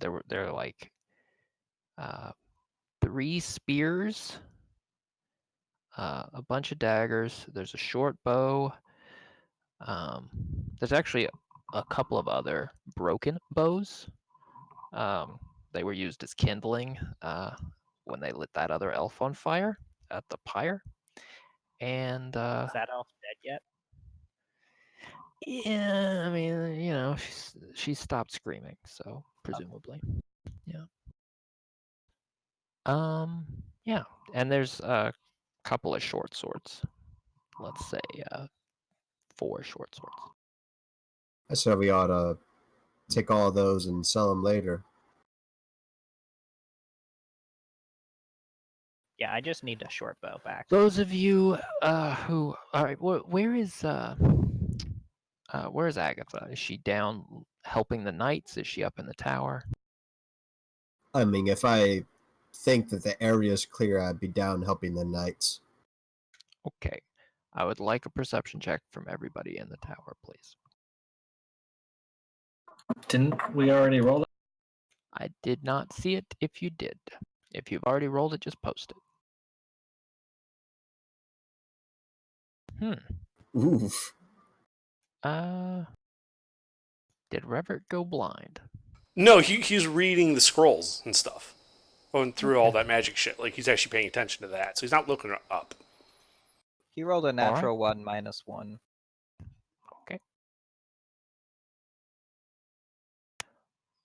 Speaker 2: they're like 3 spears, a bunch of daggers. There's a short bow. There's actually a couple of other broken bows. They were used as kindling when they lit that other elf on fire at the pyre. And
Speaker 8: Is that elf dead yet?
Speaker 2: yeah, I mean, you know, she stopped screaming, so presumably, yeah. Yeah, and there's a couple of short swords. Let's say 4 short swords.
Speaker 10: I said we ought to take all of those and sell them later.
Speaker 8: Yeah, I just need a short bow back.
Speaker 2: Those of you who, all right, where is Agatha? Is she down helping the knights? Is she up in the tower?
Speaker 10: I mean, if I think that the area is clear, I'd be down helping the knights.
Speaker 2: Okay, I would like a perception check from everybody in the tower, please.
Speaker 6: Didn't we already roll it?
Speaker 2: I did not see it. If you did, if you've already rolled it, just post it.
Speaker 10: Oof.
Speaker 2: Did Revert go blind?
Speaker 1: No, he's reading the scrolls and stuff, going through all that magic shit. Like he's actually paying attention to that, so he's not looking up.
Speaker 8: He rolled a natural 1 minus 1.
Speaker 2: Okay.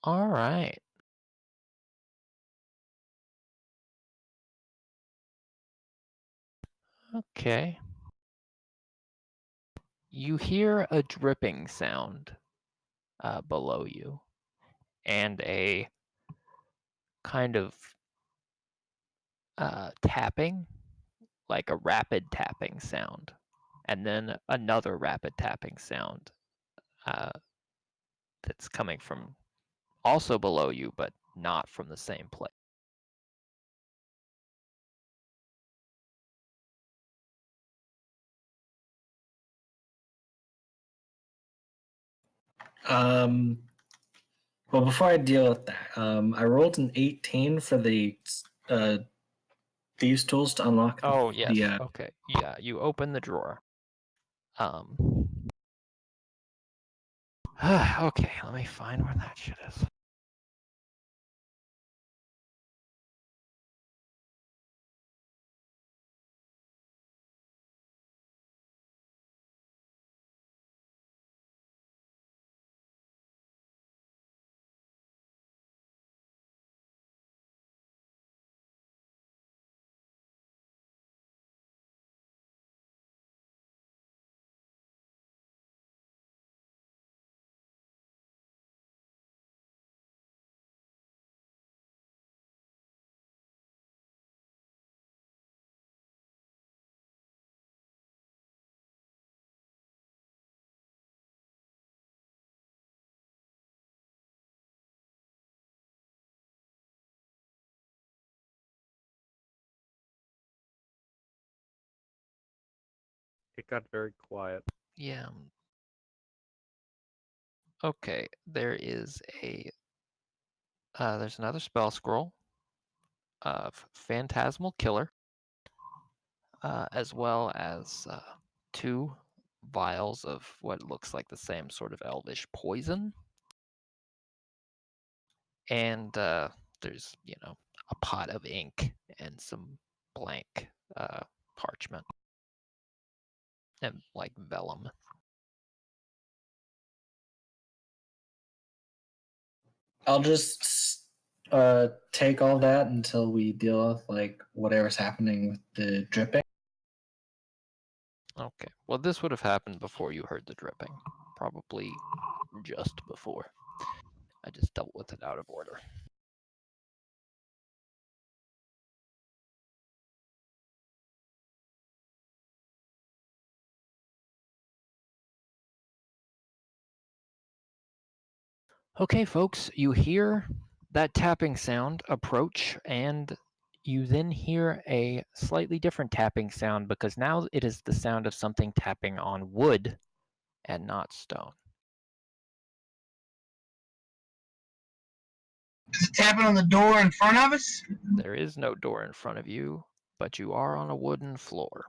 Speaker 2: All right. Okay. You hear a dripping sound below you, and a kind of tapping, like a rapid tapping sound, and then another rapid tapping sound that's coming from also below you, but not from the same place.
Speaker 6: Well, before I deal with that, I rolled an 18 for the thieves' tools to unlock.
Speaker 2: Oh yes.
Speaker 6: The,
Speaker 2: Okay. Yeah. You open the drawer. Okay. Let me find where that shit is.
Speaker 3: It got very quiet.
Speaker 2: Yeah. Okay. There's another spell scroll of Phantasmal Killer, as well as 2 vials of what looks like the same sort of elvish poison. And there's, a pot of ink and some blank parchment and like vellum.
Speaker 6: I'll just take all that until we deal with like whatever's happening with the dripping.
Speaker 2: Okay. Well, this would have happened before you heard the dripping. Probably just before. I just dealt with it out of order. Okay, folks, you hear that tapping sound approach, and you then hear a slightly different tapping sound because now it is the sound of something tapping on wood and not stone.
Speaker 4: Is it tapping on the door in front of us?
Speaker 2: There is no door in front of you, but you are on a wooden floor.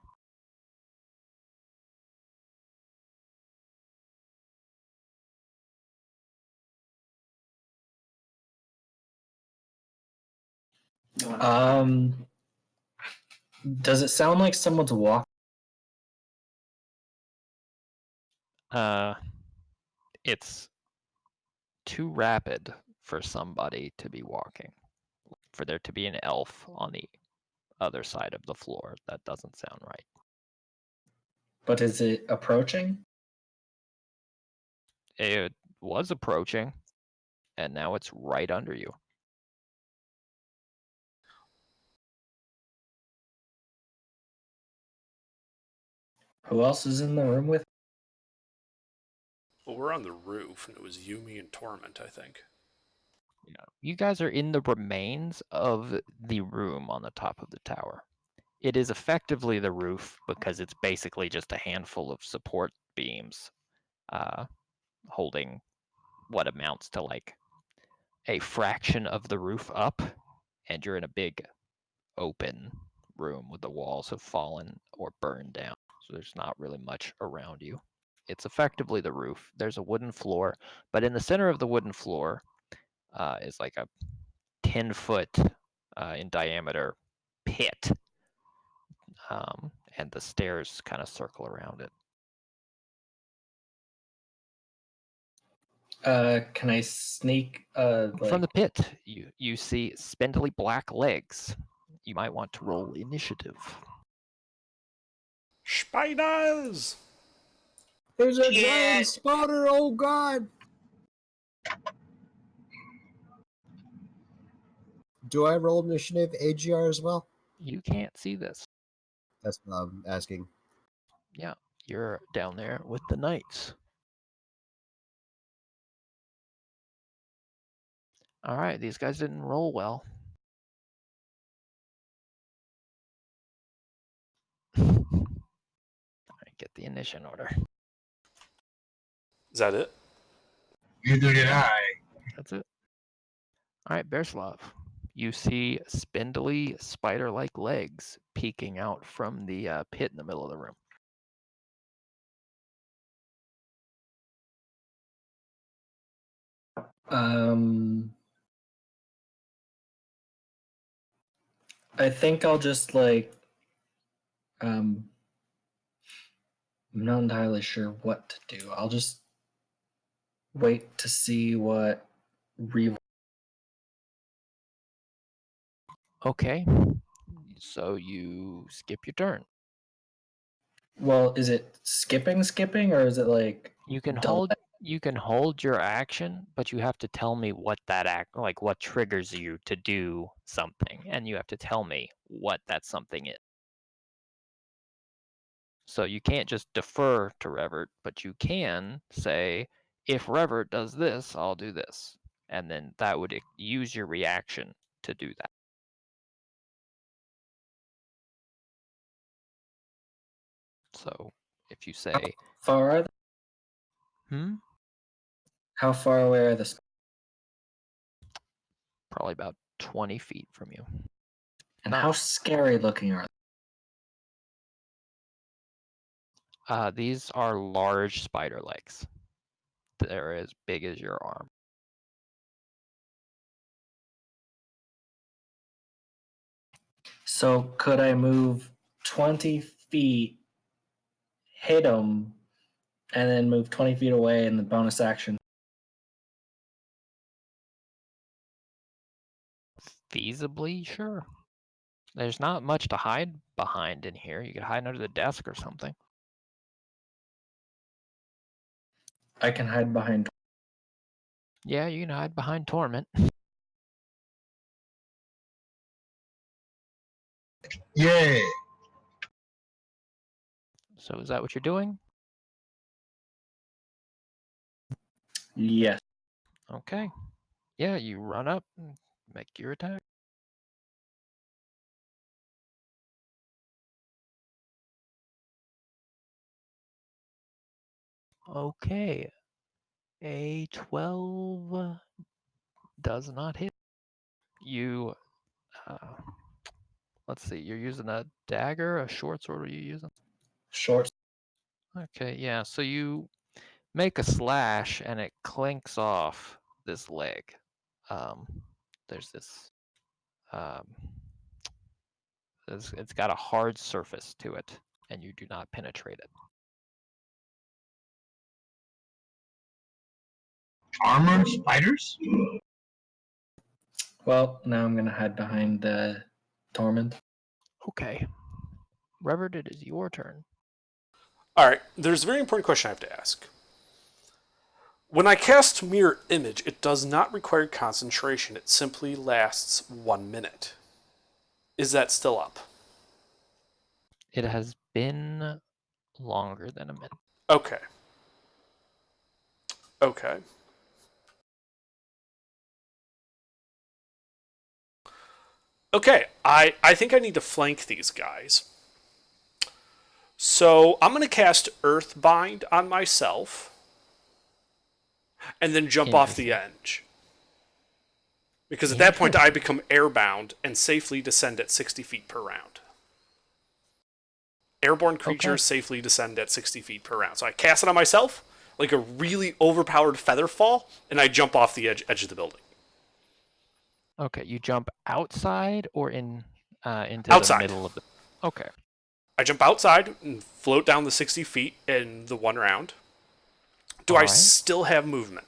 Speaker 6: Does it sound like someone's walking?
Speaker 2: It's too rapid for somebody to be walking. For there to be an elf on the other side of the floor, that doesn't sound right.
Speaker 6: But is it approaching?
Speaker 2: It was approaching, and now it's right under you.
Speaker 6: Who else is in the room with?
Speaker 1: Well, we're on the roof, and it was Yumi and Torment, I think.
Speaker 2: You guys are in the remains of the room on the top of the tower. It is effectively the roof because it's basically just a handful of support beams holding what amounts to like a fraction of the roof up, and you're in a big open room with the walls have fallen or burned down. So there's not really much around you. It's effectively the roof. There's a wooden floor, but in the center of the wooden floor is like a 10-foot in diameter pit, and the stairs kind of circle around it.
Speaker 6: Can I sneak?
Speaker 2: From the pit, you see spindly black legs. You might want to roll initiative.
Speaker 1: Spiders!
Speaker 10: There's a giant spider, oh god! Do I roll initiative AGR as well?
Speaker 2: You can't see this.
Speaker 10: That's what I'm asking.
Speaker 2: Yeah, you're down there with the knights. All right, these guys didn't roll well. All right, get the initiation order.
Speaker 1: Is that it?
Speaker 4: Neither did I.
Speaker 2: That's it. All right, Bearslav. You see spindly spider-like legs peeking out from the pit in the middle of the room.
Speaker 6: I think I'll just like I'm not entirely sure what to do. I'll just wait to see what
Speaker 2: Okay, so you skip your turn.
Speaker 6: Well, is it skipping, or is it like
Speaker 2: You can
Speaker 6: delay?
Speaker 2: hold your action, but you have to tell me what that what triggers you to do something, and you have to tell me what that something is. So you can't just defer to Revert, but you can say, if Revert does this, I'll do this. And then that would use your reaction to do that. So if you say,
Speaker 6: How far are they? How far away are the?
Speaker 2: Probably about 20 feet from you.
Speaker 6: And how scary looking are
Speaker 2: These are large spider legs. They're as big as your arm.
Speaker 6: So could I move 20 feet, hit him, and then move 20 feet away in the bonus action?
Speaker 2: Feasibly, sure. There's not much to hide behind in here. You could hide under the desk or something.
Speaker 6: I can hide behind.
Speaker 2: Yeah, you can hide behind Torment.
Speaker 4: Yeah.
Speaker 2: So is that what you're doing?
Speaker 6: Yes.
Speaker 2: Okay. Yeah, you run up and make your attack. Okay. A 12 does not hit. You, let's see, you're using a dagger, a short sword, are you using?
Speaker 6: Short.
Speaker 2: Okay, yeah, so you make a slash and it clinks off this leg. There's this, it's got a hard surface to it and you do not penetrate it.
Speaker 4: Armor spiders?
Speaker 6: Well, now I'm gonna hide behind the Torment.
Speaker 2: Okay. Revert, it is your turn.
Speaker 1: All right, there's a very important question I have to ask. When I cast Mirror Image, it does not require concentration. It simply lasts 1 minute. Is that still up?
Speaker 2: It has been longer than a minute.
Speaker 1: Okay. Okay. Okay, I think I need to flank these guys. So I'm going to cast Earthbind on myself and then jump off the edge. Because at that point I become airbound and safely descend at 60 feet per round. Airborne creatures safely descend at 60 feet per round. So I cast it on myself like a really overpowered feather fall, and I jump off the edge of the building.
Speaker 2: Okay, you jump outside or into
Speaker 1: Outside.
Speaker 2: the middle of the... Okay.
Speaker 1: I jump outside and float down the 60 feet in the 1 round. Do I still have movement?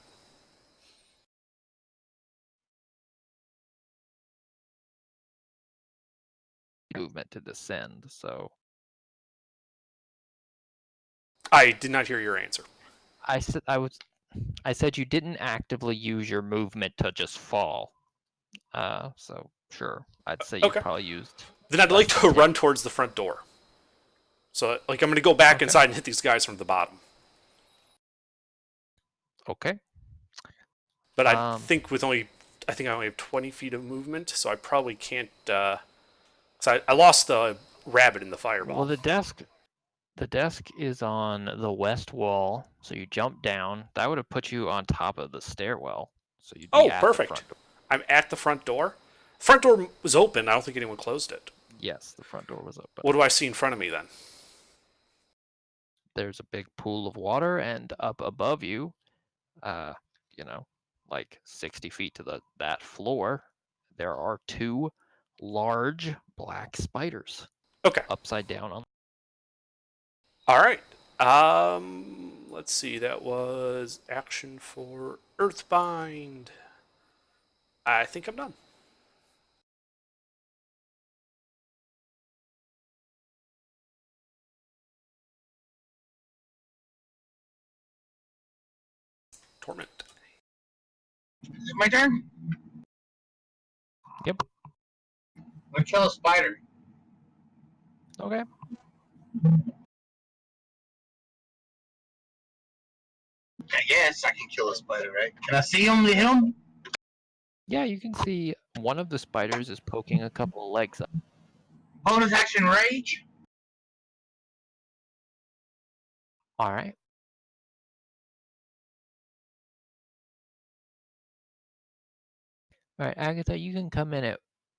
Speaker 2: Movement to descend, so...
Speaker 1: I did not hear your answer.
Speaker 2: I said you didn't actively use your movement to just fall. So sure, I'd say you probably used.
Speaker 1: Then I'd like to run towards the front door. So, like, I'm going to go back inside and hit these guys from the bottom.
Speaker 2: Okay.
Speaker 1: But I think I only have 20 feet of movement, so I probably can't. Cause I lost the rabbit in the fireball.
Speaker 2: Well, the desk is on the west wall, so you jump down. That would have put you on top of the stairwell, so you'd be at
Speaker 1: perfect.
Speaker 2: the front door.
Speaker 1: I'm at the front door. Front door was open. I don't think anyone closed it.
Speaker 2: Yes, the front door was open.
Speaker 1: What do I see in front of me then?
Speaker 2: There's a big pool of water, and up above you, like 60 feet to that floor, there are 2 large black spiders.
Speaker 1: Okay.
Speaker 2: Upside down on.
Speaker 1: All right. Let's see. That was action for Earthbind. I think I'm done. Torment.
Speaker 4: Is it my turn?
Speaker 2: Yep.
Speaker 4: I'm gonna kill a spider.
Speaker 2: Okay.
Speaker 4: I guess I can kill a spider, right? Can I see him to hit him?
Speaker 2: Yeah, you can see one of the spiders is poking a couple of legs up.
Speaker 4: Bonus action rage.
Speaker 2: All right. All right, Agatha, you can come in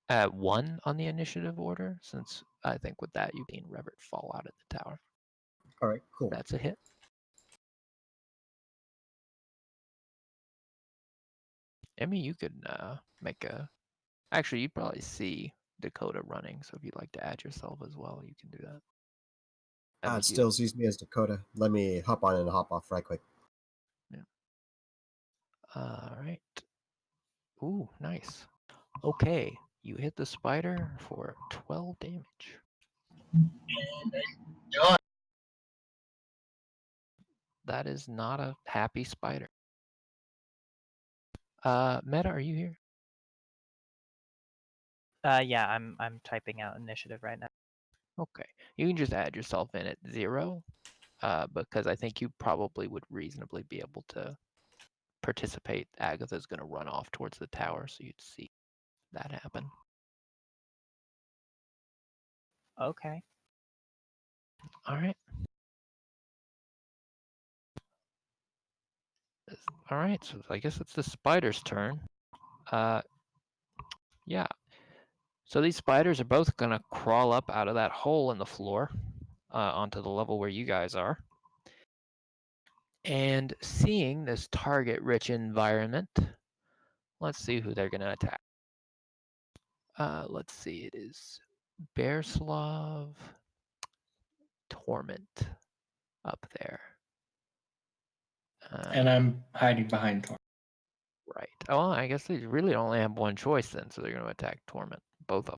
Speaker 2: at 1 on the initiative order, since I think with that you've seen Revert fall out of the tower.
Speaker 10: All right, cool.
Speaker 2: That's a hit. Emmy, you could make a. Actually, you'd probably see Dakota running, so if you'd like to add yourself as well, you can do that.
Speaker 10: It still sees me as Dakota. Let me hop on and hop off right quick.
Speaker 2: Yeah. All right. Ooh, nice. Okay, you hit the spider for 12 damage. That is not a happy spider. Meta, are you here?
Speaker 8: Yeah, I'm typing out initiative right now.
Speaker 2: Okay, you can just add yourself in at 0, because I think you probably would reasonably be able to participate. Agatha's going to run off towards the tower, so you'd see that happen.
Speaker 8: Okay.
Speaker 2: All right. All right, so I guess it's the spider's turn. Yeah. So these spiders are both going to crawl up out of that hole in the floor onto the level where you guys are. And seeing this target-rich environment, let's see who they're going to attack. Let's see, it is Bearslav, Torment up there.
Speaker 6: And I'm hiding behind Torment.
Speaker 2: Right. Oh, I guess they really only have one choice then, so they're going to attack Torment, both of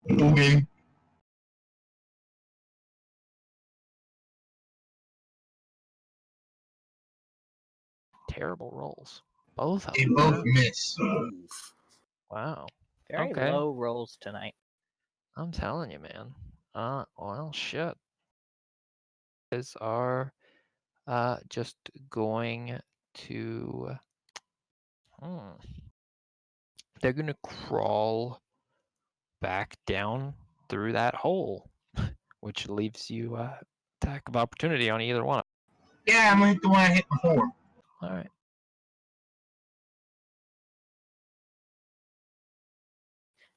Speaker 2: them.
Speaker 4: Okay.
Speaker 2: Terrible rolls. Both of
Speaker 4: They
Speaker 2: them.
Speaker 4: both
Speaker 2: Wow.
Speaker 4: miss.
Speaker 2: Wow.
Speaker 8: Very
Speaker 2: Okay.
Speaker 8: low rolls tonight.
Speaker 2: I'm telling you, man. Well, shit. These are just going to. They're going to crawl back down through that hole, which leaves you attack of opportunity on either one.
Speaker 4: Yeah, I'm gonna hit the one I hit before.
Speaker 2: All right.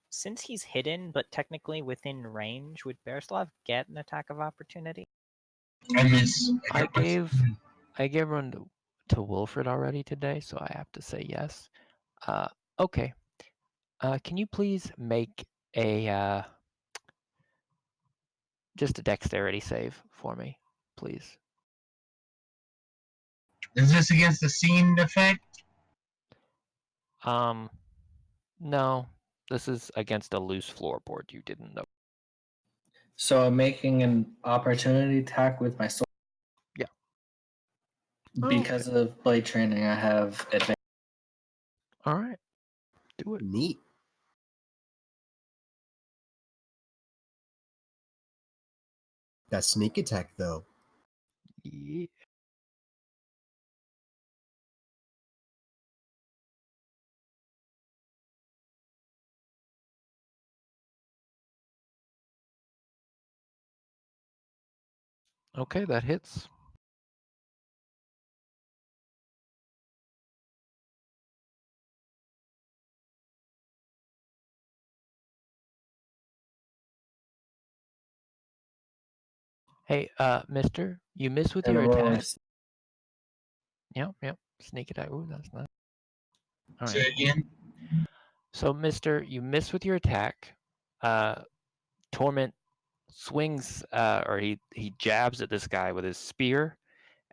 Speaker 8: Since he's hidden, but technically within range, would Bearslav get an attack of opportunity?
Speaker 4: I miss.
Speaker 2: I gave one to Wilfred already today, so I have to say yes. Okay. Can you please make a just a dexterity save for me, please?
Speaker 4: Is this against the scene effect?
Speaker 2: No. This is against a loose floorboard. You didn't know.
Speaker 6: So I'm making an opportunity attack with my sword.
Speaker 2: Yeah.
Speaker 6: Because of blade training, I have advantage.
Speaker 2: All right. Do it.
Speaker 10: Neat. That sneak attack, though.
Speaker 2: Yeah. Okay, that hits. Hey, mister, you miss with your attack. Yep. Sneak attack. Ooh, that's nice. All
Speaker 4: Say
Speaker 2: right.
Speaker 4: again.
Speaker 2: So, mister, you miss with your attack. Torment swings, or he jabs at this guy with his spear,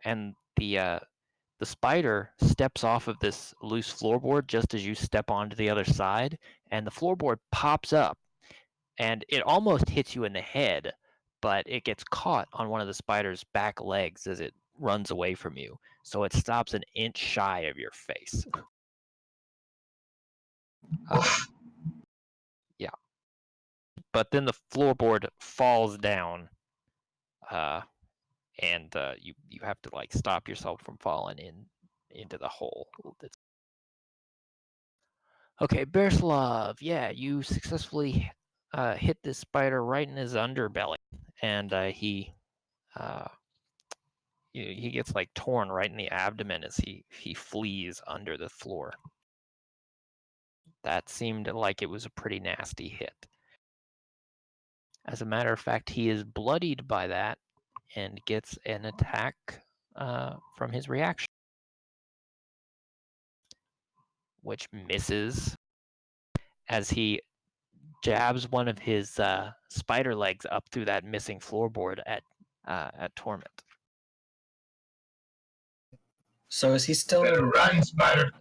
Speaker 2: and the spider steps off of this loose floorboard just as you step onto the other side, and the floorboard pops up, and it almost hits you in the head, but it gets caught on one of the spider's back legs as it runs away from you, so it stops an inch shy of your face. Yeah. But then the floorboard falls down, and you have to like stop yourself from falling into the hole. Okay, Bearslav, yeah, you successfully hit this spider right in his underbelly, and he gets like torn right in the abdomen as he flees under the floor. That seemed like it was a pretty nasty hit. As a matter of fact, he is bloodied by that, and gets an attack from his reaction, which misses as he jabs one of his spider legs up through that missing floorboard at Torment.
Speaker 6: So is he still
Speaker 4: Better run, Spider.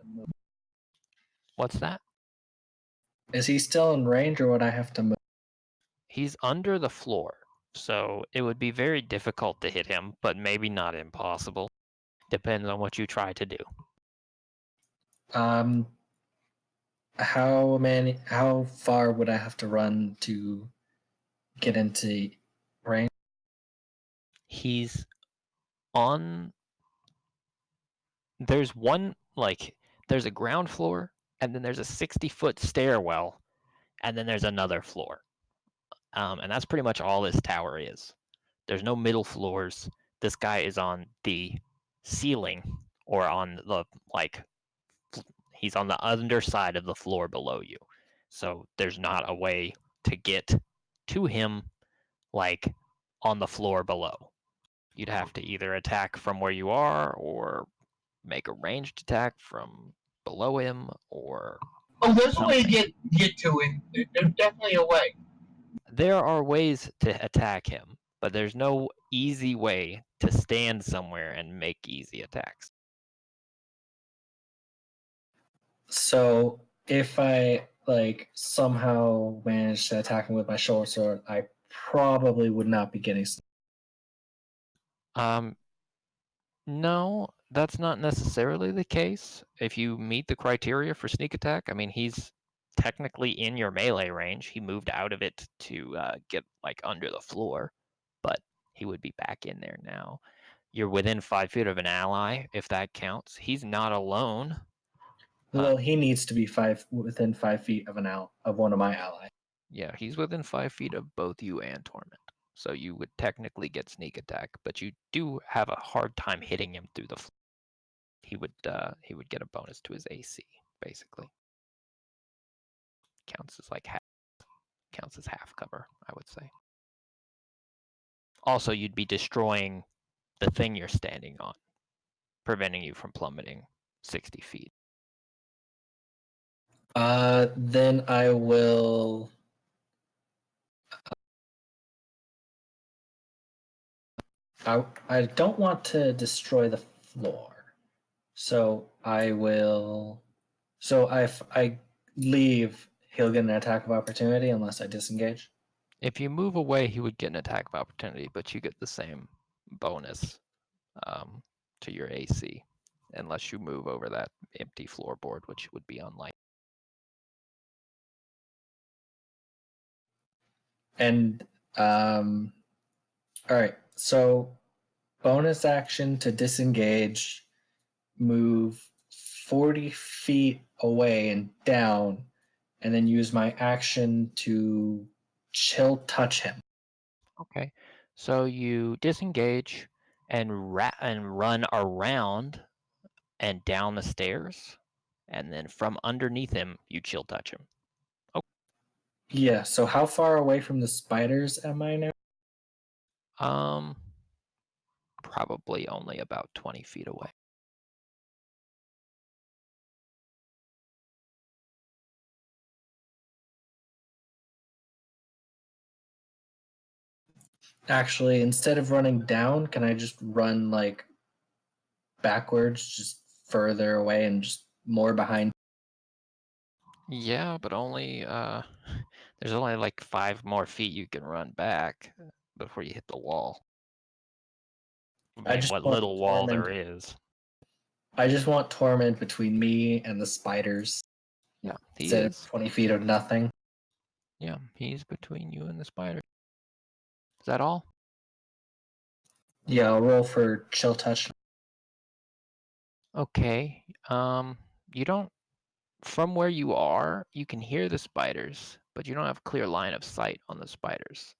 Speaker 2: What's that?
Speaker 6: Is he still in range, or would I have to move?
Speaker 2: He's under the floor, so it would be very difficult to hit him, but maybe not impossible. Depends on what you try to do.
Speaker 6: How far would I have to run to get into range?
Speaker 2: He's on. There's there's a ground floor, and then there's a 60-foot stairwell, and then there's another floor. And that's pretty much all this tower is. There's no middle floors. This guy is on the ceiling, or on the he's on the underside of the floor below you. So there's not a way to get to him on the floor below. You'd have to either attack from where you are, or make a ranged attack from below him, or
Speaker 4: Oh, there's a way
Speaker 2: something.
Speaker 4: to get to him. There's definitely a way.
Speaker 2: There are ways to attack him, but there's no easy way to stand somewhere and make easy attacks.
Speaker 6: So if I somehow manage to attack him with my short sword, I probably would not be getting.
Speaker 2: No, that's not necessarily the case. If you meet the criteria for sneak attack, I mean, he's technically in your melee range. He moved out of it to get under the floor, but he would be back in there now. You're within 5 feet of an ally, if that counts. He's not alone.
Speaker 6: Well, he needs to be within 5 feet of one of my allies.
Speaker 2: Yeah, he's within 5 feet of both you and Torment. So you would technically get sneak attack, but you do have a hard time hitting him through the floor. He would get a bonus to his AC, basically. Counts as half cover, I would say. Also, you'd be destroying the thing you're standing on, preventing you from plummeting 60 feet.
Speaker 6: Then I will. I don't want to destroy the floor, so I will. So if I leave, he'll get an attack of opportunity unless I disengage.
Speaker 2: If you move away, he would get an attack of opportunity, but you get the same bonus to your AC, unless you move over that empty floorboard, which would be unlikely.
Speaker 6: And all right, so bonus action to disengage, move 40 feet away and down, and then use my action to chill touch him.
Speaker 2: Okay, so you disengage and run around and down the stairs, and then from underneath him, you chill touch him. Oh.
Speaker 6: Yeah, so how far away from the spiders am I now?
Speaker 2: Probably only about 20 feet away.
Speaker 6: Actually, instead of running down, can I just run backwards, just further away and just more behind?
Speaker 2: Yeah, but only there's only 5 more feet you can run back before you hit the wall. I mean, what little wall there is.
Speaker 6: I just want torment between me and the spiders.
Speaker 2: Yeah, he
Speaker 6: instead
Speaker 2: is.
Speaker 6: of 20 feet of nothing.
Speaker 2: Yeah, he's between you and the spider. Is that all?
Speaker 6: Yeah, I'll roll for chill touch.
Speaker 2: Okay. You don't. From where you are, you can hear the spiders, but you don't have clear line of sight on the spiders.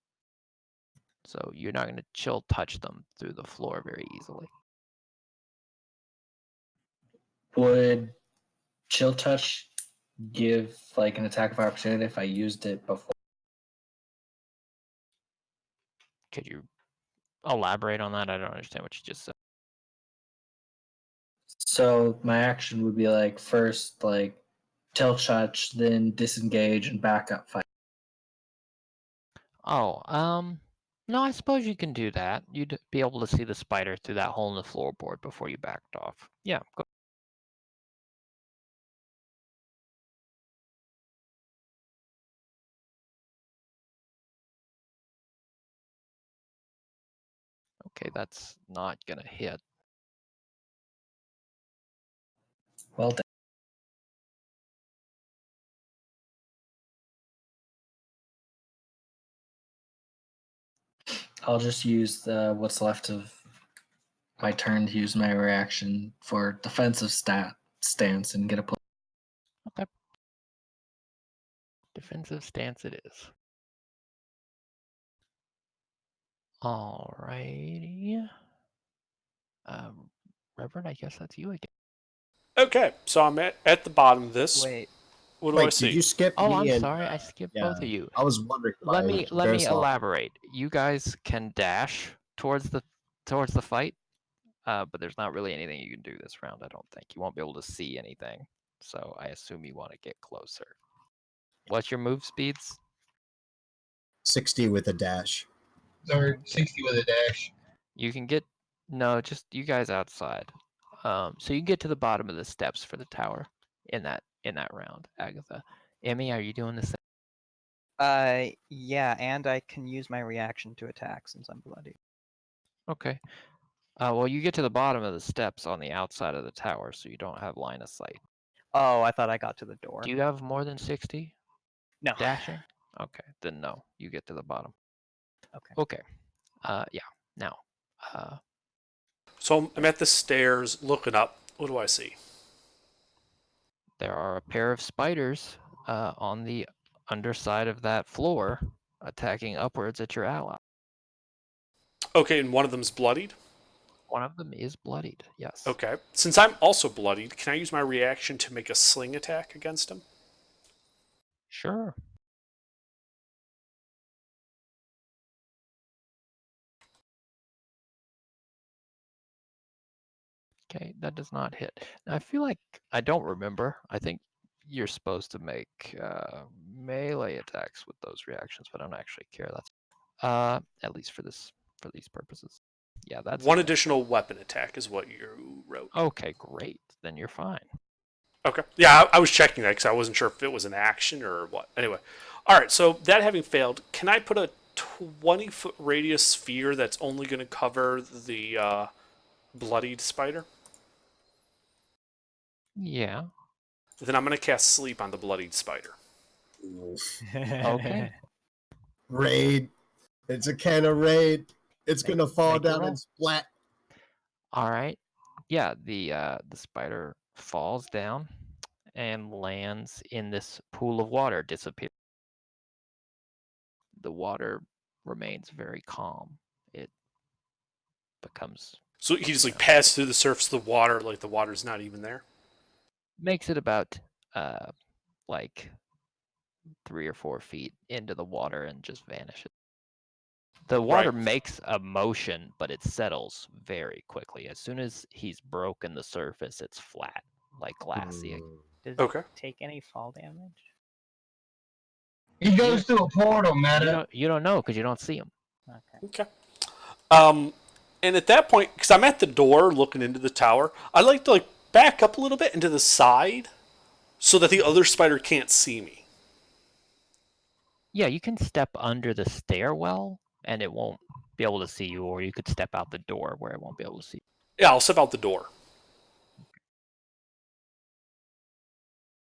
Speaker 2: So you're not going to chill touch them through the floor very easily.
Speaker 6: Would chill touch give an attack of opportunity if I used it before?
Speaker 2: Could you elaborate on that? I don't understand what you just said.
Speaker 6: So my action would be like first like tilt touch, then disengage and backup fight.
Speaker 2: Oh, no, I suppose you can do that. You'd be able to see the spider through that hole in the floorboard before you backed off. Yeah, go. Okay, that's not gonna hit.
Speaker 6: Well done. I'll just use what's left of my turn to use my reaction for defensive stance and get a pull.
Speaker 2: Okay. Defensive stance it is. Alrighty. Reverend, I guess that's you again.
Speaker 1: Okay, so I'm at the bottom of this.
Speaker 8: Wait.
Speaker 1: What do I
Speaker 10: Wait,
Speaker 1: see?
Speaker 10: did you skip
Speaker 2: Oh,
Speaker 10: me?
Speaker 2: I'm
Speaker 10: and,
Speaker 2: sorry, I skipped both of you.
Speaker 10: I was wondering.
Speaker 2: Let me
Speaker 10: Bearsaw.
Speaker 2: elaborate. You guys can dash towards the fight, but there's not really anything you can do this round. I don't think you won't be able to see anything. So I assume you want to get closer. What's your move speeds?
Speaker 10: 60 with a dash.
Speaker 4: Or 60 with a dash.
Speaker 2: You can get just you guys outside. So you can get to the bottom of the steps for the tower in that round. Agatha, Emmy, are you doing the same?
Speaker 8: Yeah, and I can use my reaction to attack since I'm bloody.
Speaker 2: Okay. Well, you get to the bottom of the steps on the outside of the tower, so you don't have line of sight.
Speaker 8: Oh, I thought I got to the door.
Speaker 2: Do you have more than 60
Speaker 8: No.
Speaker 2: dashing? Okay, then no. You get to the bottom.
Speaker 8: Okay.
Speaker 2: Okay. Yeah. Now,
Speaker 1: So I'm at the stairs looking up. What do I see?
Speaker 2: there are a pair of spiders on the underside of that floor attacking upwards at your ally.
Speaker 1: Okay, and one of them's bloodied?
Speaker 2: One of them is bloodied, yes.
Speaker 1: Okay. Since I'm also bloodied, can I use my reaction to make a sling attack against him?
Speaker 2: Sure. Okay, that does not hit. Now, I feel like I don't remember. I think you're supposed to make melee attacks with those reactions, but I don't actually care. That's at least for these purposes. Yeah, that's
Speaker 1: one additional weapon attack is what you wrote.
Speaker 2: Okay, great. Then you're fine.
Speaker 1: Okay. Yeah, I was checking that because I wasn't sure if it was an action or what. Anyway. All right, so that having failed, can I put a 20-foot radius sphere that's only going to cover the bloodied spider?
Speaker 2: Yeah.
Speaker 1: Then I'm going to cast sleep on the bloodied spider.
Speaker 2: Okay.
Speaker 10: Raid. It's a can of raid. It's going to fall
Speaker 2: make a
Speaker 10: down
Speaker 2: roll.
Speaker 10: and splat.
Speaker 2: All right. Yeah, the spider falls down and lands in this pool of water, disappears. The water remains very calm. It becomes
Speaker 1: So he just like passed through the surface of the water like the water's not even there?
Speaker 2: makes it about like 3 or 4 feet into the water and just vanishes. The water makes a motion, but it settles very quickly. As soon as he's broken the surface, it's flat, like glassy.
Speaker 8: Does
Speaker 1: Okay.
Speaker 8: it take any fall damage?
Speaker 4: He goes through a portal, Meta.
Speaker 2: You don't know because you don't see him.
Speaker 1: Okay. And at that point, because I'm at the door looking into the tower, I like to back up a little bit into the side so that the other spider can't see me.
Speaker 2: Yeah, you can step under the stairwell and it won't be able to see you, or you could step out the door where it won't be able to see you.
Speaker 1: Yeah, I'll step out the door.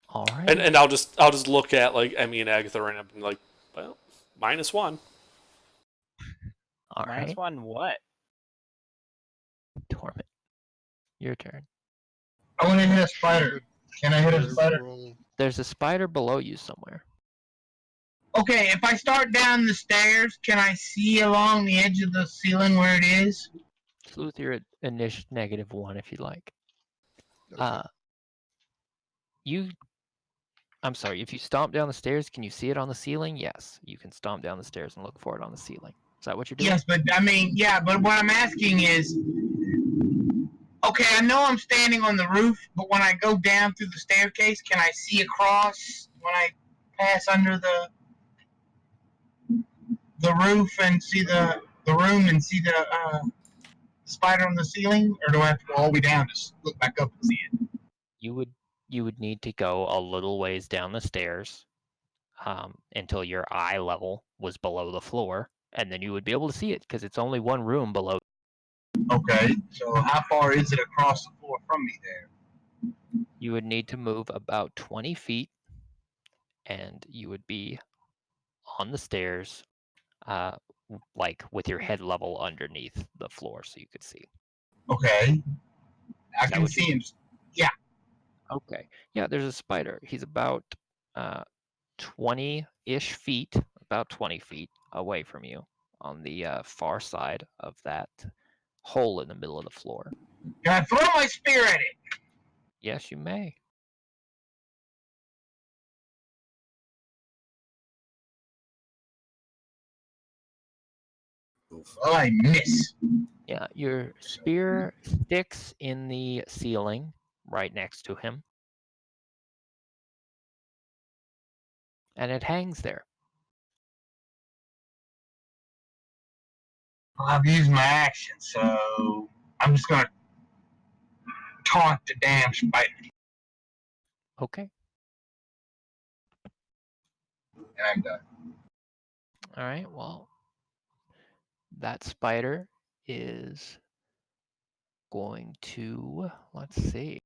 Speaker 2: All right.
Speaker 1: And I'll just look at Emmy and Agatha right up and like, well, -1.
Speaker 2: All right.
Speaker 8: -1 what?
Speaker 2: Torment. Your turn.
Speaker 4: I want to hit a spider. Can I hit a spider?
Speaker 2: There's a spider below you somewhere.
Speaker 4: Okay, if I start down the stairs, can I see along the edge of the ceiling where it is?
Speaker 2: Sleuth, you're at -1 if you'd like.
Speaker 7: Okay.
Speaker 2: I'm sorry, if you stomp down the stairs, can you see it on the ceiling? Yes, you can stomp down the stairs and look for it on the ceiling. Is that what you're doing?
Speaker 4: Yes, but I mean, yeah, but what I'm asking is, okay, I know I'm standing on the roof, but when I go down through the staircase, can I see across when I pass under the roof and see the room and see the spider on the ceiling, or do I have to go all the way down to look back up and see it?
Speaker 2: You would need to go a little ways down the stairs until your eye level was below the floor, and then you would be able to see it because it's only one room below.
Speaker 4: Okay, so how far is it across the floor from me there?
Speaker 2: You would need to move about 20 feet, and you would be on the stairs, like with your head level underneath the floor so you could see.
Speaker 4: Okay, I can see him. Yeah.
Speaker 2: Okay. Yeah, there's a spider. He's about 20-ish feet, about 20 feet away from you on the far side of that hole in the middle of the floor.
Speaker 4: Can I throw my spear at it?
Speaker 2: Yes, you may.
Speaker 4: Well, I miss.
Speaker 2: Yeah, your spear sticks in the ceiling right next to him. And it hangs there.
Speaker 4: I've used my action, so I'm just gonna taunt the damn spider.
Speaker 2: Okay.
Speaker 4: And I'm done.
Speaker 2: All right, well, that spider is going to, let's see.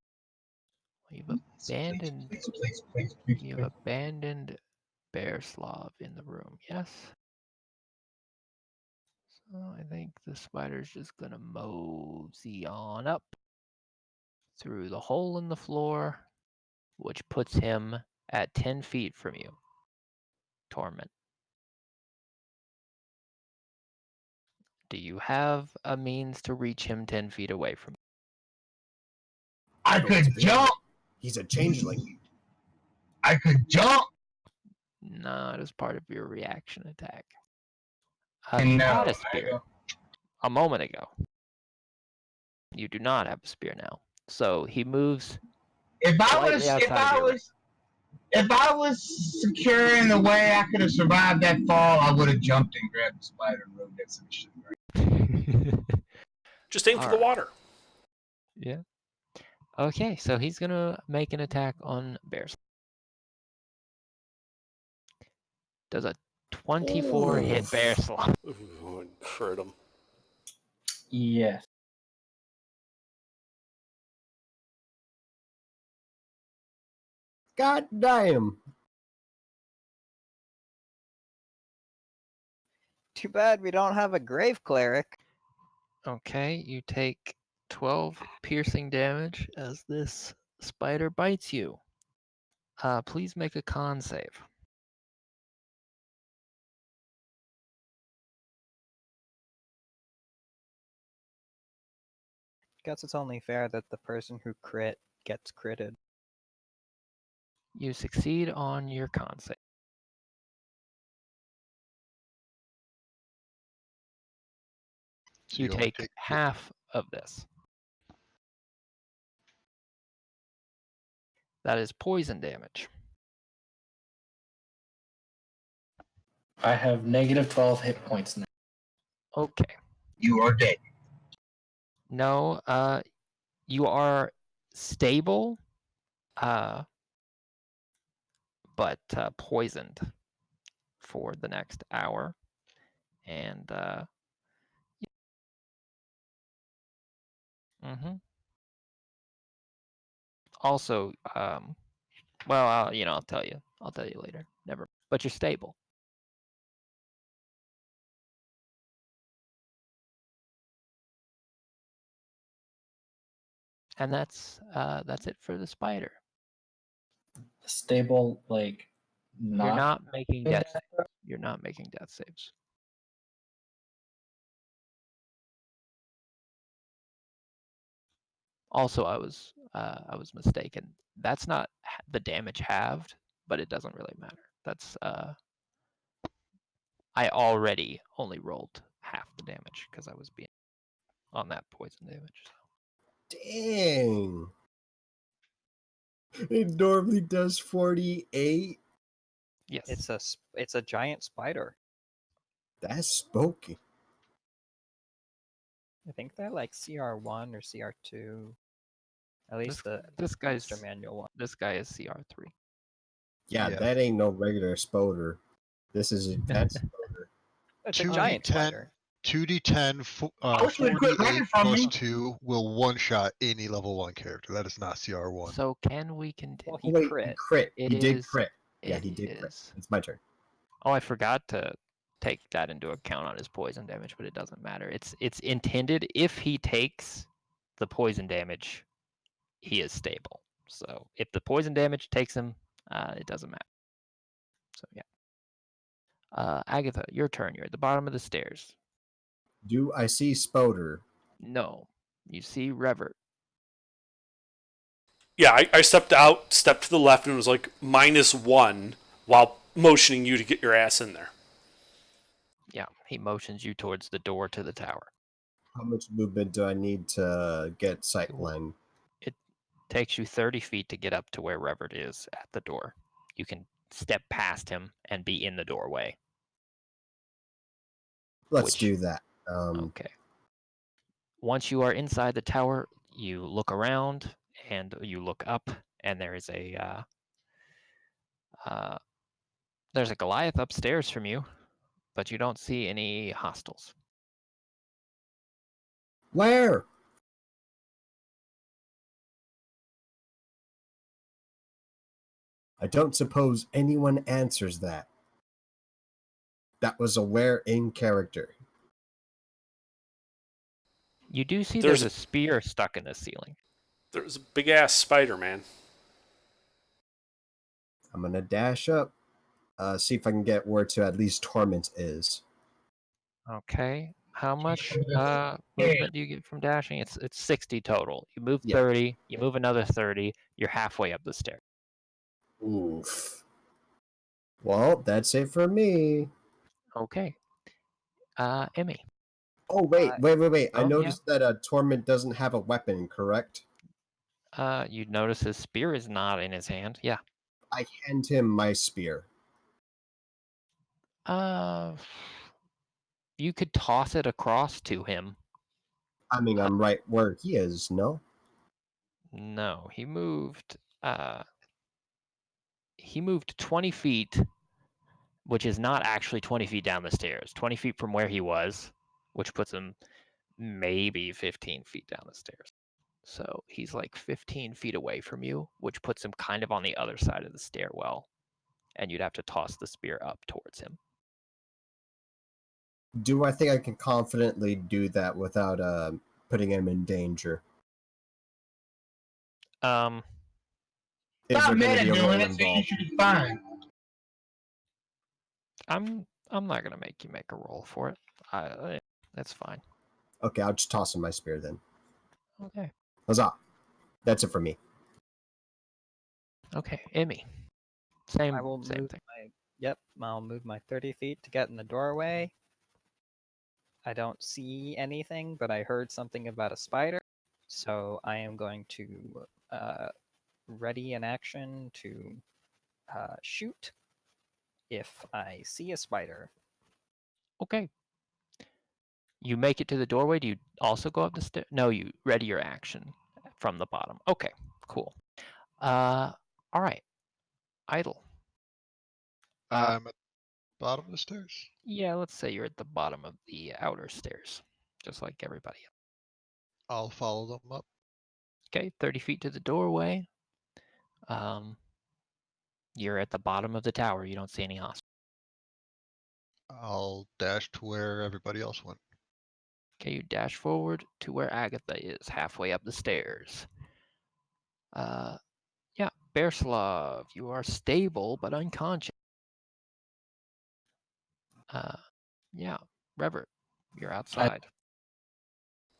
Speaker 2: You've abandoned You've abandoned Bearslav in the room, yes? So I think the spider's just gonna mosey on up through the hole in the floor, which puts him at 10 feet from you. Torment. Do you have a means to reach him 10 feet away from you?
Speaker 4: I could jump.
Speaker 10: He's a changeling.
Speaker 4: I could jump.
Speaker 2: Not as part of your reaction attack.
Speaker 4: No,
Speaker 2: you had a spear a moment ago. You do not have a spear now. So he moves slightly outside of your range.
Speaker 4: If I was secure in the way I could have survived that fall, I would have jumped and grabbed the spider and rode that some shit.
Speaker 1: Just aim for the water.
Speaker 2: Yeah. Okay, so he's gonna make an attack on Bears. Does a 24 hit Bearslav?
Speaker 1: Ooh, hurt him.
Speaker 6: Yes.
Speaker 10: God damn.
Speaker 8: Too bad we don't have a grave cleric.
Speaker 2: Okay, you take 12 piercing damage as this spider bites you. Please make a con save.
Speaker 8: Guess it's only fair that the person who crit gets critted.
Speaker 2: You succeed on your con save.
Speaker 7: So
Speaker 2: You take half of this. That is poison damage.
Speaker 6: I have negative 12 hit points now.
Speaker 2: Okay.
Speaker 4: You are dead.
Speaker 2: No, you are stable, but poisoned for the next hour. And also, well, I'll tell you. I'll tell you later. Never. But you're stable. And that's it for the spider.
Speaker 6: Stable, like,
Speaker 2: You're not making death saves. You're not making death saves. Also, I was mistaken. That's not the damage halved, but it doesn't really matter. That's I already only rolled half the damage because I was being on that poison damage. So.
Speaker 10: Dang. It normally does 48.
Speaker 2: Yes.
Speaker 8: It's a giant spider.
Speaker 10: That's spooky.
Speaker 8: I think they're like CR1 or CR2. At least
Speaker 2: this guy's
Speaker 8: monster manual one.
Speaker 2: This guy is CR3.
Speaker 10: Yeah,
Speaker 7: Yeah.
Speaker 10: that ain't no regular spoder. This is intense spoder.
Speaker 8: It's a
Speaker 7: 2d10
Speaker 8: giant spider.
Speaker 7: 2d10
Speaker 4: wish you'd quit running
Speaker 7: 48
Speaker 4: from
Speaker 7: plus
Speaker 4: me.
Speaker 7: 2 will one-shot any level 1 character. That is not CR1.
Speaker 2: So can we continue?
Speaker 8: Well, he
Speaker 10: Wait,
Speaker 8: crit.
Speaker 10: he crit.
Speaker 2: It
Speaker 10: He did
Speaker 2: is-
Speaker 10: crit. Yeah,
Speaker 2: it
Speaker 10: he did crit.
Speaker 2: is.
Speaker 10: It's my turn.
Speaker 2: Oh, I forgot to take that into account on his poison damage, but it doesn't matter. It's intended if he takes the poison damage, he is stable. So if the poison damage takes him, it doesn't matter. So yeah. Agatha, your turn. You're at the bottom of the stairs.
Speaker 10: Do I see spoder?
Speaker 2: No, you see Revert.
Speaker 1: Yeah, I stepped out, stepped to the left, and it was like -1 while motioning you to get your ass in there.
Speaker 2: Yeah, he motions you towards the door to the tower.
Speaker 10: How much movement do I need to get sight line?
Speaker 2: It takes you 30 feet to get up to where Revert is at the door. You can step past him and be in the doorway.
Speaker 10: Let's do that.
Speaker 2: Okay. Once you are inside the tower, you look around and you look up, and there is there's a Goliath upstairs from you, but you don't see any hostiles.
Speaker 10: Where? I don't suppose anyone answers that. That was a where in character.
Speaker 2: You do see
Speaker 1: There's
Speaker 2: there's a spear stuck in the ceiling.
Speaker 1: There's a big ass spider, man.
Speaker 10: I'm gonna dash up, see if I can get where to at least Torment is.
Speaker 2: Okay. How much movement do you get from dashing? It's 60 total. You move 30, you move another 30, you're halfway up the stairs.
Speaker 10: Oof. Well, that's it for me.
Speaker 2: Okay. Emmy.
Speaker 10: Oh, wait. I
Speaker 2: yeah.
Speaker 10: noticed that Torment doesn't have a weapon, correct?
Speaker 2: You notice his spear is not in his hand. Yeah.
Speaker 10: I hand him my spear.
Speaker 2: You could toss it across to him.
Speaker 10: I mean, I'm right where he is, no?
Speaker 2: No, he moved 20 feet, which is not actually 20 feet down the stairs. 20 feet from where he was, which puts him maybe 15 feet down the stairs. So he's like 15 feet away from you, which puts him kind of on the other side of the stairwell. And you'd have to toss the spear up towards him.
Speaker 10: Do I think I can confidently do that without putting him in danger? Is
Speaker 4: Stop
Speaker 10: there going to
Speaker 4: meta
Speaker 10: be a roll
Speaker 4: doing it, so you
Speaker 10: involved?
Speaker 4: should be fine.
Speaker 2: I'm not gonna make you make a roll for it. That's fine.
Speaker 10: Okay, I'll just toss him my spear then.
Speaker 2: Okay.
Speaker 10: Huzzah! That's it for me.
Speaker 2: Okay, Emmy. Same
Speaker 8: I will
Speaker 2: thing.
Speaker 8: I'll move my 30 feet to get in the doorway. I don't see anything, but I heard something about a spider, so I am going to ready an action to shoot if I see a spider.
Speaker 2: Okay. You make it to the doorway. Do you also go up the stairs? No, you ready your action from the bottom. Okay, cool. All right. Idle.
Speaker 7: I'm at the bottom of the stairs.
Speaker 2: Yeah, let's say you're at the bottom of the outer stairs, just like everybody else.
Speaker 7: I'll follow them up.
Speaker 2: Okay, 30 feet to the doorway. You're at the bottom of the tower. You don't see any hostiles.
Speaker 7: I'll dash to where everybody else went.
Speaker 2: Okay, you dash forward to where Agatha is, halfway up the stairs. Yeah, Bearslav, you are stable but unconscious. Yeah, Revert, you're outside.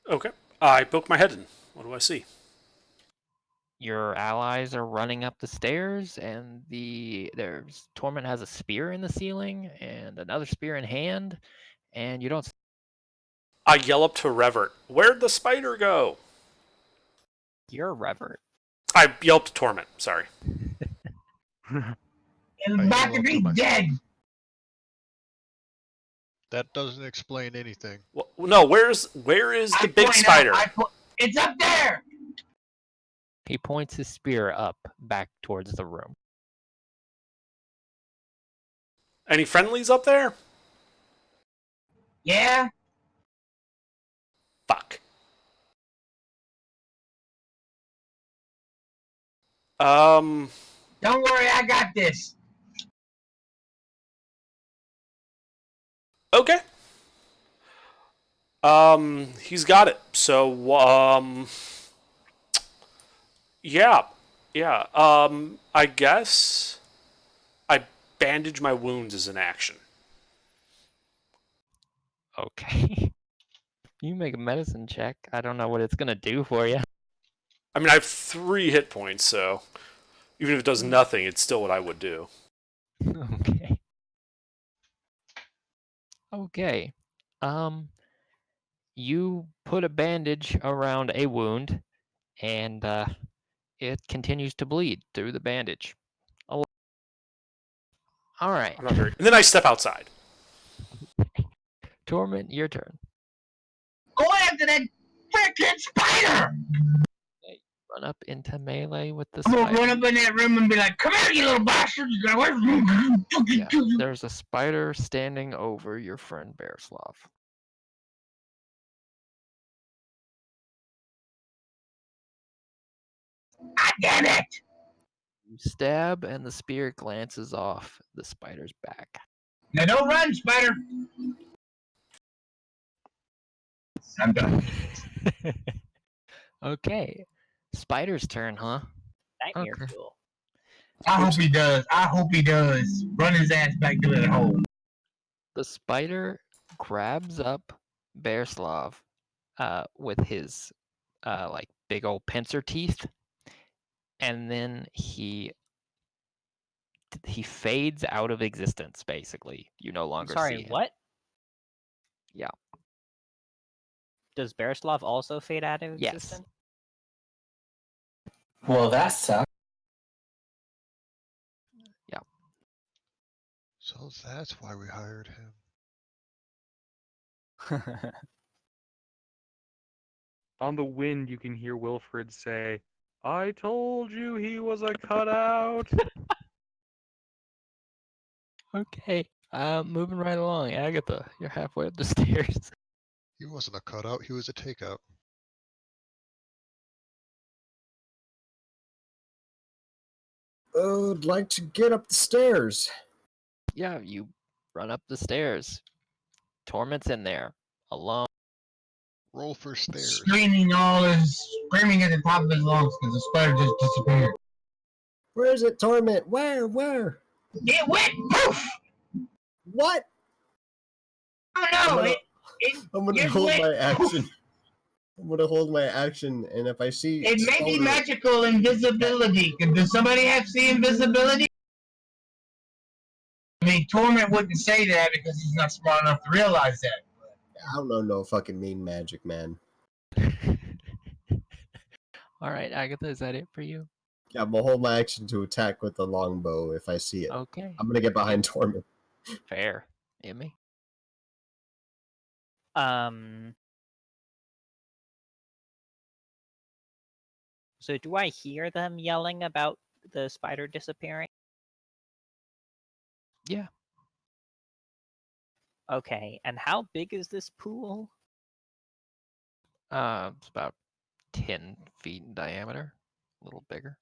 Speaker 1: Okay. I poke my head in. What do I see?
Speaker 2: Your allies are running up the stairs, and Torment has a spear in the ceiling and another spear in hand, and you don't
Speaker 1: I yell up to Revert, "Where'd the spider go?"
Speaker 8: You're Revert.
Speaker 1: I yell up to Torment. Sorry.
Speaker 4: And
Speaker 7: I
Speaker 4: about
Speaker 7: yell
Speaker 4: to
Speaker 7: up
Speaker 4: be
Speaker 7: to myself.
Speaker 4: dead.
Speaker 7: That doesn't explain anything.
Speaker 1: Well, no, where is
Speaker 4: I
Speaker 1: the big
Speaker 4: point
Speaker 1: spider?
Speaker 4: It's up there.
Speaker 2: He points his spear up back towards the room.
Speaker 1: Any friendlies up there?
Speaker 4: Yeah.
Speaker 1: Fuck.
Speaker 4: Don't worry, I got this.
Speaker 1: Okay. He's got it. So, yeah. I guess I bandage my wounds as an action.
Speaker 2: Okay. You make a medicine check. I don't know what it's gonna do for you.
Speaker 1: I mean, I have 3 hit points, so even if it does nothing, it's still what I would do.
Speaker 2: Okay. Okay. You put a bandage around a wound, and it continues to bleed through the bandage. All right.
Speaker 1: I'm not very. And then I step outside.
Speaker 2: Torment, your turn.
Speaker 4: Go after that freaking spider.
Speaker 2: Okay, run up into melee with the
Speaker 4: I'm gonna
Speaker 2: spider.
Speaker 4: run up in that room and be like, "Come here, you little bastard! You got away from me!"
Speaker 2: Yeah, there's a spider standing over your friend Bearslav.
Speaker 4: God damn it!
Speaker 2: You stab, and the spear glances off the spider's back.
Speaker 4: Now don't run, spider. I'm done.
Speaker 2: Okay. Spider's turn, huh?
Speaker 8: Nightmare
Speaker 2: Okay.
Speaker 8: fuel.
Speaker 4: I hope he does. I hope he does. Run his ass back to that hole.
Speaker 2: The spider grabs up Bearslav with his like big old pincer teeth, and then he fades out of existence. Basically, you no longer
Speaker 8: Sorry,
Speaker 2: see him.
Speaker 8: what?
Speaker 2: Yeah.
Speaker 8: Does Berislav also fade out of
Speaker 2: Yes.
Speaker 8: existence?
Speaker 6: Well, that sucks.
Speaker 7: So that's why we hired him.
Speaker 3: On the wind, you can hear Wilfred say, "I told you he was a cutout."
Speaker 2: Okay. Moving right along. Agatha, you're halfway up the stairs.
Speaker 7: He wasn't a cutout, he was a takeout.
Speaker 10: I'd like to get up the stairs.
Speaker 2: Yeah, you run up the stairs. Torment's in there, alone.
Speaker 7: Roll for stairs.
Speaker 4: Screaming screaming at the top of his lungs because the spider just disappeared.
Speaker 10: Where is it, Torment? Where?
Speaker 4: It went poof.
Speaker 10: What?
Speaker 4: Oh no!
Speaker 10: I'm gonna
Speaker 4: it
Speaker 10: hold
Speaker 4: went
Speaker 10: my
Speaker 4: poof.
Speaker 10: action. I'm gonna hold my action, and if I see
Speaker 4: It may be
Speaker 10: stoner-
Speaker 4: magical invisibility. Does somebody have see invisibility? I mean, Torment wouldn't say that because he's not smart enough to realize that.
Speaker 10: I don't know no fucking mean magic, man.
Speaker 2: All right, Agatha, is that it for you?
Speaker 10: Yeah, I'm gonna hold my action to attack with the longbow if I see it.
Speaker 2: Okay.
Speaker 10: I'm gonna get behind Torment.
Speaker 2: Fair. Emmy?
Speaker 8: So do I hear them yelling about the spider disappearing?
Speaker 2: Yeah.
Speaker 8: Okay, and how big is this pool?
Speaker 2: It's about 10 feet in diameter. A little bigger.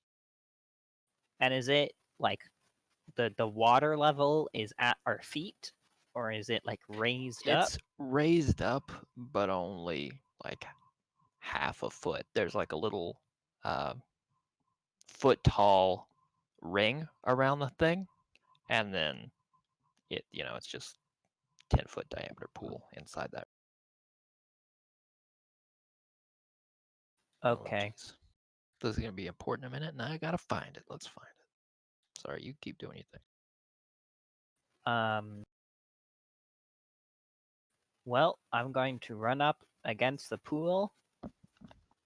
Speaker 8: And is it like the water level is at our feet? Or is it like raised up?
Speaker 2: It's raised up, but only like half a foot. There's like a little foot tall ring around the thing, and then it's just 10-foot diameter pool inside that.
Speaker 8: Okay.
Speaker 2: Oh, this is gonna be important in a minute, and I gotta find it. Let's find it. Sorry, you keep doing your thing.
Speaker 8: Well, I'm going to run up against the pool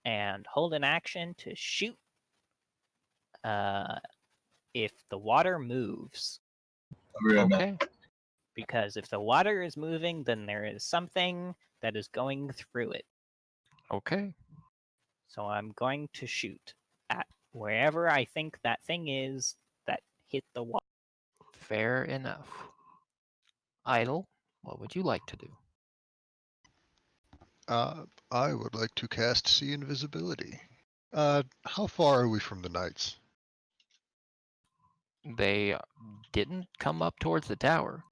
Speaker 8: and hold an action to shoot if the water moves.
Speaker 2: Okay.
Speaker 8: Because if the water is moving, then there is something that is going through it.
Speaker 2: Okay.
Speaker 8: So I'm going to shoot at wherever I think that thing is that hit the water.
Speaker 2: Fair enough. Idle, what would you like to do?
Speaker 7: I would like to cast See Invisibility. How far are we from the knights?
Speaker 2: They didn't come up towards the tower.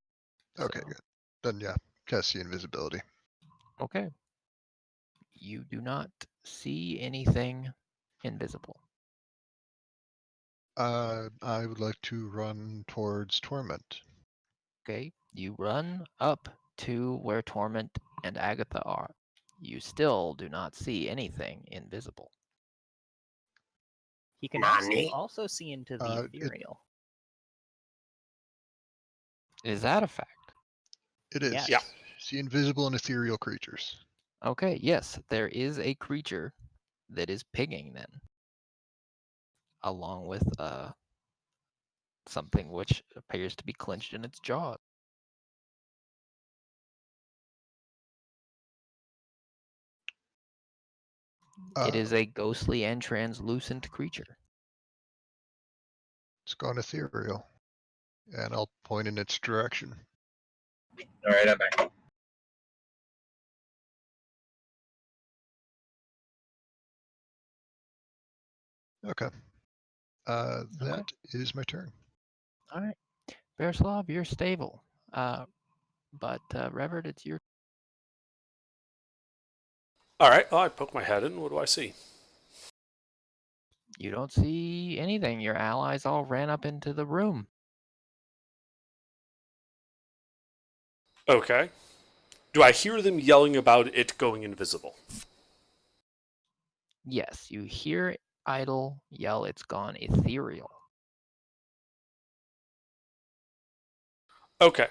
Speaker 7: Okay,
Speaker 2: so-
Speaker 7: good. Then yeah, cast See Invisibility.
Speaker 2: Okay. You do not see anything invisible.
Speaker 7: I would like to run towards Torment.
Speaker 2: Okay. You run up to where Torment and Agatha are. You still do not see anything invisible.
Speaker 8: He can
Speaker 10: Nani?
Speaker 8: also see into the
Speaker 7: It-
Speaker 8: ethereal.
Speaker 2: Is that a fact?
Speaker 7: It is.
Speaker 8: Yes.
Speaker 1: Yeah.
Speaker 7: See invisible and ethereal creatures.
Speaker 2: Okay, yes, there is a creature that is pigging then, along with something which appears to be clenched in its jaws. It is a ghostly and translucent creature.
Speaker 7: It's gone ethereal. And I'll point in its direction.
Speaker 4: All right, I'm back.
Speaker 7: Okay. That is my turn.
Speaker 2: All right, Bearslav, you're stable. But Revert, it's your.
Speaker 1: All right. Well, I poke my head in. What do I see?
Speaker 2: You don't see anything. Your allies all ran up into the room.
Speaker 1: Okay. Do I hear them yelling about it going invisible?
Speaker 2: Yes, you hear Idle yell, "It's gone ethereal."
Speaker 1: Okay.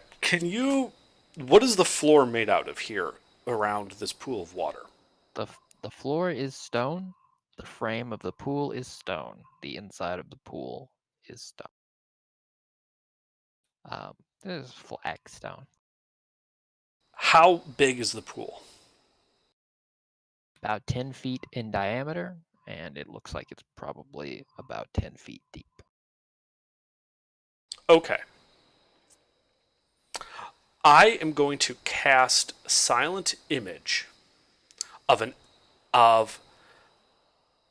Speaker 1: What is the floor made out of here around this pool of water?
Speaker 2: The floor is stone. The frame of the pool is stone. The inside of the pool is stone. This is flagstone.
Speaker 1: How big is the pool?
Speaker 2: About 10 feet in diameter, and it looks like it's probably about 10 feet deep.
Speaker 1: Okay. I am going to cast Silent Image of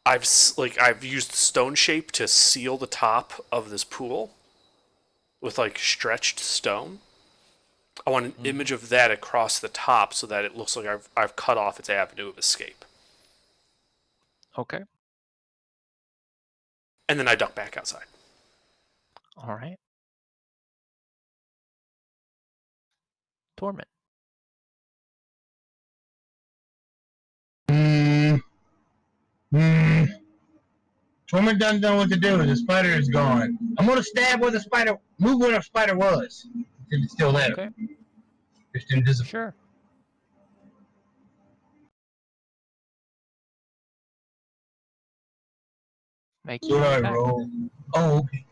Speaker 1: I've used stone shape to seal the top of this pool with like stretched stone. I want an image of that across the top so that it looks like I've cut off its avenue of escape.
Speaker 2: Okay.
Speaker 1: And then I duck back outside.
Speaker 2: All right. Torment.
Speaker 4: Torment doesn't know what to do. The spider is gone. I'm gonna move where the spider was. If it's still there.
Speaker 2: Okay.
Speaker 4: Just invisible.
Speaker 2: Sure. Make
Speaker 4: So
Speaker 2: your
Speaker 4: I
Speaker 2: attack.
Speaker 4: roll. Oh, okay.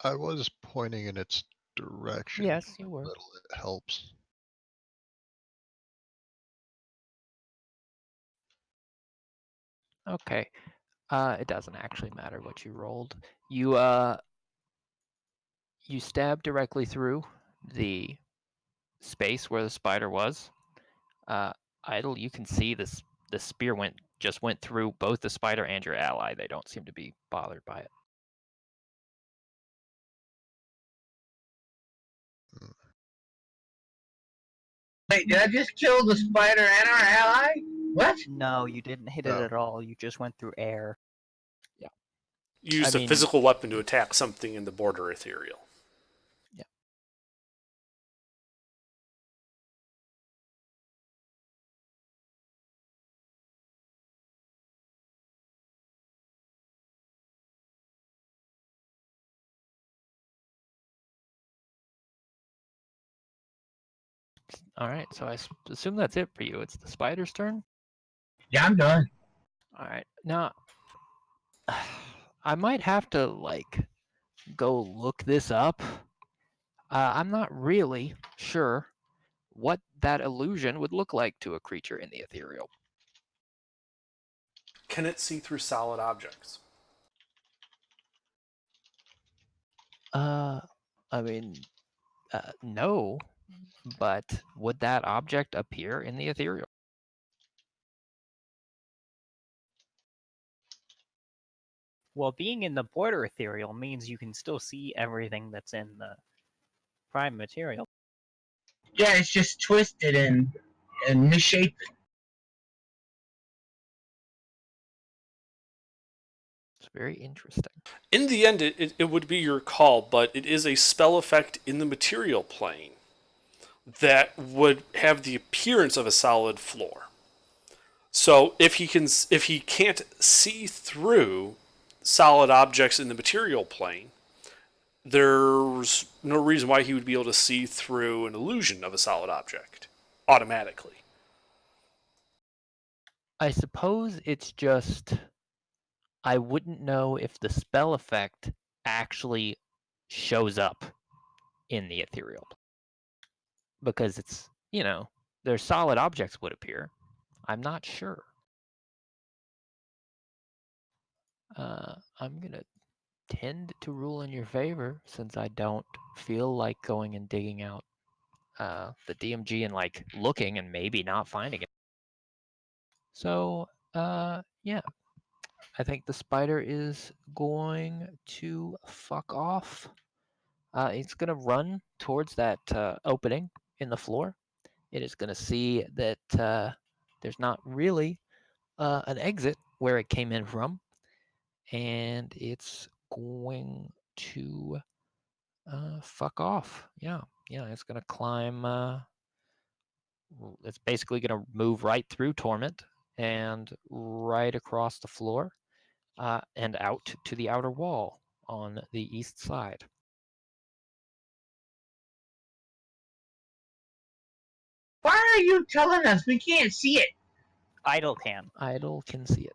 Speaker 7: I was pointing in its direction.
Speaker 2: Yes, you were.
Speaker 7: Little it helps.
Speaker 2: Okay. It doesn't actually matter what you rolled. You you stab directly through the space where the spider was. Idle, you can see this. The spear just went through both the spider and your ally. They don't seem to be bothered by it.
Speaker 4: Wait, did I just kill the spider and our ally? What?
Speaker 8: No, you didn't hit it
Speaker 7: Oh.
Speaker 8: at all. You just went through air.
Speaker 1: You used a
Speaker 2: mean-
Speaker 1: physical weapon to attack something in the border ethereal.
Speaker 2: All right, so I assume that's it for you. It's the spider's turn.
Speaker 4: Yeah, I'm done.
Speaker 2: All right, now I might have to like go look this up. I'm not really sure what that illusion would look like to a creature in the ethereal.
Speaker 1: Can it see through solid objects?
Speaker 2: I mean, no, but would that object appear in the ethereal?
Speaker 8: Well, being in the border ethereal means you can still see everything that's in the prime material.
Speaker 4: Yeah, it's just twisted and misshapen.
Speaker 2: It's very interesting.
Speaker 1: In the end, it would be your call, but it is a spell effect in the material plane that would have the appearance of a solid floor. So if he can't see through solid objects in the material plane, there's no reason why he would be able to see through an illusion of a solid object automatically.
Speaker 2: I suppose it's just I wouldn't know if the spell effect actually shows up in the ethereal. Because it's, there's solid objects would appear. I'm not sure. I'm going to tend to rule in your favor since I don't feel like going and digging out the DMG and like looking and maybe not finding it. So, yeah. I think the spider is going to fuck off. It's going to run towards that opening in the floor. It is going to see that there's not really an exit where it came in from. And it's going to fuck off. Yeah, it's going to climb. It's basically going to move right through Torment and right across the floor and out to the outer wall on the east side.
Speaker 4: Why are you telling us we can't see it?
Speaker 8: Idle can.
Speaker 2: Idle can see it.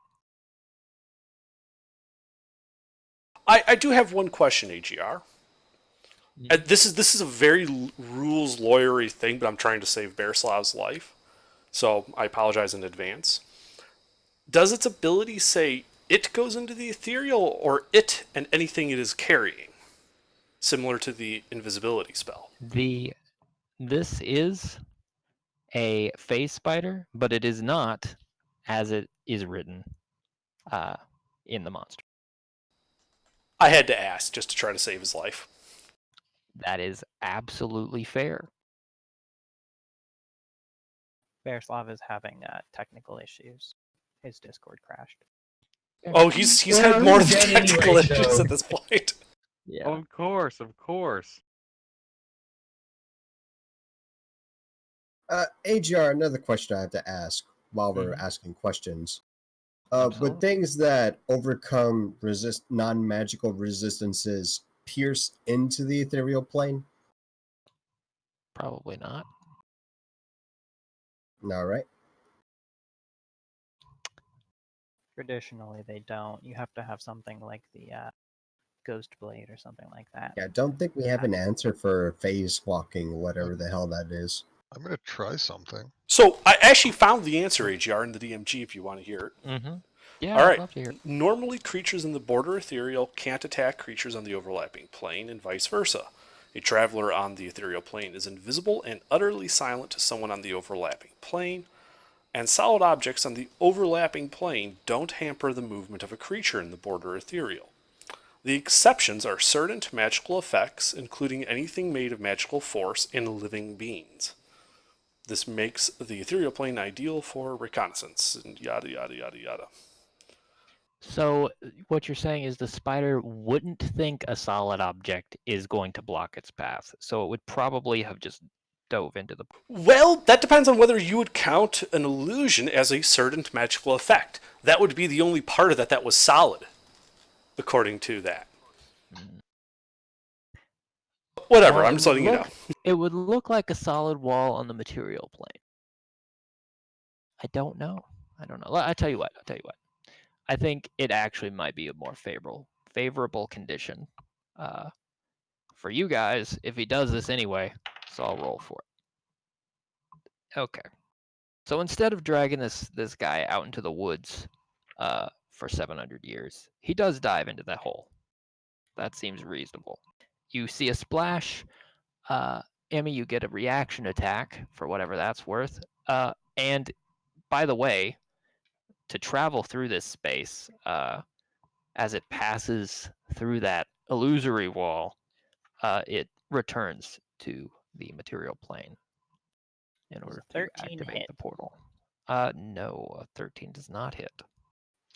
Speaker 1: I do have one question, AGR. This is a very rules lawyery thing, but I'm trying to save Bearslav's life, so I apologize in advance. Does its ability say it goes into the ethereal, or it and anything it is carrying, similar to the invisibility spell?
Speaker 2: This is a phase spider, but it is not as it is written in the monster.
Speaker 1: I had to ask just to try to save his life.
Speaker 2: That is absolutely fair.
Speaker 8: Bearslav is having technical issues. His Discord crashed.
Speaker 1: Oh, he's had more than technical issues at this point.
Speaker 2: Yeah.
Speaker 3: Of course.
Speaker 10: AGR, another question I have to ask while we're asking questions. Would
Speaker 2: Absolutely.
Speaker 10: things that overcome non-magical resistances pierce into the ethereal plane?
Speaker 2: Probably not.
Speaker 10: All right.
Speaker 8: Traditionally, they don't. You have to have something like the Ghost Blade or something like that.
Speaker 10: Yeah, I don't think we have an answer for phase walking, whatever the hell that is.
Speaker 7: I'm going to try something.
Speaker 1: So I actually found the answer, AGR, in the DMG if you want to hear it.
Speaker 2: Mm-hmm. Yeah,
Speaker 1: All
Speaker 2: I'd
Speaker 1: right.
Speaker 2: love to hear it.
Speaker 1: Normally, creatures in the border ethereal can't attack creatures on the overlapping plane, and vice versa. A traveler on the ethereal plane is invisible and utterly silent to someone on the overlapping plane, and solid objects on the overlapping plane don't hamper the movement of a creature in the border ethereal. The exceptions are certain magical effects, including anything made of magical force and living beings. This makes the ethereal plane ideal for reconnaissance, and yada yada yada yada.
Speaker 2: So what you're saying is the spider wouldn't think a solid object is going to block its path. So it would probably have just dove into the...
Speaker 1: Well, that depends on whether you would count an illusion as a certain magical effect. That would be the only part of that was solid, according to that. whatever.
Speaker 2: Well,
Speaker 1: I'm just letting you know.
Speaker 2: It would look like a solid wall on the material plane. I don't know. I tell you what. I think it actually might be a more favorable condition for you guys if he does this anyway. So I'll roll for it. Okay. So instead of dragging this guy out into the woods for 700 years, he does dive into that hole. That seems reasonable. You see a splash. Emmy, you get a reaction attack for whatever that's worth. And by the way, to travel through this space, as it passes through that illusory wall, it returns to the material plane in order to
Speaker 8: 13
Speaker 2: activate
Speaker 8: hit?
Speaker 2: the portal. No, a 13 does not hit.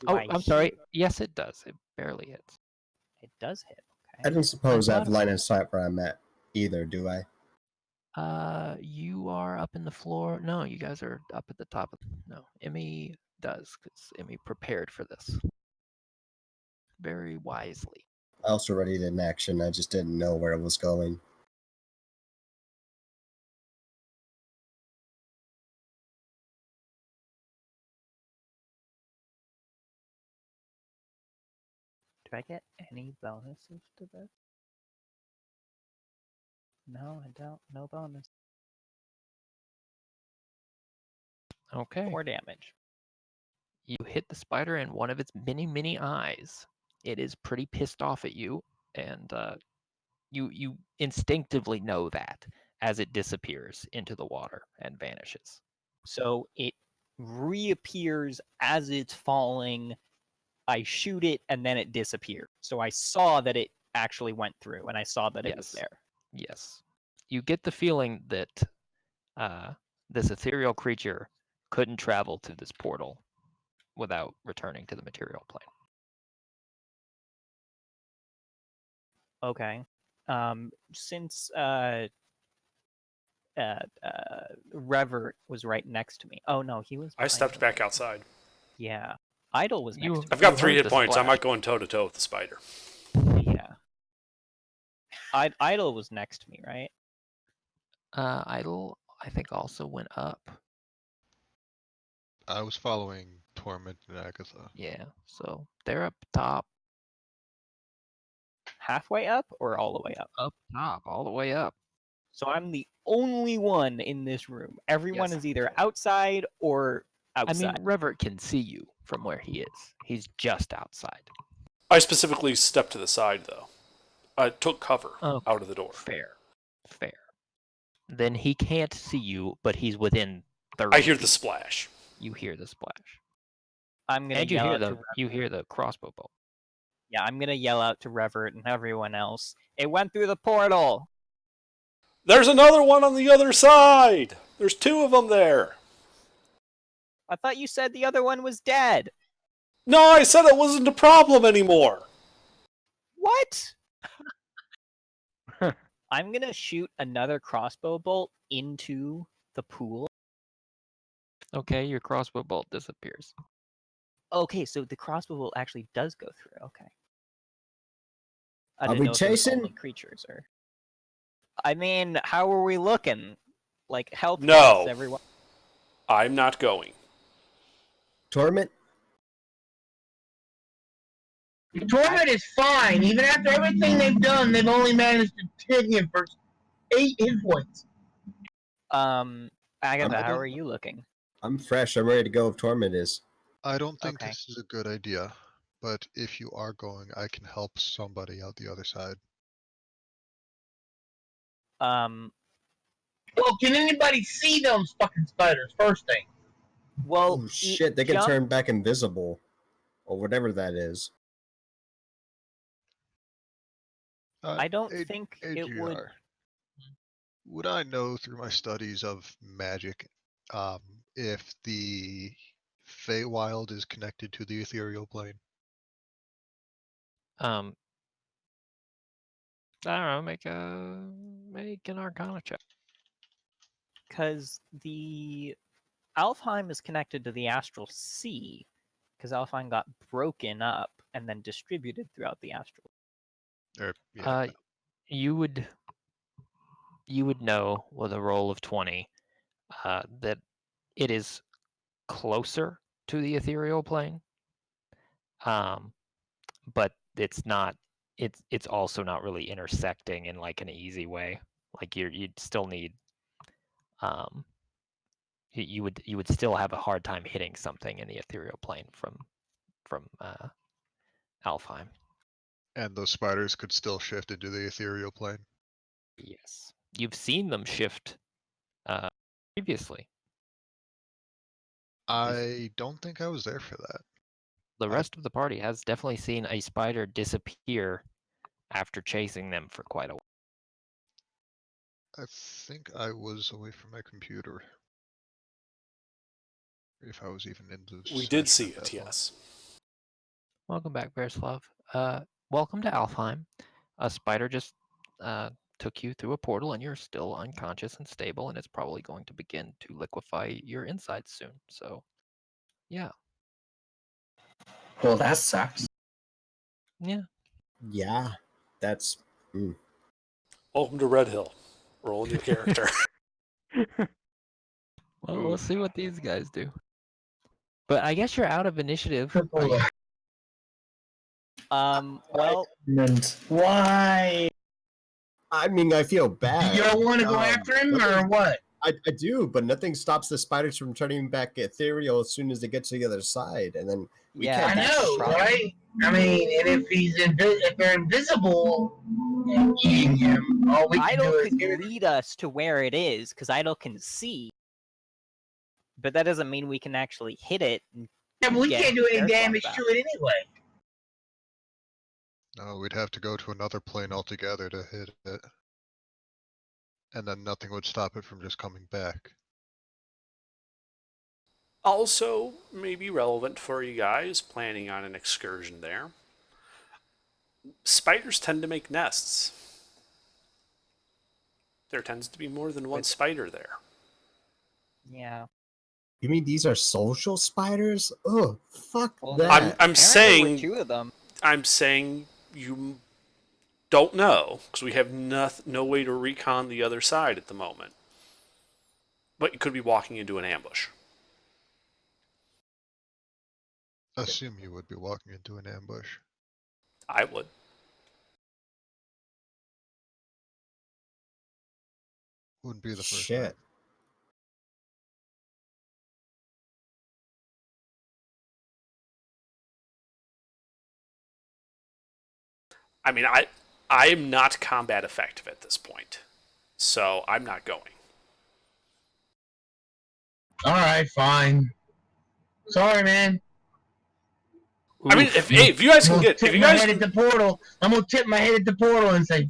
Speaker 8: Do
Speaker 2: Oh,
Speaker 8: I
Speaker 2: I'm sorry.
Speaker 8: hear-
Speaker 2: Yes, it does. It barely hits.
Speaker 8: It does hit.
Speaker 10: I
Speaker 8: Okay.
Speaker 10: don't suppose I have
Speaker 2: thought-
Speaker 10: line of sight where I'm at either, do I?
Speaker 2: You are up in the floor. No, you guys are up at the top. No, Emmy does, because Emmy prepared for this very wisely.
Speaker 10: I also read it in action. I just didn't know where it was going.
Speaker 8: Do I get any bonuses to this? No, I don't. No bonus.
Speaker 2: Okay.
Speaker 8: 4 damage.
Speaker 2: You hit the spider in one of its many eyes. It is pretty pissed off at you, and you instinctively know that as it disappears into the water and vanishes.
Speaker 8: So it reappears as it's falling. I shoot it and then it disappeared. So I saw that it actually went through and I saw that it was
Speaker 2: Yes.
Speaker 8: there.
Speaker 2: Yes. You get the feeling that this ethereal creature couldn't travel through this portal without returning to the material plane.
Speaker 8: Okay. Since Revert was right next to me. Oh no, he was.
Speaker 1: I stepped
Speaker 8: behind me.
Speaker 1: back outside.
Speaker 8: Yeah. Idle was next to me.
Speaker 1: I've got
Speaker 2: You
Speaker 1: 3
Speaker 2: heard
Speaker 1: hit
Speaker 2: the
Speaker 1: points. I
Speaker 2: splash.
Speaker 1: might go in toe to toe with the spider.
Speaker 8: Yeah. Idle was next to me, right?
Speaker 2: Idle, I think, also went up.
Speaker 7: I was following Torment and Agatha.
Speaker 2: Yeah, so they're up top.
Speaker 8: Halfway up or all the way up?
Speaker 2: Up top, all the way up.
Speaker 8: So I'm the only one in this room. Everyone
Speaker 2: Yes.
Speaker 8: is either outside or outside.
Speaker 2: I mean, Revert can see you from where he is. He's just outside.
Speaker 1: I specifically stepped to the side, though. I took cover
Speaker 2: Okay.
Speaker 1: out of the door.
Speaker 2: Fair. Then he can't see you, but he's within 30
Speaker 1: I hear the
Speaker 2: feet.
Speaker 1: splash.
Speaker 2: You hear the splash.
Speaker 8: I'm gonna
Speaker 2: And you
Speaker 8: yell
Speaker 2: hear
Speaker 8: out to
Speaker 2: you hear the crossbow bolt.
Speaker 8: Yeah, I'm gonna yell out to Revert and everyone else. It went through the portal.
Speaker 1: There's another one on the other side. There's 2 of them there.
Speaker 8: I thought you said the other one was dead.
Speaker 1: No, I said it wasn't a problem anymore.
Speaker 8: What? I'm gonna shoot another crossbow bolt into the pool.
Speaker 2: Okay, your crossbow bolt disappears.
Speaker 8: Okay, so the crossbow bolt actually does go through. Okay. I
Speaker 10: Are
Speaker 8: didn't
Speaker 10: we
Speaker 8: know if it was
Speaker 10: chasing?
Speaker 8: only creatures or. I mean, how are we looking? Like health
Speaker 1: No.
Speaker 8: wise, everyone.
Speaker 1: I'm not going.
Speaker 10: Torment?
Speaker 4: Torment is fine. Even after everything they've done, they've only managed to hit him for 8 hit points.
Speaker 8: Agatha,
Speaker 7: I
Speaker 8: how
Speaker 7: don't-
Speaker 8: are you looking?
Speaker 10: I'm fresh. I'm ready to go if Torment is.
Speaker 7: I don't think
Speaker 8: Okay.
Speaker 7: this is a good idea, but if you are going, I can help somebody out the other side.
Speaker 4: Well, can anybody see those fucking spiders? First thing.
Speaker 8: Well,
Speaker 10: Oh shit, they can
Speaker 8: jump-
Speaker 10: turn back invisible. Or whatever that is.
Speaker 8: I don't
Speaker 7: A-
Speaker 8: think it would.
Speaker 7: AGR. Would I know through my studies of magic if the Feywild is connected to the ethereal plane?
Speaker 2: I don't know. Make an Arcana check.
Speaker 8: Because the Alfheim is connected to the Astral Sea, because Alfheim got broken up and then distributed throughout the Astral.
Speaker 7: Or, yeah,
Speaker 2: You would you would know with a roll of 20 that it is closer to the ethereal plane, but it's not. It's also not really intersecting in like an easy way. Like you'd still need. You would still have a hard time hitting something in the ethereal plane from Alfheim.
Speaker 7: And those spiders could still shift into the ethereal plane.
Speaker 2: Yes, you've seen them shift previously.
Speaker 7: I don't think I was there for that.
Speaker 2: The rest of the party has definitely seen a spider disappear after chasing them for quite a while.
Speaker 7: I think I was away from my computer. If I was even in the
Speaker 1: We did
Speaker 7: session
Speaker 1: see
Speaker 7: at
Speaker 1: it,
Speaker 7: that point.
Speaker 1: yes.
Speaker 2: Welcome back, Bearslav. Welcome to Alfheim. A spider just took you through a portal, and you're still unconscious and stable, and it's probably going to begin to liquefy your insides soon. So, yeah.
Speaker 6: Well, that sucks.
Speaker 2: Yeah.
Speaker 10: Yeah, that's.
Speaker 1: Welcome to Redhill. Roll a new character.
Speaker 2: Well, we'll see what these guys do. But I guess you're out of initiative.
Speaker 8: Well,
Speaker 6: Why?
Speaker 10: I mean, I feel bad.
Speaker 4: You don't want to go after him or what?
Speaker 10: I do, but nothing stops the spiders from turning back ethereal as soon as they get to the other side, and then we
Speaker 8: yeah,
Speaker 10: can't.
Speaker 4: I
Speaker 8: that's the
Speaker 4: know,
Speaker 8: problem.
Speaker 4: right? I mean, and if they're invisible and eating him, all we can
Speaker 8: Idle
Speaker 4: do is
Speaker 8: could
Speaker 4: hear them.
Speaker 8: lead us to where it is, because Idle can see. But that doesn't mean we can actually hit it.
Speaker 4: Yeah, but we
Speaker 8: get
Speaker 4: can't do any
Speaker 8: Bearslav
Speaker 4: damage
Speaker 8: back.
Speaker 4: to it anyway.
Speaker 7: No, we'd have to go to another plane altogether to hit it. And then nothing would stop it from just coming back.
Speaker 1: Also, may be relevant for you guys planning on an excursion there. Spiders tend to make nests. There tends to be more than one spider there.
Speaker 8: Yeah.
Speaker 10: You mean these are social spiders? Oh, fuck
Speaker 8: Well,
Speaker 10: that.
Speaker 1: I'm
Speaker 8: apparently
Speaker 1: saying
Speaker 8: we're 2 of them.
Speaker 1: I'm saying you don't know because we have no way to recon the other side at the moment. But you could be walking into an ambush.
Speaker 7: Assume you would be walking into an ambush.
Speaker 1: I would.
Speaker 7: Wouldn't be the first
Speaker 10: Shit.
Speaker 7: time.
Speaker 1: I mean, I'm not combat effective at this point, so I'm not going.
Speaker 4: All right, fine. Sorry, man.
Speaker 1: I mean, if you guys can get,
Speaker 4: tip
Speaker 1: if you
Speaker 4: my
Speaker 1: guys
Speaker 4: head at the portal, I'm gonna tip my head at the portal and say,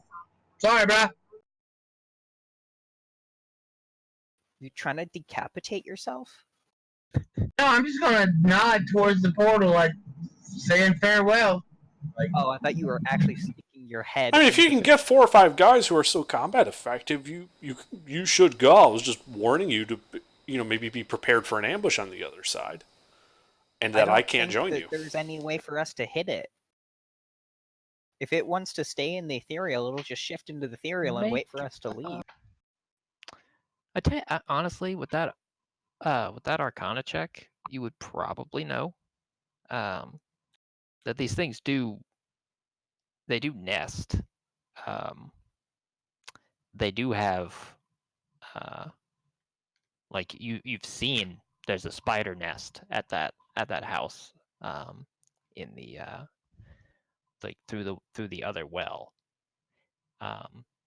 Speaker 4: "Sorry, bro."
Speaker 8: You trying to decapitate yourself?
Speaker 4: No, I'm just gonna nod towards the portal, like saying farewell. Like,
Speaker 8: Oh, I thought you were actually sticking your head.
Speaker 1: I mean, if you
Speaker 8: into
Speaker 1: can
Speaker 8: the-
Speaker 1: get 4 or 5 guys who are so combat effective, you should go. I was just warning you to, maybe be prepared for an ambush on the other side, and that I can't join you.
Speaker 8: There's any way for us to hit it. If it wants to stay in the ethereal, it'll just shift into the ethereal and wait for us to leave.
Speaker 2: I tell you, honestly, with that Arcana check, you would probably know that these things do nest. They do have like you've seen there's a spider nest at that house in the like through the other well.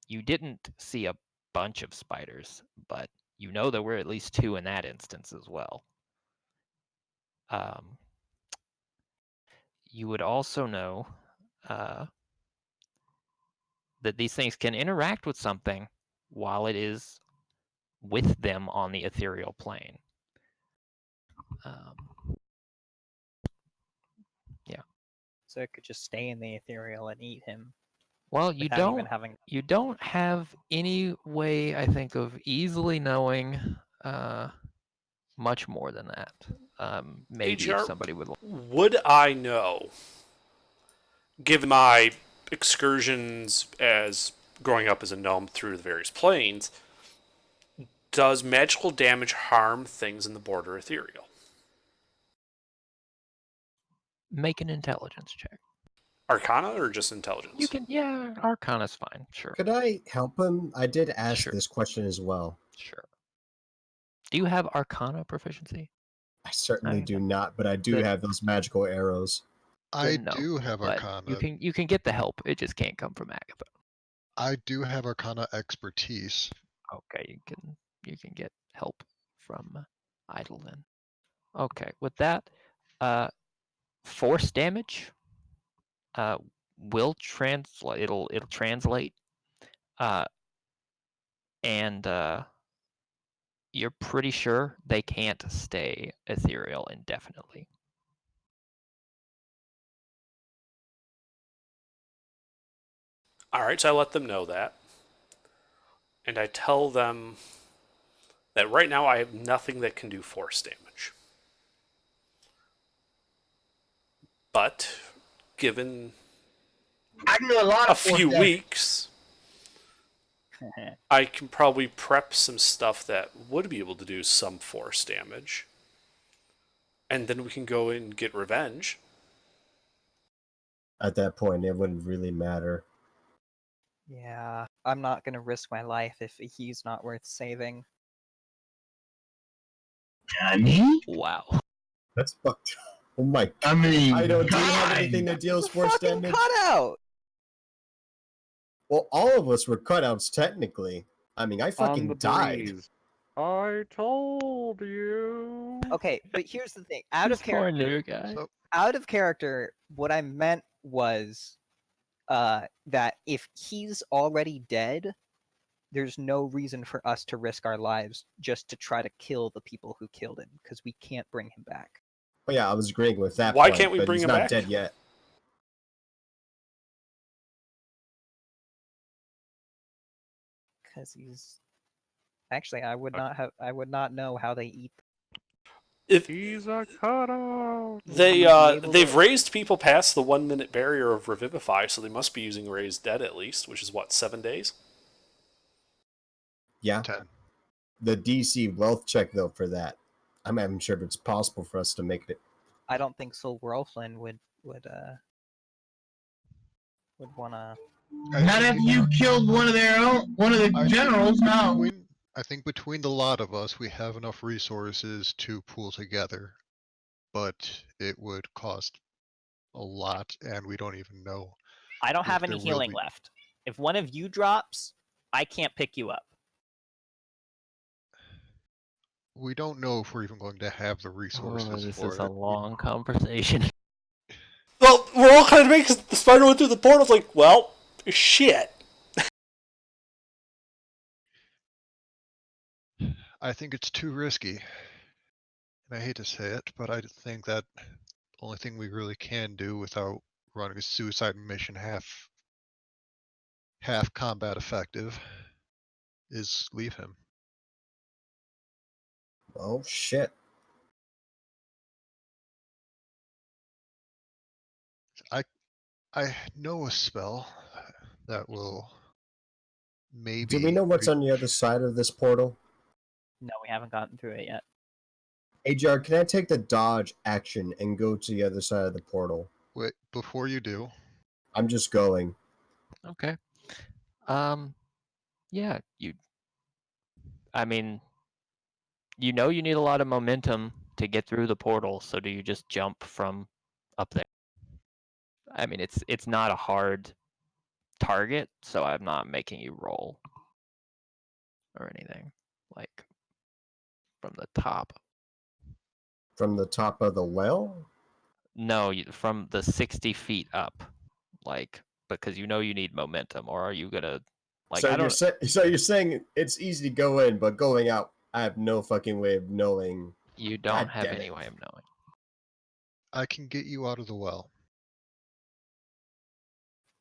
Speaker 2: You didn't see a bunch of spiders, but you know there were at least 2 in that instance as well. You would also know that these things can interact with something while it is with them on the ethereal plane. Yeah.
Speaker 8: So it could just stay in the ethereal and eat him.
Speaker 2: Well, you
Speaker 8: without even
Speaker 2: don't
Speaker 8: having.
Speaker 2: you don't have any way, I think, of easily knowing much more than that. Maybe
Speaker 1: HR,
Speaker 2: if somebody would.
Speaker 1: Would I know, given my excursions as growing up as a gnome through the various planes, does magical damage harm things in the border ethereal?
Speaker 2: Make an intelligence check.
Speaker 1: Arcana or just intelligence?
Speaker 2: You can, yeah, Arcana's fine. Sure.
Speaker 10: Could I help him? I did ask
Speaker 2: Sure.
Speaker 10: this question as well.
Speaker 2: Sure. Do you have Arcana proficiency?
Speaker 10: I certainly
Speaker 2: I-
Speaker 10: do not, but I do
Speaker 2: Then-
Speaker 10: have those magical arrows.
Speaker 7: I
Speaker 2: No,
Speaker 7: do have
Speaker 2: but
Speaker 7: Arcana.
Speaker 2: you can get the help. It just can't come from Agatha.
Speaker 7: I do have Arcana expertise.
Speaker 2: Okay, you can get help from Idle then. Okay, with that, force damage will translate. It'll translate, and you're pretty sure they can't stay ethereal indefinitely.
Speaker 1: All right, so I let them know that. And I tell them that right now I have nothing that can do force damage. But given
Speaker 4: I can do a lot
Speaker 1: a
Speaker 4: of force
Speaker 1: few
Speaker 4: damage.
Speaker 1: weeks, I can probably prep some stuff that would be able to do some force damage. And then we can go and get revenge.
Speaker 10: At that point, it wouldn't really matter.
Speaker 8: Yeah, I'm not gonna risk my life if he's not worth saving.
Speaker 4: Johnny?
Speaker 2: Wow.
Speaker 10: That's fucked. Oh my god.
Speaker 4: I mean,
Speaker 10: I don't do you have
Speaker 4: God.
Speaker 10: anything that deals
Speaker 8: The
Speaker 10: force
Speaker 8: fucking
Speaker 10: damage?
Speaker 8: cutout.
Speaker 10: Well, all of us were cutouts technically. I mean, I
Speaker 3: On
Speaker 10: fucking
Speaker 3: the
Speaker 10: died.
Speaker 3: breeze. I told you.
Speaker 8: Okay, but here's the thing. Out of
Speaker 2: This poor
Speaker 8: character,
Speaker 2: new guy.
Speaker 7: So
Speaker 8: out of character, what I meant was that if he's already dead, there's no reason for us to risk our lives just to try to kill the people who killed him, because we can't bring him back.
Speaker 10: Oh yeah, I was agreeing with that.
Speaker 1: Why
Speaker 10: point,
Speaker 1: can't we
Speaker 10: but
Speaker 1: bring
Speaker 10: he's
Speaker 1: him
Speaker 10: not
Speaker 1: back?
Speaker 10: dead yet.
Speaker 8: Because he's actually, I would not know how they eat.
Speaker 1: If
Speaker 3: He's a cutout.
Speaker 1: they
Speaker 8: Would we be able
Speaker 1: they've
Speaker 8: to-
Speaker 1: raised people past the 1 minute barrier of revivify, so they must be using raised dead at least, which is what, 7 days?
Speaker 10: Yeah.
Speaker 7: 10.
Speaker 10: The DC wealth check though for that. I'm not even sure if it's possible for us to make it.
Speaker 8: I don't think Sol Rolflin would wanna.
Speaker 4: Not after you killed one of the
Speaker 7: I think
Speaker 4: generals, no.
Speaker 7: I think between the lot of us, we have enough resources to pool together, but it would cost a lot, and we don't even know.
Speaker 8: I don't
Speaker 7: if
Speaker 8: have any
Speaker 7: there will
Speaker 8: healing
Speaker 7: be.
Speaker 8: left. If one of you drops, I can't pick you up.
Speaker 7: We don't know if we're even going to have the resources
Speaker 2: This
Speaker 7: for
Speaker 2: is
Speaker 7: it.
Speaker 2: a long conversation.
Speaker 1: Well, we're all kind of making the spider went through the portal. It's like, well, shit.
Speaker 7: I think it's too risky. And I hate to say it, but I think that the only thing we really can do without running a suicide mission half combat effective is leave him.
Speaker 10: Oh shit.
Speaker 7: I know a spell that will maybe.
Speaker 10: Do we know what's on the other side of this portal?
Speaker 8: No, we haven't gotten through it yet.
Speaker 10: AJR, can I take the dodge action and go to the other side of the portal?
Speaker 7: Wait, before you do,
Speaker 10: I'm just going.
Speaker 2: Okay. Yeah, I mean, you know you need a lot of momentum to get through the portal, so do you just jump from up there? I mean, it's not a hard target, so I'm not making you roll or anything, like from the top.
Speaker 10: From the top of the well?
Speaker 2: No, from the 60 feet up, like, because you know you need momentum, or are you gonna, like, I don't.
Speaker 10: So you're saying it's easy to go in, but going out, I have no fucking way of knowing.
Speaker 2: You don't
Speaker 10: God
Speaker 2: have
Speaker 10: damn
Speaker 2: any
Speaker 10: it.
Speaker 2: way of knowing.
Speaker 7: I can get you out of the well.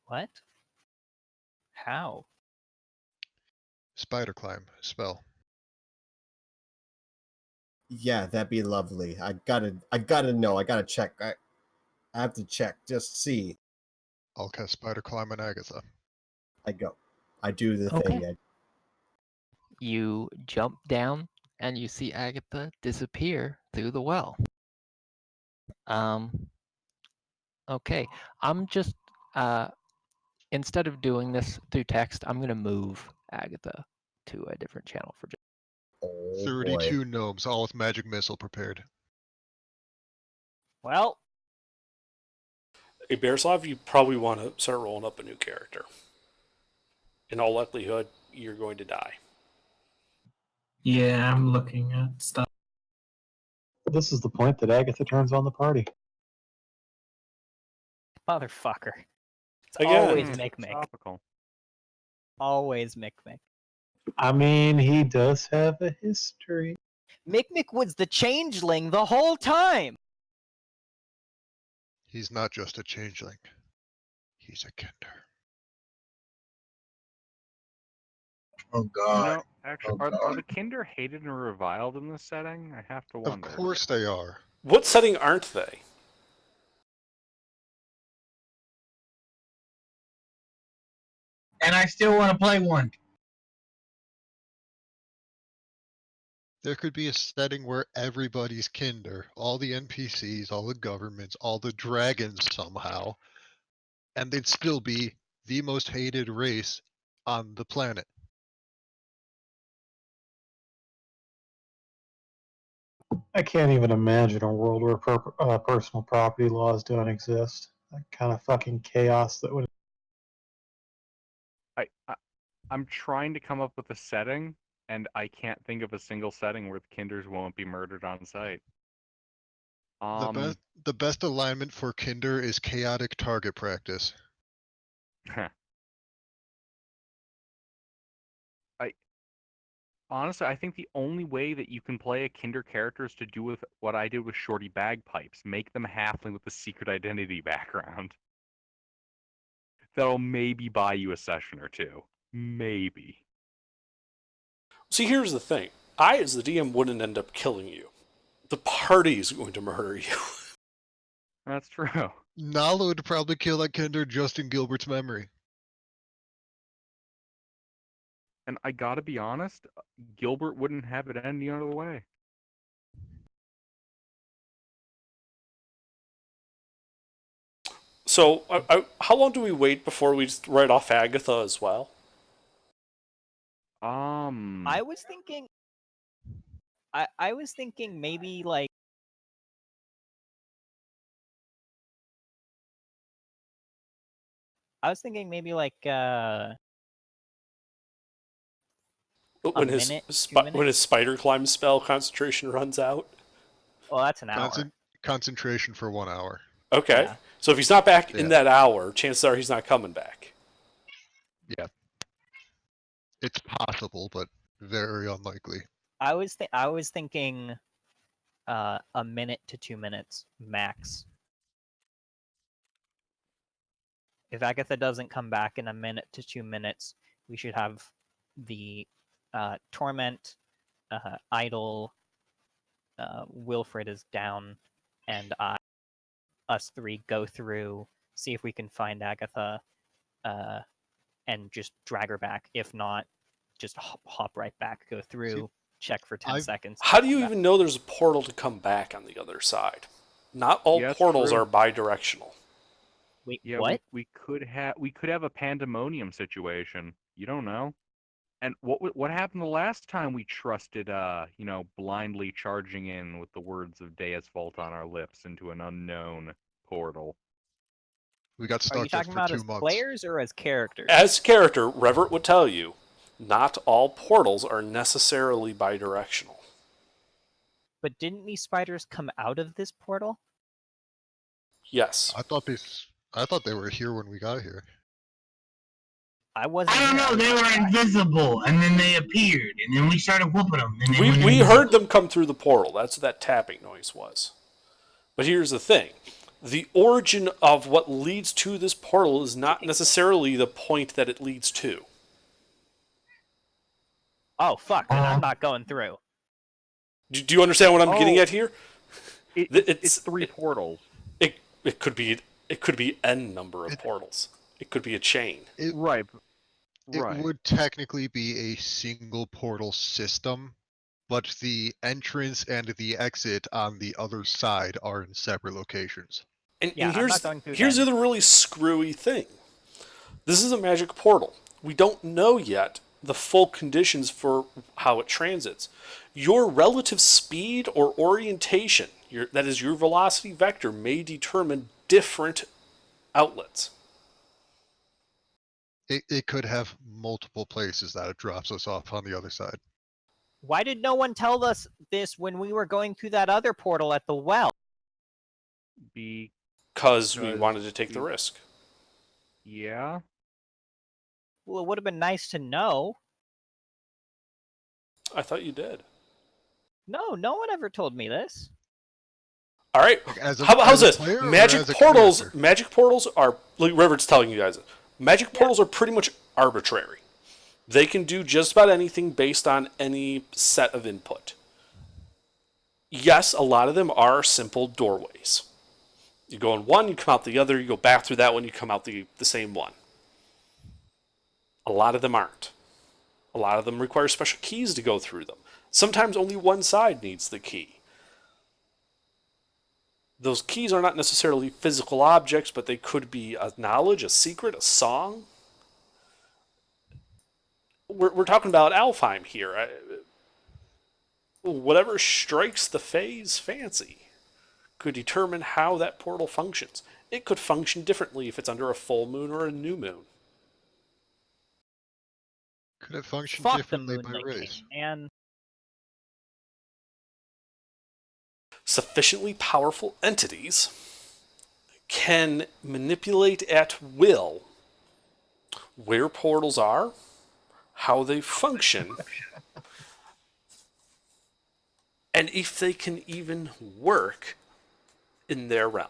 Speaker 8: What? How?
Speaker 7: Spider climb spell.
Speaker 10: Yeah, that'd be lovely. I gotta know. I gotta check. I have to check. Just see.
Speaker 7: I'll cast spider climb on Agatha.
Speaker 10: I go. I do the
Speaker 2: Okay.
Speaker 10: thing.
Speaker 2: You jump down and you see Agatha disappear through the well. Okay, I'm just instead of doing this through text, I'm gonna move Agatha to a different channel for.
Speaker 10: Oh
Speaker 7: 32
Speaker 10: boy.
Speaker 7: gnomes, all with magic missile prepared.
Speaker 8: Well,
Speaker 1: Hey, Bearslav, you probably want to start rolling up a new character. In all likelihood, you're going to die.
Speaker 6: Yeah, I'm looking at stuff.
Speaker 11: This is the point that Agatha turns on the party.
Speaker 8: motherfucker. It's
Speaker 1: Again.
Speaker 8: always Mick.
Speaker 3: Topical.
Speaker 8: Always Mick.
Speaker 11: I mean, he does have a history.
Speaker 8: Mick was the changeling the whole time.
Speaker 7: He's not just a changeling. He's a Kinder.
Speaker 4: Oh
Speaker 3: You
Speaker 4: God.
Speaker 3: know, actually,
Speaker 4: Oh,
Speaker 3: are
Speaker 4: God.
Speaker 3: the Kinder hated and reviled in this setting? I have to
Speaker 7: Of
Speaker 3: wonder.
Speaker 7: course they are.
Speaker 1: What setting aren't they?
Speaker 4: And I still want to play one.
Speaker 7: There could be a setting where everybody's Kinder, all the NPCs, all the governments, all the dragons somehow, and they'd still be the most hated race on the planet.
Speaker 11: I can't even imagine a world where personal property laws don't exist. That kind of fucking chaos that would.
Speaker 3: I'm trying to come up with a setting, and I can't think of a single setting where the Kinders won't be murdered on sight.
Speaker 7: The best alignment for Kinder is chaotic target practice.
Speaker 3: Honestly, I think the only way that you can play a Kinder character is to do with what I did with Shorty Bagpipes. Make them halfling with a secret identity background. That'll maybe buy you a session or two. Maybe.
Speaker 1: See, here's the thing. I, as the DM, wouldn't end up killing you. The party is going to murder you.
Speaker 3: That's true.
Speaker 7: Nala would probably kill that Kinder just in Gilbert's memory.
Speaker 3: And I gotta be honest, Gilbert wouldn't have it any other way.
Speaker 1: So, how long do we wait before we just write off Agatha as well?
Speaker 8: I was thinking. I was thinking maybe like. I was thinking maybe like
Speaker 1: When his
Speaker 8: minute, 2 minutes?
Speaker 1: when his spider climb spell concentration runs out.
Speaker 8: Well, that's an hour.
Speaker 7: Concentration for 1 hour.
Speaker 1: Okay.
Speaker 8: Yeah.
Speaker 1: So if he's not back in
Speaker 7: Yeah.
Speaker 1: that hour, chances are he's not coming back.
Speaker 7: Yeah. It's possible, but very unlikely.
Speaker 8: I was thinking a minute to 2 minutes max. If Agatha doesn't come back in a minute to 2 minutes, we should have the Torment, Idle, Wilfred is down, and us three go through, see if we can find Agatha, and just drag her back. If not, just hop right back, go through, check for 10 seconds.
Speaker 1: How do you even know there's a portal to come back on the other side? Not all portals are bi-directional.
Speaker 8: Wait,
Speaker 3: Yeah,
Speaker 8: what?
Speaker 3: we could have a pandemonium situation. You don't know. And what happened the last time we trusted, blindly charging in with the words of Deus Vult on our lips into an unknown portal?
Speaker 7: We got
Speaker 8: Are
Speaker 7: stuck
Speaker 8: you talking about as players or as characters?
Speaker 1: As character, Revert would tell you, not all portals are necessarily bi-directional.
Speaker 8: But didn't these spiders come out of this portal?
Speaker 1: Yes.
Speaker 7: I thought they were here when we got here.
Speaker 8: I wasn't.
Speaker 4: I don't know. They were invisible, and then they appeared, and then we started whooping them. And
Speaker 1: We heard them come through the portal. That's what that tapping noise was. But here's the thing. The origin of what leads to this portal is not necessarily the point that it leads to.
Speaker 8: Oh, fuck. Then I'm not going through.
Speaker 1: Do you understand what I'm getting at here?
Speaker 3: It's 3 portals.
Speaker 1: It could be n number of portals. It could be a chain.
Speaker 3: Right.
Speaker 7: It
Speaker 3: Right.
Speaker 7: would technically be a single portal system, but the entrance and the exit on the other side are in separate locations.
Speaker 1: And,
Speaker 8: Yeah,
Speaker 1: and
Speaker 8: I'm
Speaker 1: here's
Speaker 8: not going through
Speaker 1: here's the
Speaker 8: them.
Speaker 1: other really screwy thing. This is a magic portal. We don't know yet the full conditions for how it transits. Your relative speed or orientation, that is your velocity vector, may determine different outlets.
Speaker 7: It could have multiple places that it drops us off on the other side.
Speaker 8: Why did no one tell us this when we were going through that other portal at the well?
Speaker 1: Because we wanted to take the risk.
Speaker 3: Yeah.
Speaker 8: Well, it would have been nice to know.
Speaker 1: I thought you did.
Speaker 8: No, no one ever told me this.
Speaker 1: All right.
Speaker 7: Like how's
Speaker 1: How's
Speaker 7: a
Speaker 1: this?
Speaker 7: player or
Speaker 1: Magic
Speaker 7: as a
Speaker 1: portals.
Speaker 7: character?
Speaker 1: Magic portals are. Like Rivert's telling you guys. Magic portals are pretty much arbitrary. They can do just about anything based on any set of input. Yes, a lot of them are simple doorways. You go in one, you come out the other. You go back through that one, you come out the same one. A lot of them aren't. A lot of them require special keys to go through them. Sometimes only one side needs the key. Those keys are not necessarily physical objects, but they could be a knowledge, a secret, a song. We're talking about Alfheim here. Whatever strikes the Fae's fancy could determine how that portal functions. It could function differently if it's under a full moon or a new moon.
Speaker 7: Could it function
Speaker 8: Fuck the
Speaker 7: differently by
Speaker 8: moonlit
Speaker 7: race?
Speaker 8: king, man.
Speaker 1: Sufficiently powerful entities can manipulate at will where portals are, how they function, and if they can even work in their realm.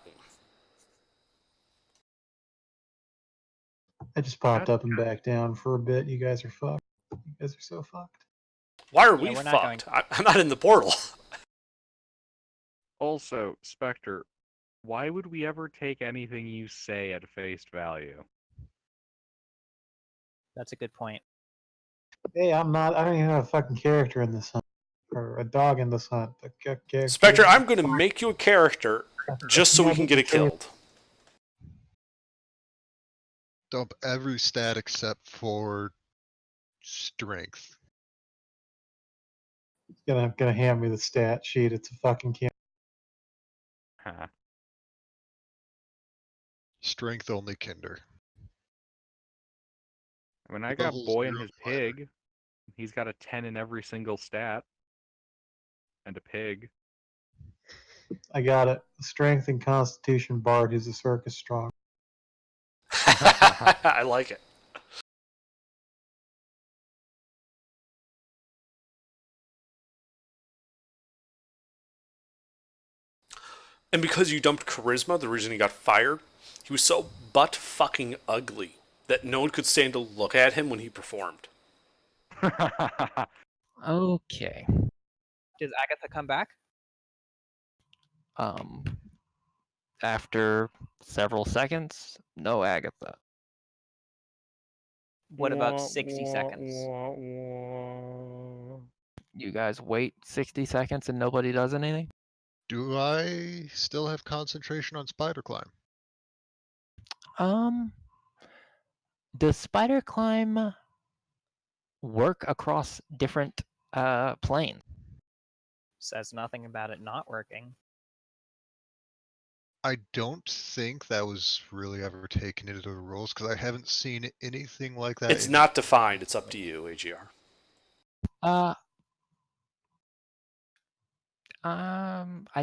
Speaker 11: I just popped up and back down for a bit. You guys are fucked. You guys are so fucked.
Speaker 1: Why are
Speaker 8: Yeah,
Speaker 1: we
Speaker 8: we're not going
Speaker 1: fucked? I'm not in the portal.
Speaker 3: Also, Spectre, why would we ever take anything you say at face value?
Speaker 8: That's a good point.
Speaker 11: Hey, I don't even have a fucking character in this hunt. Or a dog in this hunt.
Speaker 1: Spectre, I'm going to make you a character just so we can get it killed.
Speaker 7: Dump every stat except for strength.
Speaker 11: Gonna hand me the stat sheet. It's a fucking can.
Speaker 3: Huh.
Speaker 7: Strength only Kinder.
Speaker 3: I mean, I got
Speaker 7: Level
Speaker 3: Boy and
Speaker 7: 0
Speaker 3: his
Speaker 7: fighter.
Speaker 3: pig. He's got a 10 in every single stat. And a pig.
Speaker 11: I got it. Strength and Constitution Bard. He's a circus strong.
Speaker 1: I like it. And because you dumped charisma, the reason he got fired, he was so butt fucking ugly that no one could stand to look at him when he performed.
Speaker 2: Okay.
Speaker 8: Does Agatha come back?
Speaker 2: After several seconds, no Agatha.
Speaker 8: What about 60 seconds?
Speaker 2: You guys wait 60 seconds and nobody does anything?
Speaker 7: Do I still have concentration on spider climb?
Speaker 2: Does spider climb work across different planes?
Speaker 8: Says nothing about it not working.
Speaker 7: I don't think that was really ever taken into the rules because I haven't seen anything like that.
Speaker 1: It's not defined. It's up to you, AGR.
Speaker 2: I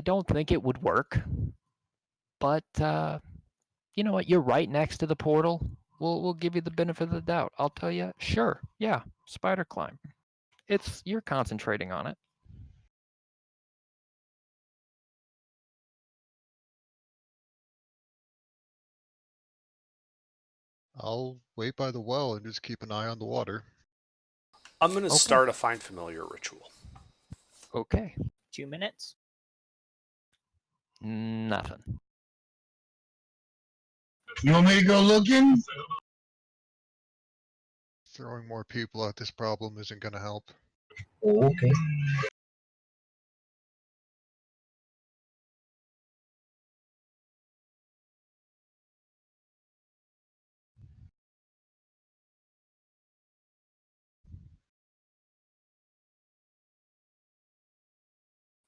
Speaker 2: don't think it would work. But you know what? You're right next to the portal. We'll give you the benefit of the doubt. I'll tell you, sure, yeah, spider climb. You're concentrating on it.
Speaker 7: I'll wait by the well and just keep an eye on the water.
Speaker 1: I'm going to start a Find Familiar ritual.
Speaker 2: Okay.
Speaker 8: 2 minutes?
Speaker 2: Nothing.
Speaker 4: You want me to go looking?
Speaker 7: Throwing more people at this problem isn't going to help.
Speaker 4: Oh, okay.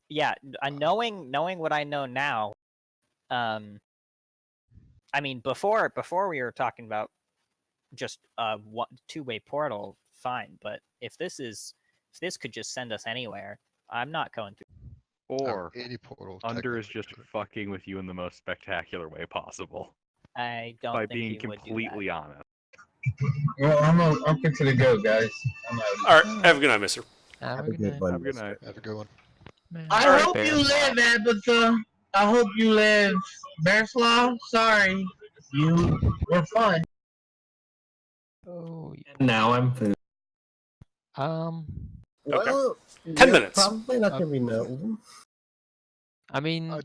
Speaker 8: Yeah, knowing what I know now, I mean, before we were talking about just a two-way portal, fine. But if this could just send us anywhere, I'm not going through.
Speaker 3: Or
Speaker 7: Any portal.
Speaker 3: Under is
Speaker 7: technically
Speaker 3: just
Speaker 7: could.
Speaker 3: fucking with you in the most spectacular way possible.
Speaker 8: I don't
Speaker 3: By
Speaker 8: think
Speaker 3: being
Speaker 8: he would do that.
Speaker 3: completely honest.
Speaker 4: Well, I'm good to go, guys. I'm out.
Speaker 1: All right, have a good night, mister.
Speaker 2: Have
Speaker 10: Have
Speaker 2: a
Speaker 10: a
Speaker 2: good
Speaker 10: good
Speaker 2: night.
Speaker 10: one.
Speaker 3: Have a good
Speaker 10: mister.
Speaker 3: night.
Speaker 7: Have a good one.
Speaker 2: Man,
Speaker 4: I
Speaker 1: All right.
Speaker 4: hope you
Speaker 2: Bearslaw.
Speaker 4: live, Abatha. I hope you live. Bearslaw, sorry. You were fun.
Speaker 2: Oh,
Speaker 6: Now I'm food.
Speaker 2: um,
Speaker 1: Okay.
Speaker 10: Well,
Speaker 1: 10
Speaker 10: you're
Speaker 1: minutes.
Speaker 10: probably not going to be known.
Speaker 2: I mean,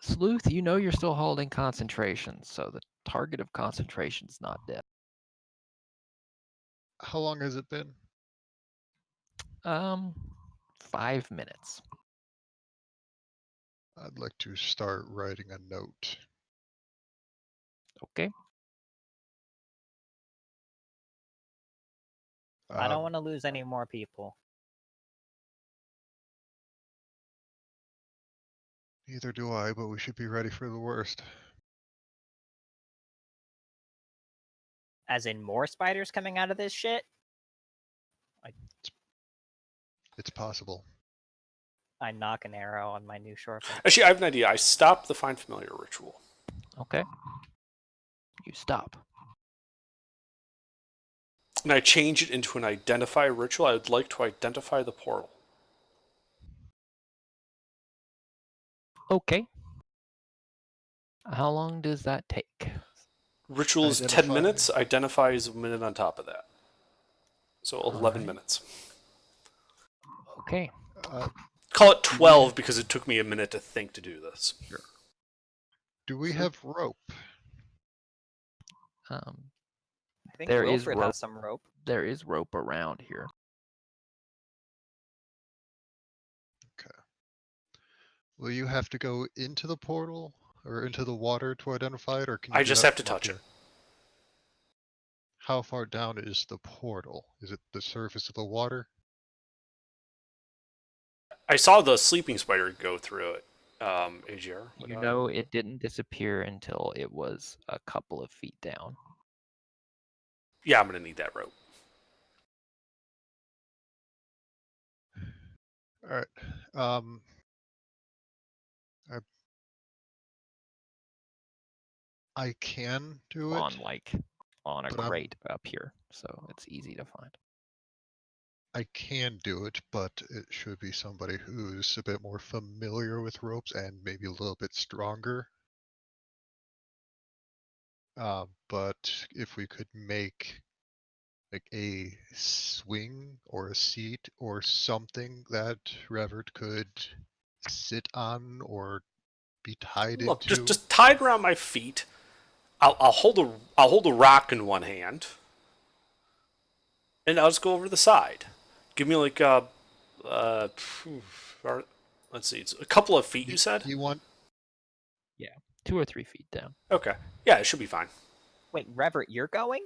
Speaker 2: Sleuth, you know you're still holding concentration, so the target of concentration's not dead.
Speaker 7: How long has it been?
Speaker 2: 5 minutes.
Speaker 7: I'd like to start writing a note.
Speaker 2: Okay.
Speaker 8: I don't want to lose any more people.
Speaker 7: Neither do I, but we should be ready for the worst.
Speaker 8: As in more spiders coming out of this shit?
Speaker 7: It's possible.
Speaker 8: I knock an arrow on my new short bow.
Speaker 1: Actually, I have an idea. I stopped the Find Familiar ritual.
Speaker 2: Okay. You stop.
Speaker 1: And I change it into an identify ritual. I would like to identify the portal.
Speaker 2: Okay. How long does that take?
Speaker 1: Ritual is 10
Speaker 7: Identify.
Speaker 1: minutes. Identify is a minute on top of that. So 11
Speaker 2: Alright.
Speaker 1: minutes.
Speaker 2: Okay.
Speaker 1: Call it 12 because it took me a minute to think to do this.
Speaker 2: Sure.
Speaker 7: Do we have rope?
Speaker 8: I think
Speaker 2: There is
Speaker 8: Wilfred
Speaker 2: rope.
Speaker 8: has some rope.
Speaker 2: There is rope around here.
Speaker 7: Okay. Will you have to go into the portal or into the water to identify it, or can you
Speaker 1: I
Speaker 7: do
Speaker 1: just
Speaker 7: that
Speaker 1: have to
Speaker 7: from up
Speaker 1: touch it.
Speaker 7: here? How far down is the portal? Is it the surface of the water?
Speaker 1: I saw the sleeping spider go through it, AGR.
Speaker 2: You know it didn't disappear until it was a couple of feet down.
Speaker 1: Yeah, I'm going to need that rope.
Speaker 7: All right. I can do it.
Speaker 2: On a
Speaker 7: but I'm-
Speaker 2: crate up here, so it's easy to find.
Speaker 7: I can do it, but it should be somebody who's a bit more familiar with ropes and maybe a little bit stronger. But if we could make like a swing or a seat or something that Revert could sit on or be tied
Speaker 1: Look,
Speaker 7: into.
Speaker 1: just tied around my feet. I'll hold a rock in one hand, and I'll just go over the side. Give me like let's see, it's a couple of feet. You said?
Speaker 7: You want?
Speaker 2: Yeah, 2 or 3 feet down.
Speaker 1: Okay, yeah, it should be fine.
Speaker 8: Wait, Revert, you're going?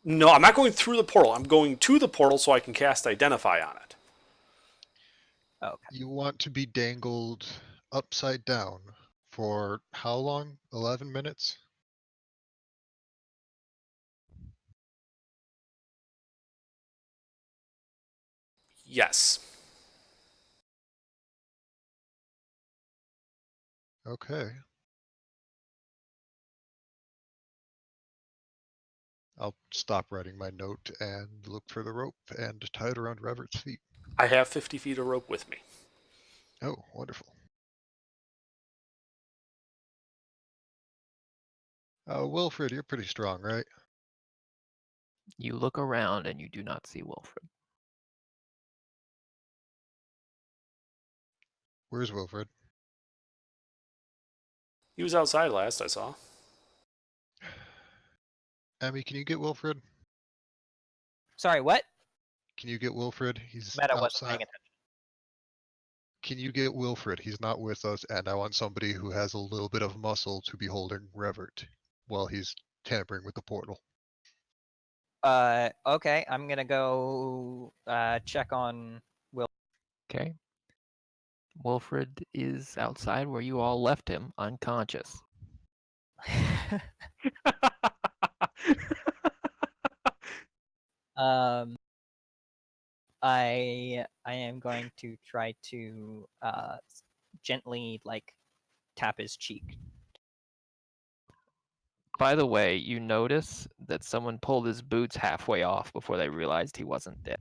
Speaker 1: No, I'm not going through the portal. I'm going to the portal so I can cast Identify on it.
Speaker 8: Okay.
Speaker 7: You want to be dangled upside down for how long? 11 minutes?
Speaker 1: Yes.
Speaker 7: Okay. I'll stop writing my note and look for the rope and tie it around Revert's feet.
Speaker 1: I have 50 feet of rope with me.
Speaker 7: Oh, wonderful. Wilfred, you're pretty strong, right?
Speaker 2: You look around and you do not see Wilfred.
Speaker 7: Where's Wilfred?
Speaker 1: He was outside last I saw.
Speaker 7: Emmy, can you get Wilfred?
Speaker 8: Sorry, what?
Speaker 7: Can you get Wilfred? He's
Speaker 8: Meta wasn't
Speaker 7: outside.
Speaker 8: paying attention.
Speaker 7: Can you get Wilfred? He's not with us, and I want somebody who has a little bit of muscle to be holding Revert while he's tampering with the portal.
Speaker 8: Okay, I'm gonna go check on Will.
Speaker 2: Okay. Wilfred is outside where you all left him, unconscious.
Speaker 8: I am going to try to gently like tap his cheek.
Speaker 2: By the way, you notice that someone pulled his boots halfway off before they realized he wasn't dead.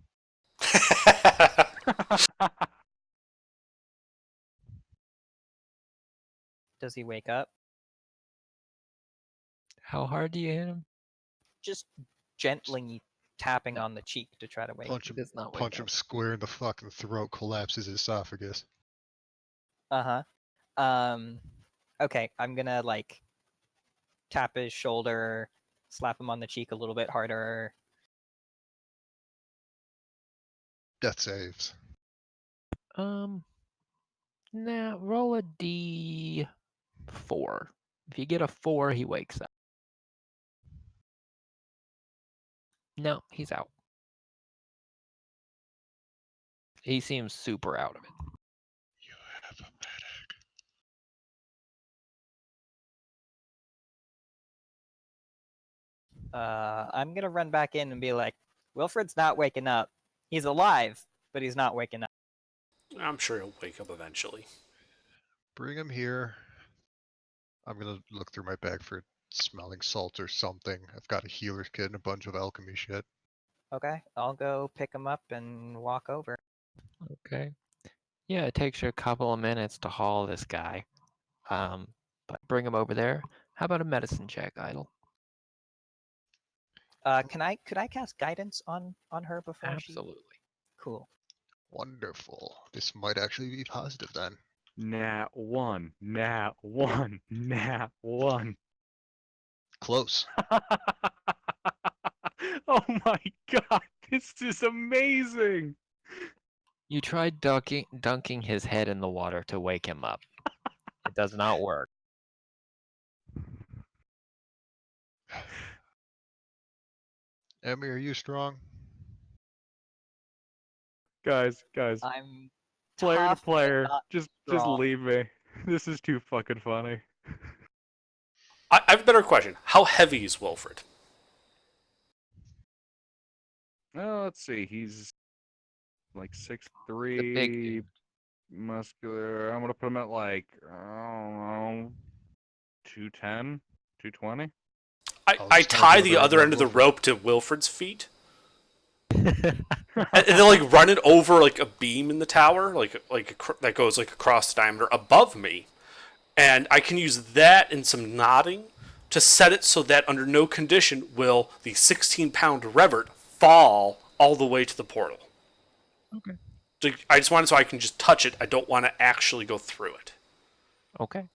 Speaker 8: Does he wake up?
Speaker 2: How hard do you hit him?
Speaker 8: Just gently tapping on the cheek to try to wake
Speaker 7: Punch
Speaker 8: him.
Speaker 7: him, punch him square in the fucking throat, collapses his esophagus.
Speaker 8: Okay, I'm gonna like tap his shoulder, slap him on the cheek a little bit harder.
Speaker 7: Death saves.
Speaker 2: Nah, roll a D4. If you get a 4, he wakes up. No, he's out. He seems super out of it.
Speaker 7: You have a medic.
Speaker 8: I'm gonna run back in and be like, Wilfred's not waking up. He's alive, but he's not waking up.
Speaker 1: I'm sure he'll wake up eventually.
Speaker 7: Bring him here. I'm gonna look through my bag for smelling salt or something. I've got a healer's kit and a bunch of alchemy shit.
Speaker 8: Okay, I'll go pick him up and walk over.
Speaker 2: Okay. Yeah, it takes you a couple of minutes to haul this guy. But bring him over there. How about a medicine check, Idle?
Speaker 8: Could I cast guidance on her before
Speaker 2: Absolutely.
Speaker 8: Cool.
Speaker 7: Wonderful. This might actually be positive then.
Speaker 3: Nat 1. Nat 1. Nat 1.
Speaker 7: Close.
Speaker 3: Oh my god, this is amazing!
Speaker 2: You tried dunking his head in the water to wake him up. It does not work.
Speaker 7: Emmy, are you strong?
Speaker 3: Guys,
Speaker 8: I'm
Speaker 3: player to
Speaker 8: tough, but
Speaker 3: player,
Speaker 8: not
Speaker 3: just
Speaker 8: strong.
Speaker 3: leave me. This is too fucking funny.
Speaker 1: I have a better question. How heavy is Wilfred?
Speaker 3: Oh, let's see. He's like
Speaker 2: The big
Speaker 3: 6'3",
Speaker 2: dude.
Speaker 3: muscular. I'm gonna put him at like, I don't know, 210, 220.
Speaker 1: I tie the other end of the rope to Wilfred's feet. And then like run it over like a beam in the tower, that goes like across the diameter above me, and I can use that and some knotting to set it so that under no condition will the 16-pound Revert fall all the way to the portal.
Speaker 2: Okay.
Speaker 1: So I just want it so I can just touch it. I don't want to actually go through it.
Speaker 2: Okay.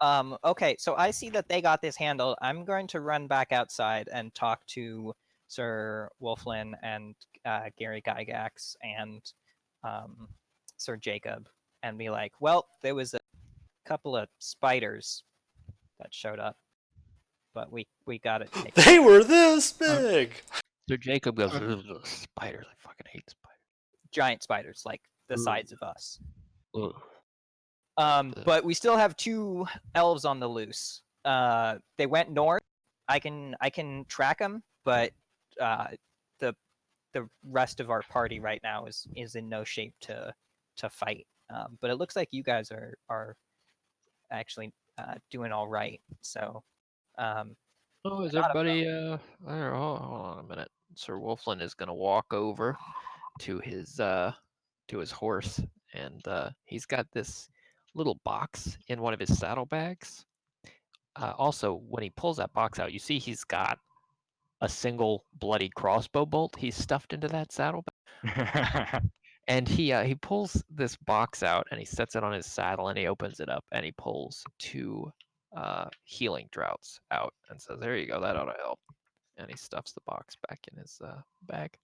Speaker 8: Okay, so I see that they got this handled. I'm going to run back outside and talk to Sir Wolflin and Gary Gygax and Sir Jacob and be like, well, there was a couple of spiders that showed up, but we got it taken.
Speaker 1: They were this big!
Speaker 2: So Jacob goes, "Ugh, spiders, I fucking hate spiders.
Speaker 8: Giant spiders, like the size of us.
Speaker 2: Ugh.
Speaker 8: But we still have 2 elves on the loose. They went north. I can track them, but the rest of our party right now is in no shape to fight. But it looks like you guys are actually doing all right. So.
Speaker 2: Oh, is everybody? There, hold on a minute. Sir Wolflin is gonna walk over to his horse, and he's got this little box in one of his saddlebags. Also, when he pulls that box out, you see he's got a single bloody crossbow bolt he's stuffed into that saddlebag. And he pulls this box out and he sets it on his saddle and he opens it up and he pulls 2 healing draughts out and says, "There you go, that ought to help." And he stuffs the box back in his bag.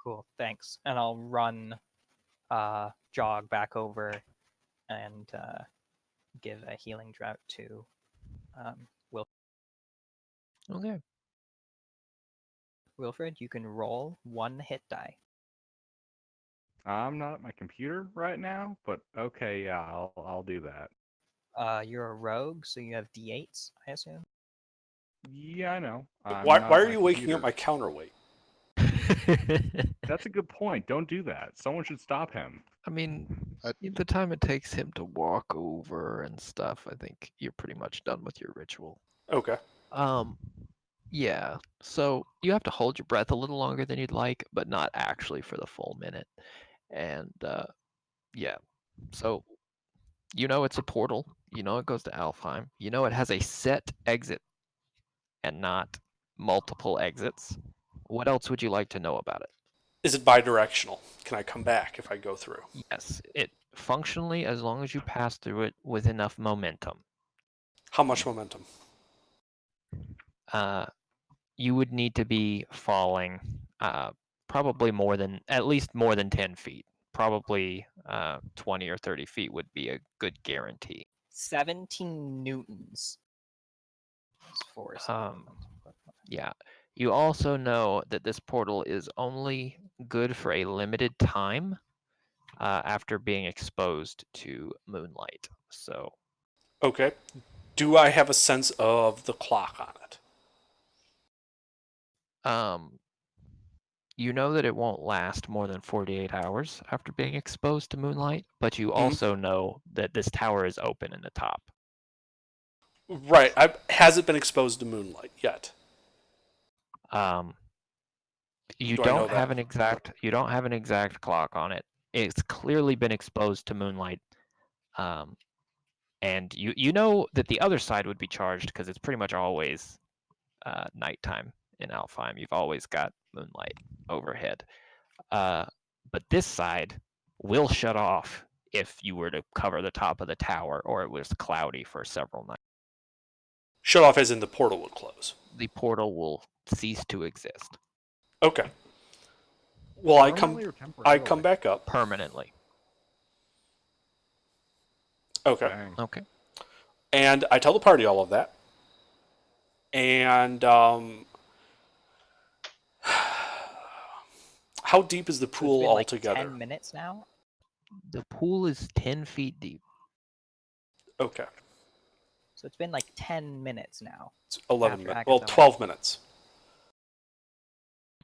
Speaker 8: Cool, thanks. And I'll run, jog back over, and give a healing drought to
Speaker 2: Okay.
Speaker 8: Wilfred. You can roll 1 hit die.
Speaker 3: I'm not at my computer right now, but okay, yeah, I'll do that.
Speaker 8: You're a rogue, so you have d8s, I assume.
Speaker 3: Yeah, I know. I'm
Speaker 1: Why
Speaker 3: not
Speaker 1: are
Speaker 3: at
Speaker 1: you
Speaker 3: my
Speaker 1: waking up
Speaker 3: computer.
Speaker 1: my counterweight?
Speaker 3: That's a good point. Don't do that. Someone should stop him.
Speaker 2: I mean,
Speaker 7: I-
Speaker 2: the time it takes him to walk over and stuff, I think you're pretty much done with your ritual.
Speaker 1: Okay.
Speaker 2: Yeah. So you have to hold your breath a little longer than you'd like, but not actually for the full minute. And yeah. So you know it's a portal. You know it goes to Alfheim. You know it has a set exit and not multiple exits. What else would you like to know about it?
Speaker 1: Is it bidirectional? Can I come back if I go through?
Speaker 2: Yes, it functionally, as long as you pass through it with enough momentum.
Speaker 1: How much momentum?
Speaker 2: You would need to be falling probably at least more than 10 feet. Probably 20 or 30 feet would be a good guarantee.
Speaker 8: 17 newtons. Force.
Speaker 2: Yeah. You also know that this portal is only good for a limited time after being exposed to moonlight. So.
Speaker 1: Okay. Do I have a sense of the clock on it?
Speaker 2: You know that it won't last more than 48 hours after being exposed to moonlight, but you also know that this tower is open in the top.
Speaker 1: Right. Has it been exposed to moonlight yet?
Speaker 2: You
Speaker 1: Do I know
Speaker 2: don't have
Speaker 1: that?
Speaker 2: you don't have an exact clock on it. It's clearly been exposed to moonlight. And you know that the other side would be charged because it's pretty much always nighttime in Alfheim. You've always got moonlight overhead. But this side will shut off if you were to cover the top of the tower or it was cloudy for several nights.
Speaker 1: Shut off as in the portal would close.
Speaker 2: The portal will cease to exist.
Speaker 1: Okay. Well, I come
Speaker 3: Permanently or
Speaker 1: back up.
Speaker 2: Permanently.
Speaker 1: Okay.
Speaker 3: Dang.
Speaker 2: Okay.
Speaker 1: And I tell the party all of that. And how deep is the
Speaker 8: So it's
Speaker 1: pool
Speaker 8: been like
Speaker 1: altogether?
Speaker 8: 10 minutes now.
Speaker 2: The pool is 10 feet deep.
Speaker 1: Okay.
Speaker 8: So it's been like 10 minutes now.
Speaker 1: It's 11
Speaker 8: After
Speaker 1: minutes. Well,
Speaker 8: Agatha
Speaker 1: 12 minutes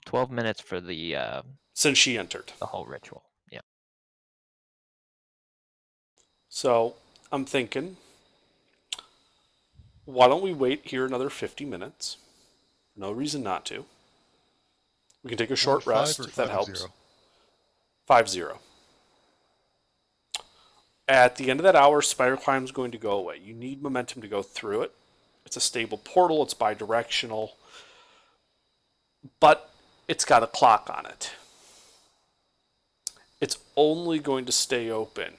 Speaker 2: 12 minutes for the
Speaker 1: since she entered.
Speaker 2: whole ritual. Yeah.
Speaker 1: So I'm thinking, why don't we wait here another 50 minutes? No reason not to. We can take a short
Speaker 7: 5
Speaker 1: rest
Speaker 7: or
Speaker 1: if that
Speaker 7: 5-0?
Speaker 1: helps. 5-0. At the end of that hour, Spider Climb is going to go away. You need momentum to go through it. It's a stable portal. It's bidirectional. But it's got a clock on it. It's only going to stay open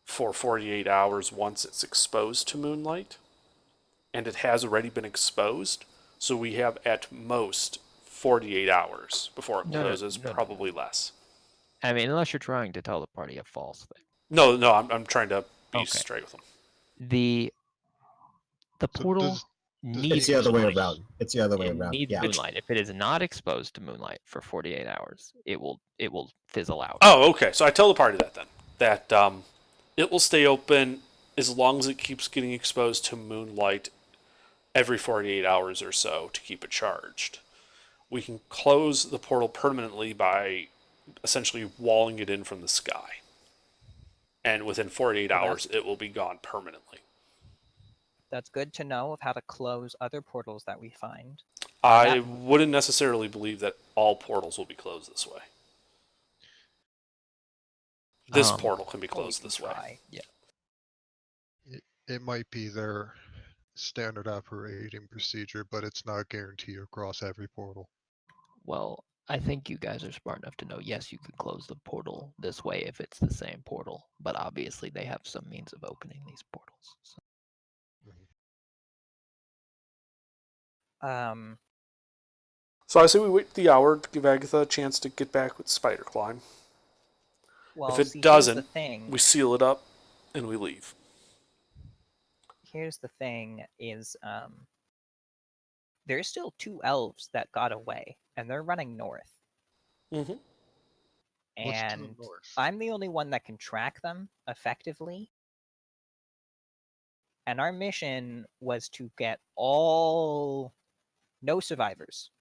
Speaker 1: for 48 hours once it's exposed to moonlight. And it has already been exposed. So we have at most 48 hours before it closes, probably less.
Speaker 2: I mean, unless you're trying to tell the party a false thing.
Speaker 1: No, I'm trying to be straight with them.
Speaker 2: The portal needs
Speaker 10: It's the other way
Speaker 2: moonlight.
Speaker 10: around. It's the other way
Speaker 2: It
Speaker 10: around.
Speaker 2: needs
Speaker 10: Yeah.
Speaker 2: moonlight. If it is not exposed to moonlight for 48 hours, it will fizzle out.
Speaker 1: Oh, okay. So I tell the party that then. That it will stay open as long as it keeps getting exposed to moonlight every 48 hours or so to keep it charged. We can close the portal permanently by essentially walling it in from the sky. And within 48 hours, it will be gone permanently.
Speaker 8: That's good to know of how to close other portals that we find.
Speaker 1: I wouldn't necessarily believe that all portals will be closed this way. This portal can be closed this way.
Speaker 2: Yeah.
Speaker 7: It might be their standard operating procedure, but it's not guaranteed across every portal.
Speaker 2: Well, I think you guys are smart enough to know, yes, you could close the portal this way if it's the same portal, but obviously they have some means of opening these portals. So.
Speaker 1: So I say we wait the hour to give Agatha a chance to get back with Spider-Climb.
Speaker 8: Well,
Speaker 1: If it
Speaker 8: see,
Speaker 1: doesn't,
Speaker 8: here's the thing.
Speaker 1: we seal it up and we leave.
Speaker 8: Here's the thing: is there's still 2 elves that got away, and they're running north.
Speaker 1: Mm-hmm.
Speaker 7: What's to the
Speaker 8: And
Speaker 7: north?
Speaker 8: I'm the only one that can track them effectively. And our mission was to get no survivors.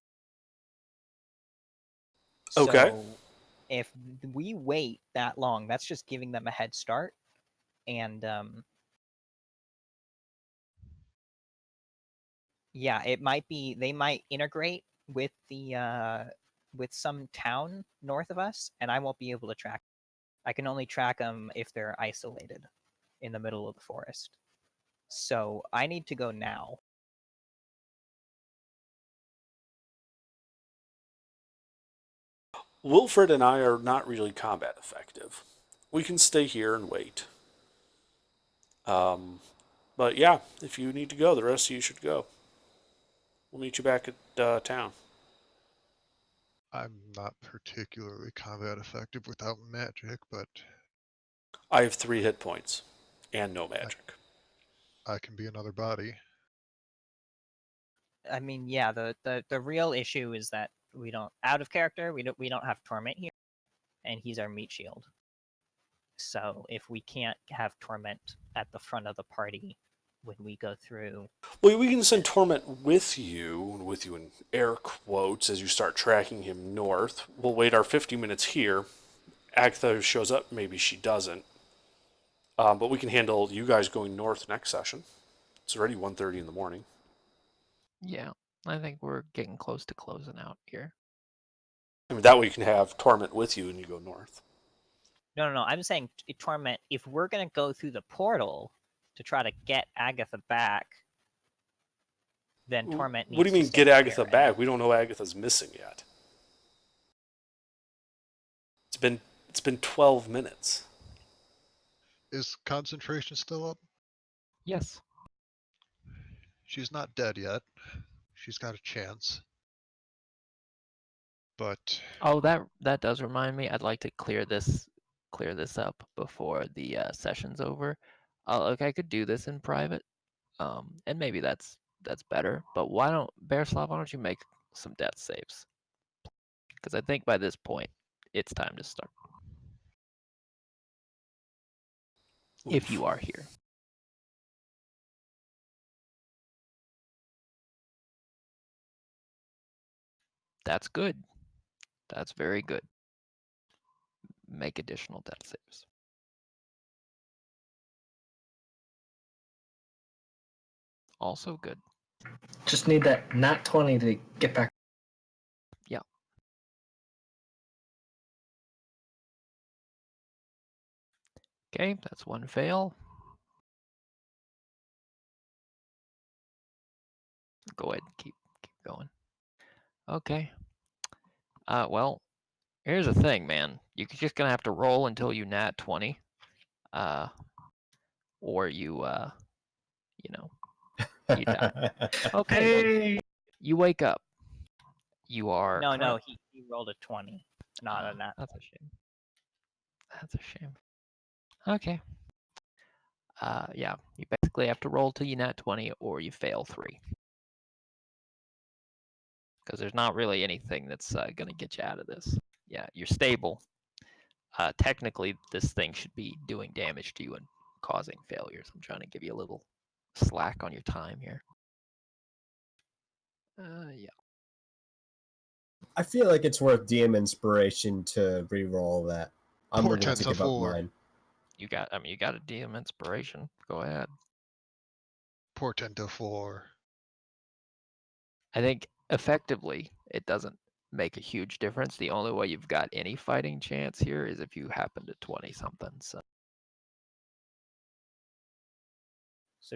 Speaker 1: Okay.
Speaker 8: So if we wait that long, that's just giving them a head start. And yeah, it might be they might integrate with with some town north of us, and I won't be able to track. I can only track them if they're isolated in the middle of the forest. So I need to go now.
Speaker 1: Wilfred and I are not really combat effective. We can stay here and wait. But yeah, if you need to go, the rest of you should go. We'll meet you back at town.
Speaker 7: I'm not particularly combat effective without magic, but
Speaker 1: I have 3 hit points and no magic.
Speaker 7: I can be another body.
Speaker 8: I mean, yeah, the real issue is that we don't out of character. We don't have Torment here, and he's our meat shield. So if we can't have Torment at the front of the party when we go through,
Speaker 1: Well, we can send Torment with you in air quotes, as you start tracking him north. We'll wait our 50 minutes here. Agatha shows up, maybe she doesn't. But we can handle you guys going north next session. It's already 1:30 in the morning.
Speaker 2: Yeah, I think we're getting close to closing out here.
Speaker 1: I mean, that way you can have Torment with you and you go north.
Speaker 8: No. I'm saying Torment. If we're gonna go through the portal to try to get Agatha back, then Torment needs
Speaker 1: What do you mean
Speaker 8: to stay
Speaker 1: get Agatha
Speaker 8: here.
Speaker 1: back? We don't know Agatha's missing yet. It's been 12 minutes.
Speaker 7: Is concentration still up?
Speaker 2: Yes.
Speaker 7: She's not dead yet. She's got a chance. But
Speaker 2: Oh, that does remind me. I'd like to clear this up before the session's over. Look, I could do this in private, and maybe that's better. But why don't you make some death saves? Because I think by this point, it's time to start. If you are here. That's good. That's very good. Make additional death saves. Also good.
Speaker 6: Just need that nat 20 to get back.
Speaker 2: Yeah. Okay, that's 1 fail. Go ahead, keep going. Okay. Well, here's the thing, man. You're just gonna have to roll until you nat 20. Or you you die. Okay. Well, you wake up. You are
Speaker 8: No. He rolled a 20, not a nat.
Speaker 2: That's a shame. That's a shame. Okay. Yeah, you basically have to roll till you nat 20 or you fail 3. Because there's not really anything that's going to get you out of this. Yeah, you're stable. Technically, this thing should be doing damage to you and causing failures. I'm trying to give you a little slack on your time here. Yeah.
Speaker 10: I feel like it's worth DM inspiration to re-roll that. I'm ready to
Speaker 7: Portent
Speaker 10: give up
Speaker 7: 4.
Speaker 10: mine.
Speaker 2: You got a DM inspiration. Go ahead.
Speaker 7: Portento 4.
Speaker 2: I think effectively it doesn't make a huge difference. The only way you've got any fighting chance here is if you happen to 20 something.
Speaker 8: So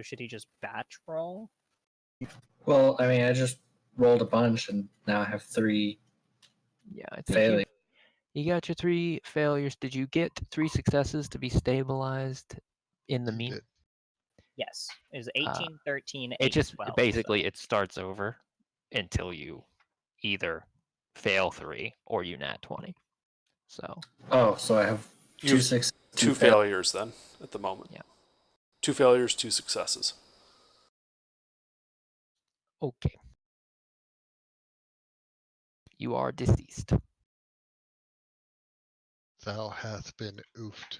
Speaker 8: should he just batch roll?
Speaker 6: Well, I mean, I just rolled a bunch and now I have 3
Speaker 2: Yeah, I think
Speaker 6: failures.
Speaker 2: you got your 3 failures. Did you get 3 successes to be stabilized in the
Speaker 7: You
Speaker 2: mean?
Speaker 7: did.
Speaker 8: Yes. It was 18, 13, 8,
Speaker 2: It just
Speaker 8: 12.
Speaker 2: basically it starts over until you either fail 3 or you nat 20. So.
Speaker 6: Oh, so I have
Speaker 1: You
Speaker 6: two
Speaker 1: have
Speaker 6: six,
Speaker 1: two failures then at the moment.
Speaker 2: Yeah.
Speaker 1: 2 failures, 2 successes.
Speaker 2: Okay. You are deceased.
Speaker 7: Thou hath been oofed.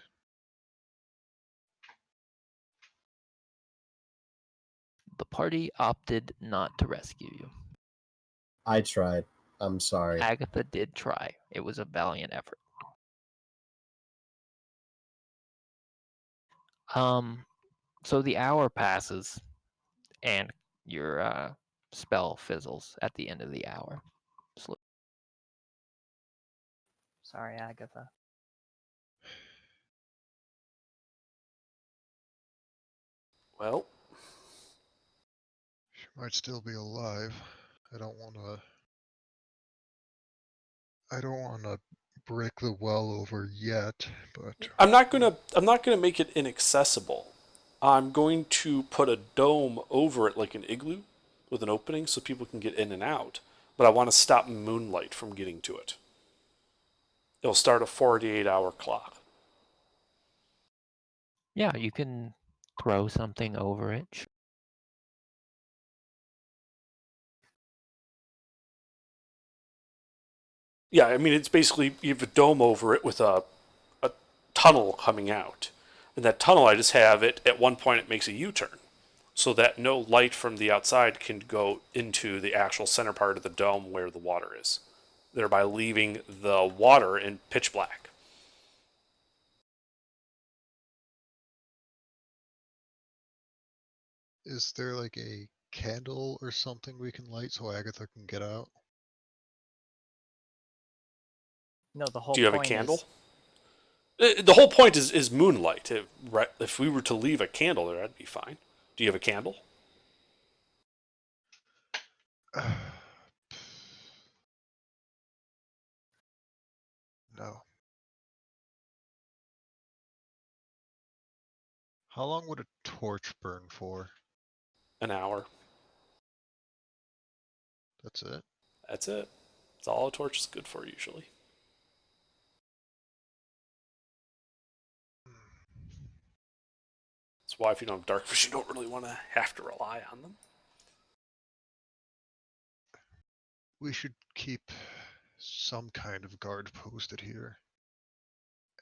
Speaker 2: The party opted not to rescue you.
Speaker 10: I tried. I'm sorry.
Speaker 2: Agatha did try. It was a valiant effort. So the hour passes, and your spell fizzles at the end of the hour.
Speaker 8: Sorry, Agatha.
Speaker 1: Well,
Speaker 7: She might still be alive. I don't want to break the well over yet, but
Speaker 1: I'm not gonna make it inaccessible. I'm going to put a dome over it like an igloo with an opening so people can get in and out. But I want to stop moonlight from getting to it. It'll start a 48-hour clock.
Speaker 2: Yeah, you can throw something over it.
Speaker 1: Yeah, I mean, it's basically you have a dome over it with a tunnel coming out. And that tunnel, I just have it, at one point it makes a U-turn. So that no light from the outside can go into the actual center part of the dome where the water is, thereby leaving the water in pitch black.
Speaker 7: is there like a candle or something we can light so Agatha can get out?
Speaker 8: No, the whole
Speaker 1: Do you have a
Speaker 8: point
Speaker 1: candle?
Speaker 8: is
Speaker 1: The whole point is moonlight. If we were to leave a candle there, that'd be fine. Do you have a candle?
Speaker 7: No. How long would a torch burn for?
Speaker 1: An hour.
Speaker 7: That's it?
Speaker 1: That's it. That's all a torch is good for usually. That's why if you don't have dark vision, you don't really want to have to rely on them.
Speaker 7: We should keep some kind of guard posted here.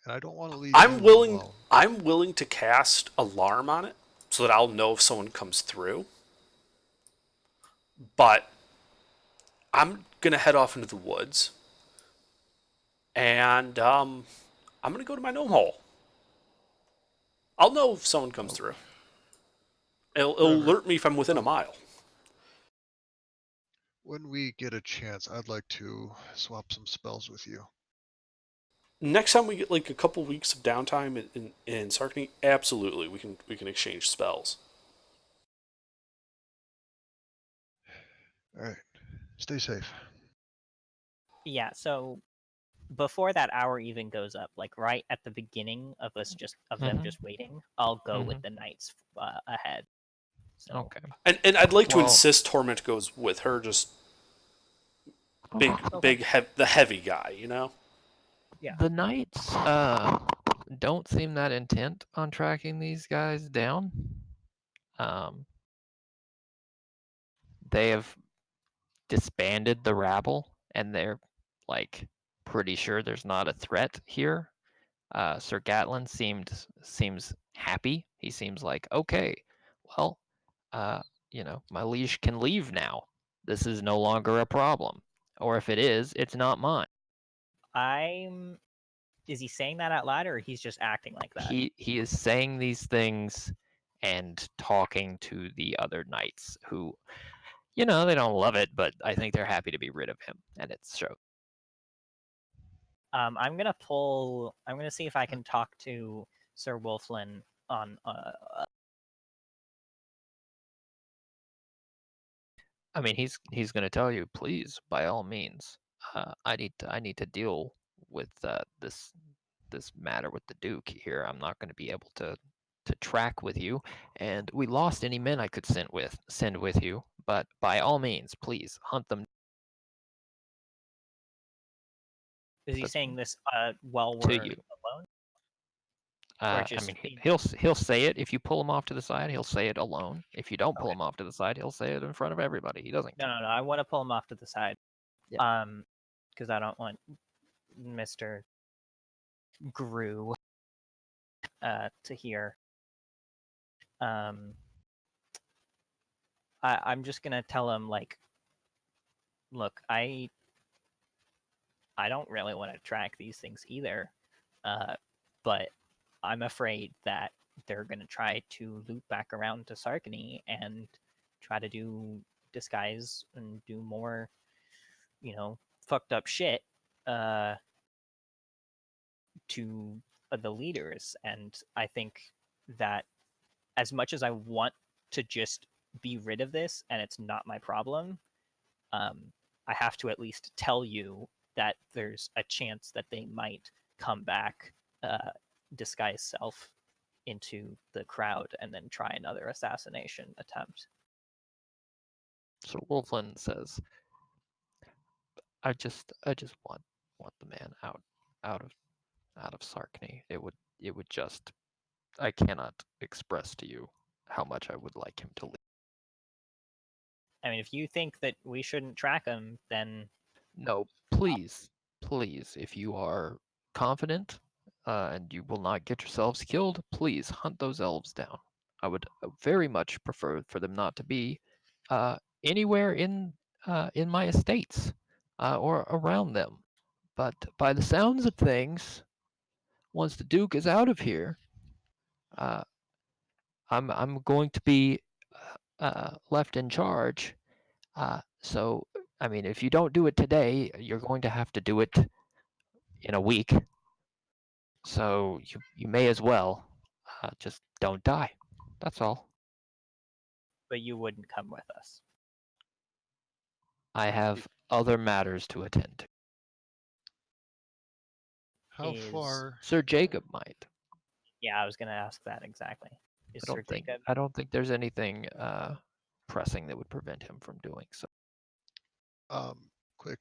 Speaker 7: And I don't want to leave you alone.
Speaker 1: I'm willing to cast alarm on it so that I'll know if someone comes through. But I'm gonna head off into the woods, and I'm gonna go to my gnome hole. I'll know if someone comes through. It'll alert me if I'm within a mile.
Speaker 7: When we get a chance, I'd like to swap some spells with you.
Speaker 1: Next time we get like a couple weeks of downtime in Sarkany, absolutely we can exchange spells.
Speaker 7: All right, stay safe.
Speaker 8: yeah. So before that hour even goes up, like right at the beginning of us them just waiting, I'll go with the knights ahead. So.
Speaker 2: Okay.
Speaker 1: And I'd like to insist Torment goes with her, just the heavy guy, you know?
Speaker 8: Yeah.
Speaker 2: The knights don't seem that intent on tracking these guys down. They have disbanded the rabble, and they're like pretty sure there's not a threat here. Sir Gatlin seems happy. He seems like, okay, well, my liege can leave now. This is no longer a problem. Or if it is, it's not mine.
Speaker 8: Is he saying that out loud, or he's just acting like that?
Speaker 2: He is saying these things and talking to the other knights who, they don't love it, but I think they're happy to be rid of him, and it's true.
Speaker 8: I'm gonna see if I can talk to Sir Wolflin on.
Speaker 2: I mean, he's gonna tell you, please, by all means. I need to deal with this matter with the Duke here. I'm not going to be able to track with you, and we lost any men I could send with you. But by all means, please hunt them
Speaker 8: Is he
Speaker 2: But-
Speaker 8: saying this while
Speaker 2: To
Speaker 8: we're
Speaker 2: you.
Speaker 8: alone?
Speaker 2: I
Speaker 8: just
Speaker 2: mean,
Speaker 8: in-
Speaker 2: he'll say it if you pull him off to the side. He'll say it alone. If you don't pull
Speaker 8: Okay.
Speaker 2: him off to the side, he'll say it in front of everybody. He doesn't.
Speaker 8: No, I want to pull him off to the side.
Speaker 2: Yeah.
Speaker 8: Because I don't want Mr. Gru to hear. I'm just gonna tell him, like, look, I don't really want to track these things either, but I'm afraid that they're gonna try to loop back around to Sarkany and try to do disguise and do more, fucked up shit to the leaders. And I think that as much as I want to just be rid of this and it's not my problem, I have to at least tell you that there's a chance that they might come back, disguise self into the crowd, and then try another assassination attempt.
Speaker 2: So Wolfland says, "I just want the man out of Sarkany. It would just, I cannot express to you how much I would like him to leave."
Speaker 8: I mean, if you think that we shouldn't track him, then
Speaker 2: No, please, if you are confident and you will not get yourselves killed, please hunt those elves down. I would very much prefer for them not to be anywhere in my estates or around them. But by the sounds of things, once the Duke is out of here, I'm going to be left in charge. So, I mean, if you don't do it today, you're going to have to do it in a week. So you may as well just don't die. That's all.
Speaker 8: but you wouldn't come with us.
Speaker 2: I have other matters to attend to.
Speaker 7: How far?
Speaker 2: Sir Jacob might.
Speaker 8: Yeah, I was going to ask that exactly. Is Sir Jacob?
Speaker 2: I don't think there's anything pressing that would prevent him from doing so.
Speaker 7: Quick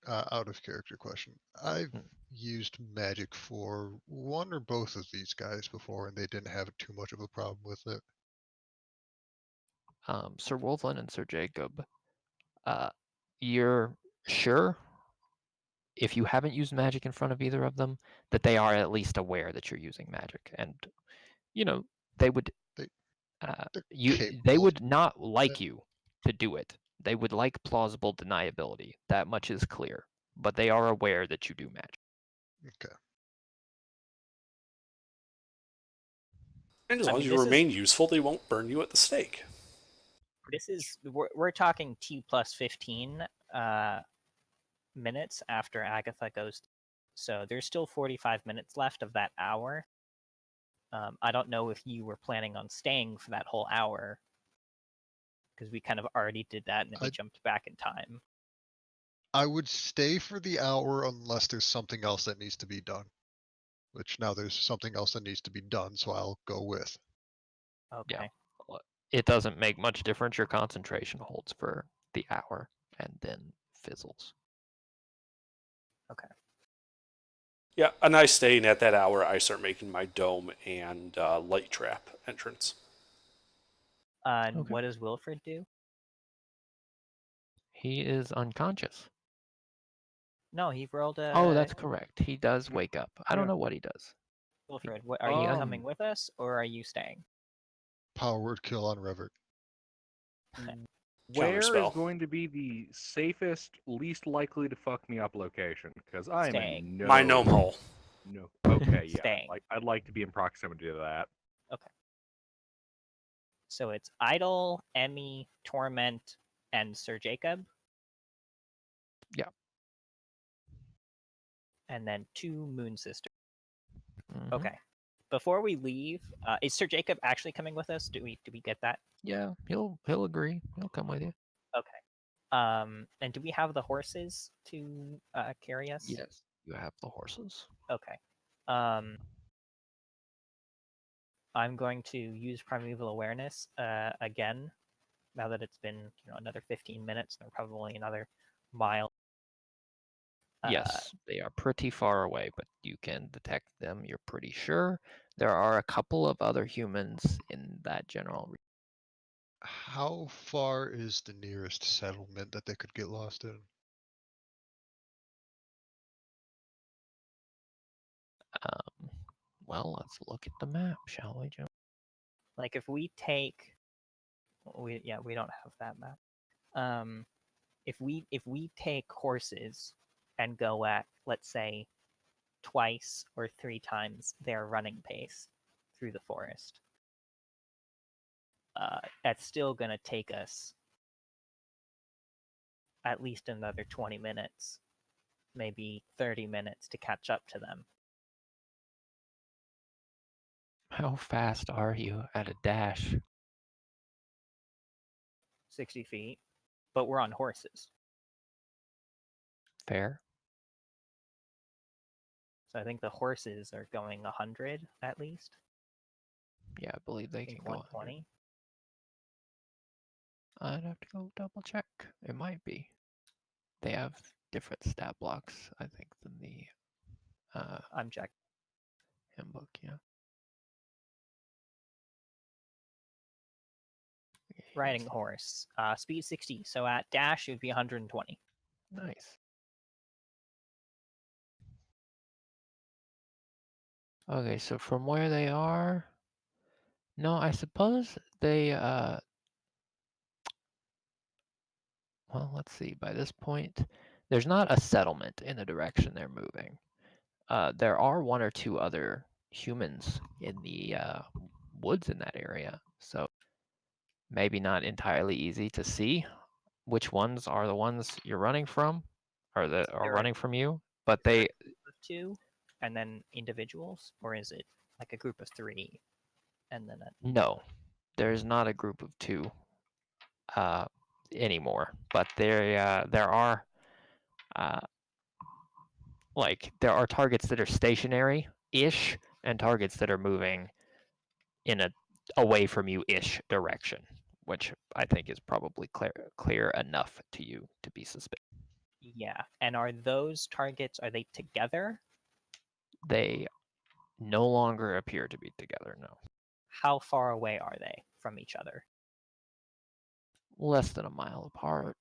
Speaker 7: out of character question. I've used magic for one or both of these guys before, and they didn't have too much of a problem with it.
Speaker 2: Sir Wolfland and Sir Jacob, you're sure, if you haven't used magic in front of either of them, that they are at least aware that you're using magic, and they would they would not like you to do it. They would like plausible deniability. That much is clear. But they are aware that you do magic.
Speaker 7: Okay.
Speaker 1: And as long as you remain useful, they won't burn you at the stake.
Speaker 8: This is we're talking T plus 15 minutes after Agatha goes. So there's still 45 minutes left of that hour. I don't know if you were planning on staying for that whole hour, because we kind of already did that and then we jumped back in time.
Speaker 7: I would stay for the hour unless there's something else that needs to be done. Which now there's something else that needs to be done, so I'll go with.
Speaker 8: Okay.
Speaker 2: Yeah. It doesn't make much difference. Your concentration holds for the hour and then fizzles.
Speaker 8: Okay.
Speaker 1: Yeah, and I stay, and at that hour, I start making my dome and light trap entrance.
Speaker 8: What does Wilfred do?
Speaker 2: He is unconscious.
Speaker 8: No, he rolled a...
Speaker 2: Oh, that's correct. He does wake up. I don't know what he does.
Speaker 8: Wilfred, are you coming with us, or are you staying?
Speaker 7: Power word kill on Revert.
Speaker 3: Where is
Speaker 1: Counterspell.
Speaker 3: going to be the safest, least likely to fuck me up location? Because I'm
Speaker 8: Staying.
Speaker 1: My gnome hole.
Speaker 3: No. Okay, yeah.
Speaker 8: Staying.
Speaker 3: I'd like to be in proximity to that.
Speaker 8: Okay. So it's Idle, Emmy, Torment, and Sir Jacob?
Speaker 2: Yeah.
Speaker 8: And then 2 Moon Sisters.
Speaker 2: Mm-hmm.
Speaker 8: Okay. Before we leave, is Sir Jacob actually coming with us? Do we get that?
Speaker 2: Yeah, he'll agree. He'll come with you.
Speaker 8: Okay. And do we have the horses to carry us?
Speaker 2: Yes, you have the horses.
Speaker 8: Okay. I'm going to use Primeval Awareness again, now that it's been another 15 minutes, or probably another mile.
Speaker 2: Yes, they are pretty far away, but you can detect them, you're pretty sure. There are a couple of other humans in that general region.
Speaker 7: How far is the nearest settlement that they could get lost in?
Speaker 2: Well, let's look at the map, shall we, Joe?
Speaker 8: Like if we take, we don't have that map. If we take horses and go at, let's say, twice or 3 times their running pace through the forest, that's still going to take us at least another 20 minutes, maybe 30 minutes to catch up to them.
Speaker 2: How fast are you at a dash?
Speaker 8: 60 feet, but we're on horses.
Speaker 2: Fair.
Speaker 8: So I think the horses are going 100 at least.
Speaker 2: Yeah, I believe they
Speaker 8: I
Speaker 2: can
Speaker 8: think
Speaker 2: go
Speaker 8: 120.
Speaker 2: I'd have to go double check. It might be. They have different stat blocks, I think, than the
Speaker 8: I'm checking.
Speaker 2: handbook, yeah.
Speaker 8: Riding horse, speed 60. So at dash, it would be 120.
Speaker 2: Nice. Okay, so from where they are, no, I suppose they, well, let's see, by this point, there's not a settlement in the direction they're moving. There are 1 or 2 other humans in the woods in that area, so maybe not entirely easy to see which ones are the ones you're running from, or that are running from you, but they...
Speaker 8: Of 2, and then individuals, or is it like a group of 3, and then
Speaker 2: No, there's not a group of 2 anymore, but there are there are targets that are stationary-ish and targets that are moving in a away from you-ish direction, which I think is probably clear enough to you to be suspicious.
Speaker 8: Yeah, and are those targets, are they together?
Speaker 2: They no longer appear to be together, no.
Speaker 8: How far away are they from each other?
Speaker 2: Less than a mile apart.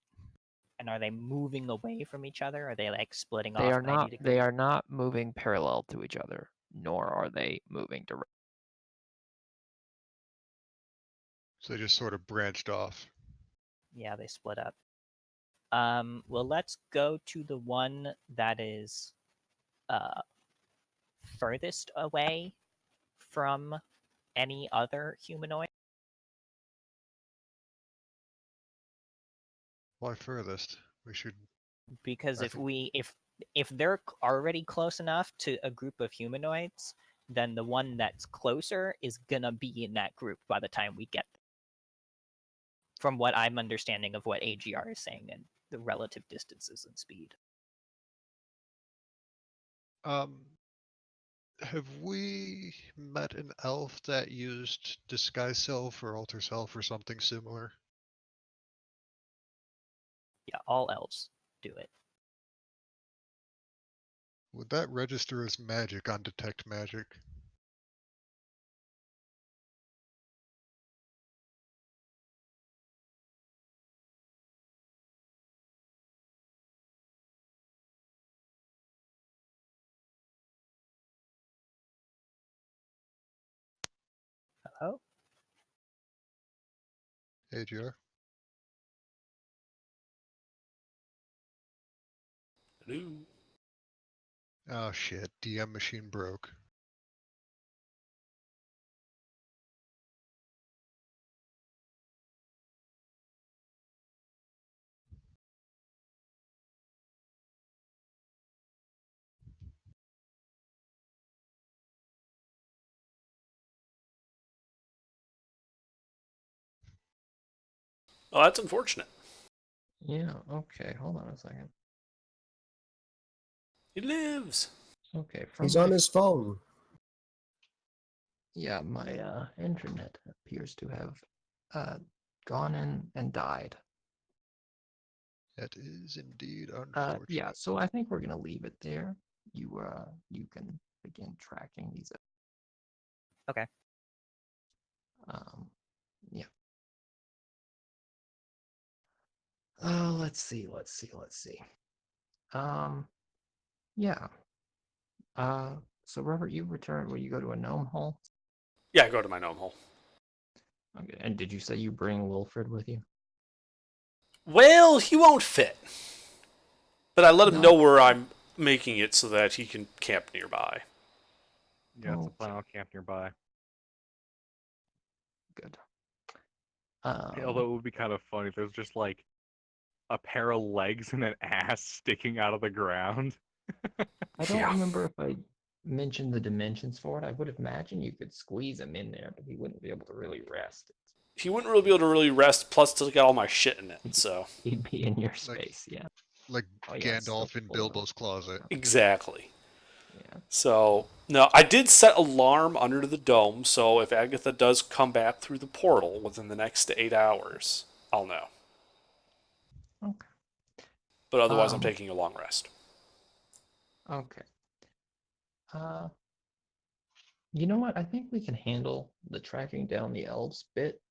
Speaker 8: And are they moving away from each other? Are they like splitting
Speaker 2: They
Speaker 8: off
Speaker 2: are
Speaker 8: 90
Speaker 2: not.
Speaker 8: degrees?
Speaker 2: They are not moving parallel to each other, nor are they moving direct.
Speaker 7: So they just sort of branched off.
Speaker 8: Yeah, they split up. Well, let's go to the one that is furthest away from any other humanoid.
Speaker 7: Why furthest? We should...
Speaker 8: Because
Speaker 7: I
Speaker 8: if
Speaker 7: think-
Speaker 8: we if they're already close enough to a group of humanoids, then the one that's closer is gonna be in that group by the time we get there. From what I'm understanding of what AGR is saying and the relative distances and speed.
Speaker 7: Have we met an elf that used disguise self or alter self or something similar?
Speaker 8: Yeah, all elves do it.
Speaker 7: Would that register as magic on detect magic?
Speaker 8: Hello?
Speaker 7: AGR?
Speaker 1: Hello.
Speaker 7: Oh shit, DM machine broke.
Speaker 1: Oh, that's unfortunate.
Speaker 2: Yeah. Okay. Hold on a second.
Speaker 1: He lives.
Speaker 2: Okay.
Speaker 10: He's on his phone.
Speaker 2: Yeah, my internet appears to have gone in and died.
Speaker 7: That is indeed unfortunate.
Speaker 12: Yeah, so I think we're gonna leave it there. You can begin tracking these.
Speaker 8: Okay.
Speaker 12: Yeah. Let's see. Yeah. So Robert, you return. Will you go to a gnome hole?
Speaker 1: Yeah, I go to my gnome hole.
Speaker 12: Okay. And did you say you bring Wilfred with you?
Speaker 1: Well, he won't fit. But I let him know
Speaker 12: No.
Speaker 1: where I'm making it so that he can camp nearby.
Speaker 3: Yeah, it's a
Speaker 12: Okay.
Speaker 3: final camp nearby.
Speaker 12: Good.
Speaker 3: Although it would be kind of funny if there's just like a pair of legs and an ass sticking out of the ground.
Speaker 12: I don't
Speaker 1: Yeah.
Speaker 12: remember if I mentioned the dimensions for it. I would imagine you could squeeze him in there, but he wouldn't be able to really rest.
Speaker 1: He wouldn't really be able to really rest, plus it's got all my shit in it, so.
Speaker 12: He'd be in your
Speaker 7: Like-
Speaker 12: space, yeah.
Speaker 7: Like
Speaker 12: Oh, yeah, it's still
Speaker 7: Gandalf in
Speaker 12: full of-
Speaker 7: Bilbo's closet.
Speaker 1: Exactly.
Speaker 12: Yeah.
Speaker 1: So, no, I did set alarm under the dome, so if Agatha does come back through the portal within the next 8 hours, I'll know.
Speaker 12: Okay.
Speaker 1: But otherwise, I'm
Speaker 12: Um,
Speaker 1: taking a long rest.
Speaker 12: Okay. You know what? I think we can handle the tracking down the elves bit.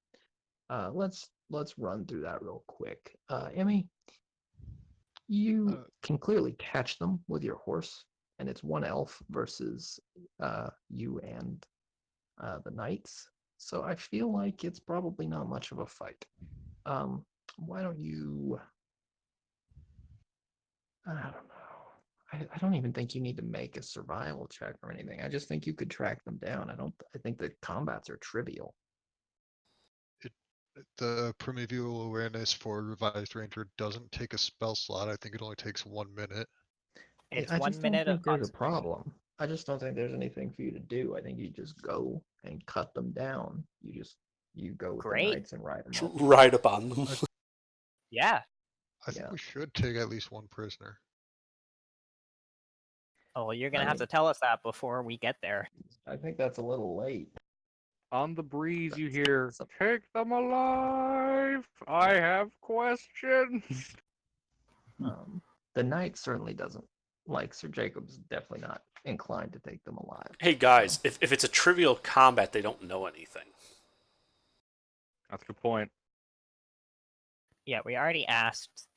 Speaker 12: Let's run through that real quick. Emmy, you can clearly catch them with your horse, and it's one elf versus you and the knights. So I feel like it's probably not much of a fight. Why don't you? I don't know. I don't even think you need to make a survival check or anything. I just think you could track them down. I think the combats are trivial.
Speaker 7: The primeval awareness for Revised Ranger doesn't take a spell slot. I think it only takes 1 minute.
Speaker 8: It's
Speaker 12: I
Speaker 8: one
Speaker 12: just don't
Speaker 8: minute of
Speaker 12: think there's a
Speaker 8: concentration.
Speaker 12: problem. I just don't think there's anything for you to do. I think you just go and cut them down. You go with the
Speaker 8: Great.
Speaker 12: knights and ride them up.
Speaker 1: Ride up on them.
Speaker 8: Yeah.
Speaker 7: I think
Speaker 12: Yeah.
Speaker 7: we should take at least one prisoner.
Speaker 8: Oh, well, you're gonna
Speaker 12: I
Speaker 8: have
Speaker 12: mean-
Speaker 8: to tell us that before we get there.
Speaker 12: I think that's a little late.
Speaker 3: On the breeze, you
Speaker 12: That's-
Speaker 3: hear,
Speaker 12: that's-
Speaker 3: "Take them alive! I have questions!"
Speaker 12: The knight certainly doesn't like Sir Jacob's definitely not inclined to take them alive.
Speaker 1: Hey, guys, if it's a trivial combat, they don't know anything.
Speaker 3: That's a good point.
Speaker 8: Yeah, we already asked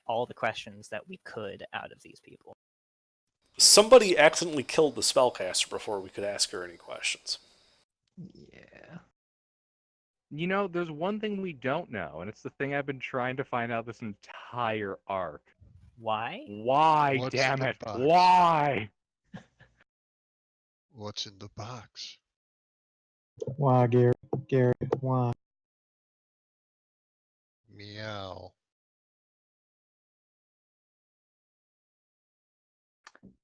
Speaker 8: all the questions that we could out of these people.
Speaker 1: Somebody accidentally killed the spellcaster before we could ask her any questions.
Speaker 12: Yeah.
Speaker 3: You know, there's one thing we don't know, and it's the thing I've been trying to find out this entire arc.
Speaker 8: Why?
Speaker 3: Why,
Speaker 7: What's
Speaker 3: damn
Speaker 7: the
Speaker 3: it?
Speaker 7: box?
Speaker 3: Why?
Speaker 7: What's in the box?
Speaker 11: Why, Gary? Gary, why?
Speaker 7: Meow.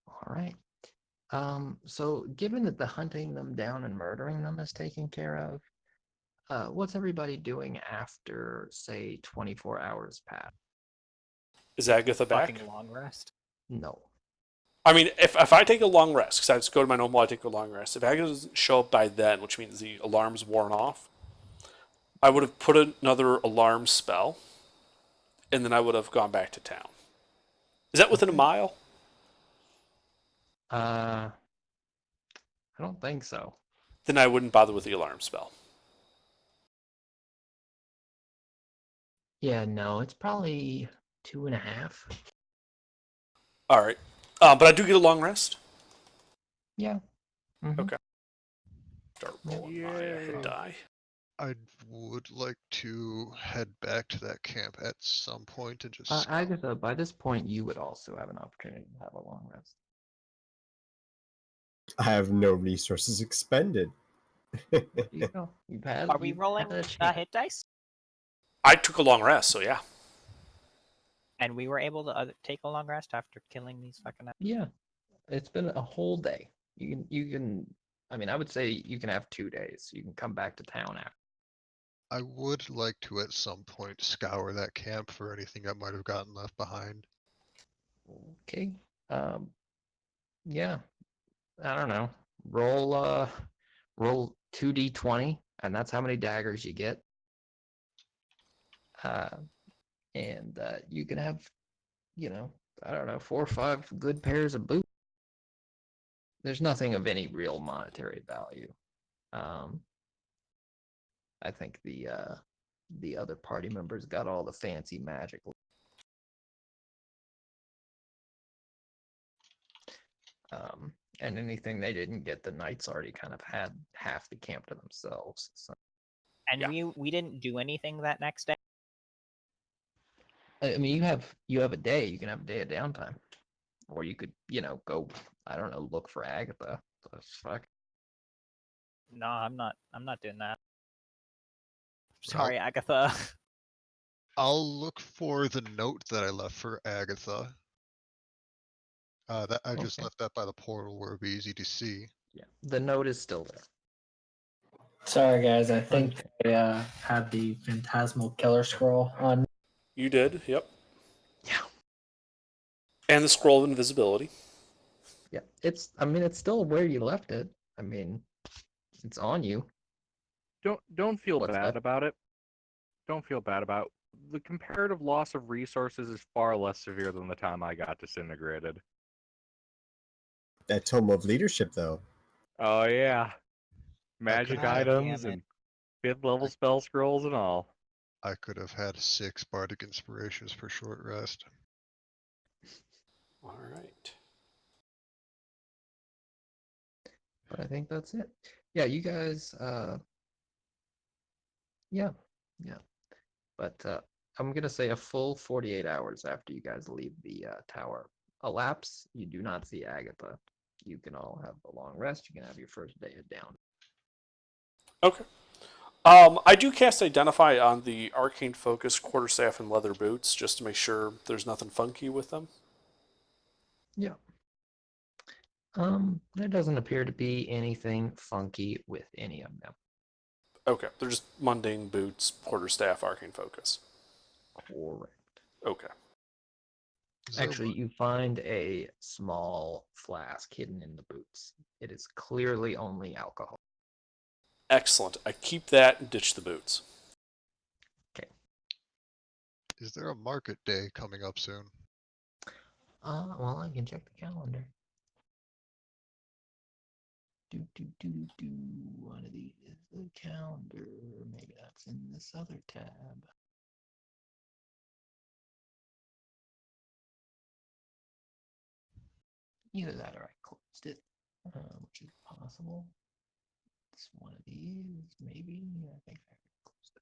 Speaker 12: All right. So given that the hunting them down and murdering them is taken care of, what's everybody doing after, say, 24 hours pass?
Speaker 1: Is Agatha back?
Speaker 8: Fucking long rest.
Speaker 12: No.
Speaker 1: I mean, if I take a long rest, because I just go to my normal, I take a long rest. If Agatha doesn't show up by then, which means the alarm's worn off, I would have put another alarm spell, and then I would have gone back to town. Is that within a mile?
Speaker 12: I don't think so.
Speaker 1: Then I wouldn't bother with the alarm spell.
Speaker 12: Yeah, no, it's probably 2.5.
Speaker 1: All right. But I do get a long rest.
Speaker 12: Yeah. Mhm.
Speaker 1: Okay. Start rolling my die.
Speaker 7: I would like to head back to that camp at some point and just.
Speaker 12: Agatha, by this point, you would also have an opportunity to have a long rest.
Speaker 10: I have no resources expended.
Speaker 12: There you go.
Speaker 8: Are we rolling hit dice?
Speaker 1: I took a long rest, so yeah.
Speaker 8: And we were able to take a long rest after killing these fucking.
Speaker 12: Yeah, it's been a whole day. You can. I mean, I would say you can have 2 days. You can come back to town after.
Speaker 7: I would like to at some point scour that camp for anything I might have gotten left behind.
Speaker 12: Okay. Yeah. I don't know. Roll 2d20, and that's how many daggers you get. And you can have, I don't know, 4 or 5 good pairs of boots. There's nothing of any real monetary value. I think the other party members got all the fancy magic. And anything they didn't get, the knights already kind of had half the camp to themselves. So.
Speaker 8: And we didn't do anything that next day.
Speaker 12: I mean, you have a day. You can have a day of downtime, or you could, go. I don't know, look for Agatha. Fuck.
Speaker 8: No, I'm not doing that. Sorry, Agatha.
Speaker 7: I'll look for the note that I left for Agatha. That I just left that by the portal where it'd be easy to see.
Speaker 12: Yeah, the note is still there.
Speaker 6: Sorry, guys. I think I had the Phantasmal Killer Scroll on.
Speaker 1: You did, yep.
Speaker 12: Yeah.
Speaker 1: And the Scroll of Invisibility.
Speaker 12: Yeah, it's still where you left it. I mean, it's on you.
Speaker 3: Don't feel bad about it. Don't feel bad about it. The comparative loss of resources is far less severe than the time I got disintegrated.
Speaker 10: That Tome of Leadership, though.
Speaker 3: Oh yeah, magic items and 5th level spell scrolls and all.
Speaker 7: I could have had 6 bardic inspirations for short rest.
Speaker 1: All right.
Speaker 12: But I think that's it. Yeah, you guys. Yeah. But I'm gonna say a full 48 hours after you guys leave the tower elapse. You do not see Agatha. You can all have a long rest. You can have your first day of down.
Speaker 1: Okay. I do cast Identify on the Arcane Focus quarterstaff and leather boots just to make sure there's nothing funky with them.
Speaker 12: Yeah. There doesn't appear to be anything funky with any of them.
Speaker 1: Okay, they're just mundane boots, quarterstaff, Arcane Focus.
Speaker 12: Correct.
Speaker 1: Okay.
Speaker 12: Actually, you find a small flask hidden in the boots. It is clearly only alcohol.
Speaker 1: Excellent. I keep that and ditch the boots.
Speaker 12: Okay.
Speaker 7: Is there a market day coming up soon?
Speaker 12: Well, I can check the calendar. One of these is the calendar. Maybe that's in this other tab. Either that or I closed it, which is possible. It's one of these, maybe. I think I closed it.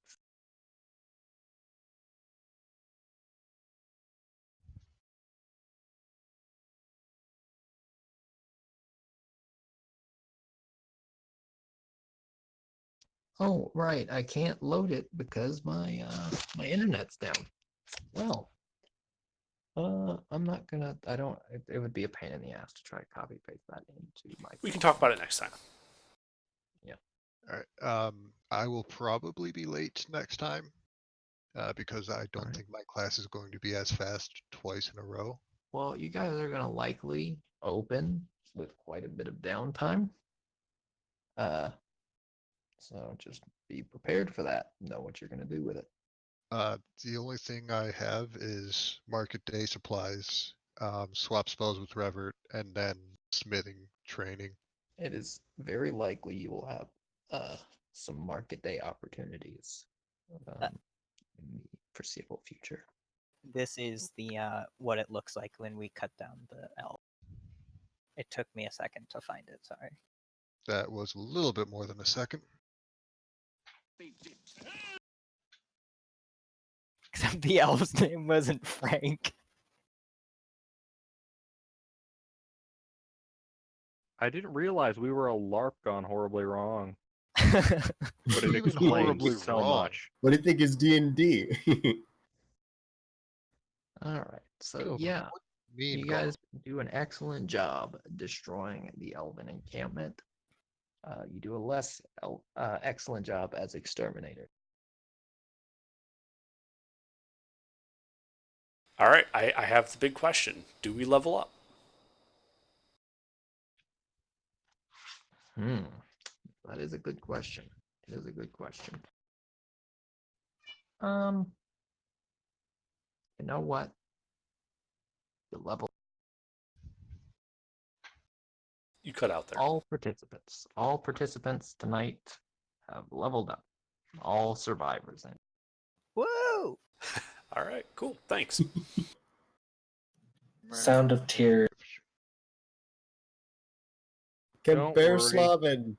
Speaker 12: Oh, right. I can't load it because my internet's down. Well, I'm not gonna. I don't. It would be a pain in the ass to try to copy paste that into my.
Speaker 1: We can talk about it next time.
Speaker 12: Yeah.
Speaker 7: All right. I will probably be late next time because I don't think my class is going to be as fast twice in a row.
Speaker 12: Well, you guys are gonna likely open with quite a bit of downtime. So just be prepared for that. Know what you're gonna do with it.
Speaker 7: The only thing I have is market day supplies, swap spells with Revert, and then smithing training.
Speaker 12: It is very likely you will have some market day opportunities in the foreseeable future.
Speaker 8: This is the what it looks like when we cut down the elf. It took me a second to find it, sorry.
Speaker 7: That was a little bit more than a second.
Speaker 8: Except the elf's name wasn't Frank.
Speaker 3: I didn't realize we were a LARP gone horribly wrong.
Speaker 10: But
Speaker 3: it explains so much.
Speaker 10: What do you think is D&D?
Speaker 12: All right, so yeah, you guys do an excellent job destroying the elven encampment. You do a less excellent job as exterminator.
Speaker 1: All right, I have the big question. Do we level up?
Speaker 12: That is a good question. It is a good question. You know what? The level.
Speaker 1: You cut out there.
Speaker 12: All participants tonight have leveled up. All survivors.
Speaker 8: Woo!
Speaker 1: All right, cool. Thanks.
Speaker 6: Sound of tears.
Speaker 10: Can
Speaker 3: Don't
Speaker 10: Bearslav and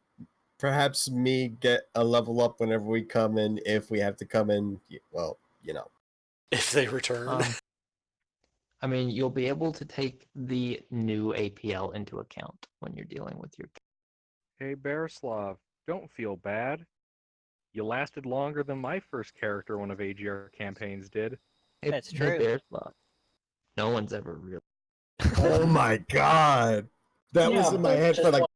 Speaker 10: perhaps me get a level up whenever we come in, if we have to come in? Well, you know.
Speaker 1: If they return.
Speaker 12: I mean, you'll be able to take the new APL into account when you're dealing with your.
Speaker 3: Hey, Bearslav, don't feel bad. You lasted longer than my first character one of AGR campaigns did.
Speaker 8: That's
Speaker 12: Hey,
Speaker 8: true.
Speaker 12: Bearslav. No one's ever really.
Speaker 10: Oh my god. That was
Speaker 6: Yeah,
Speaker 10: in my
Speaker 6: but
Speaker 10: head for
Speaker 6: just
Speaker 10: like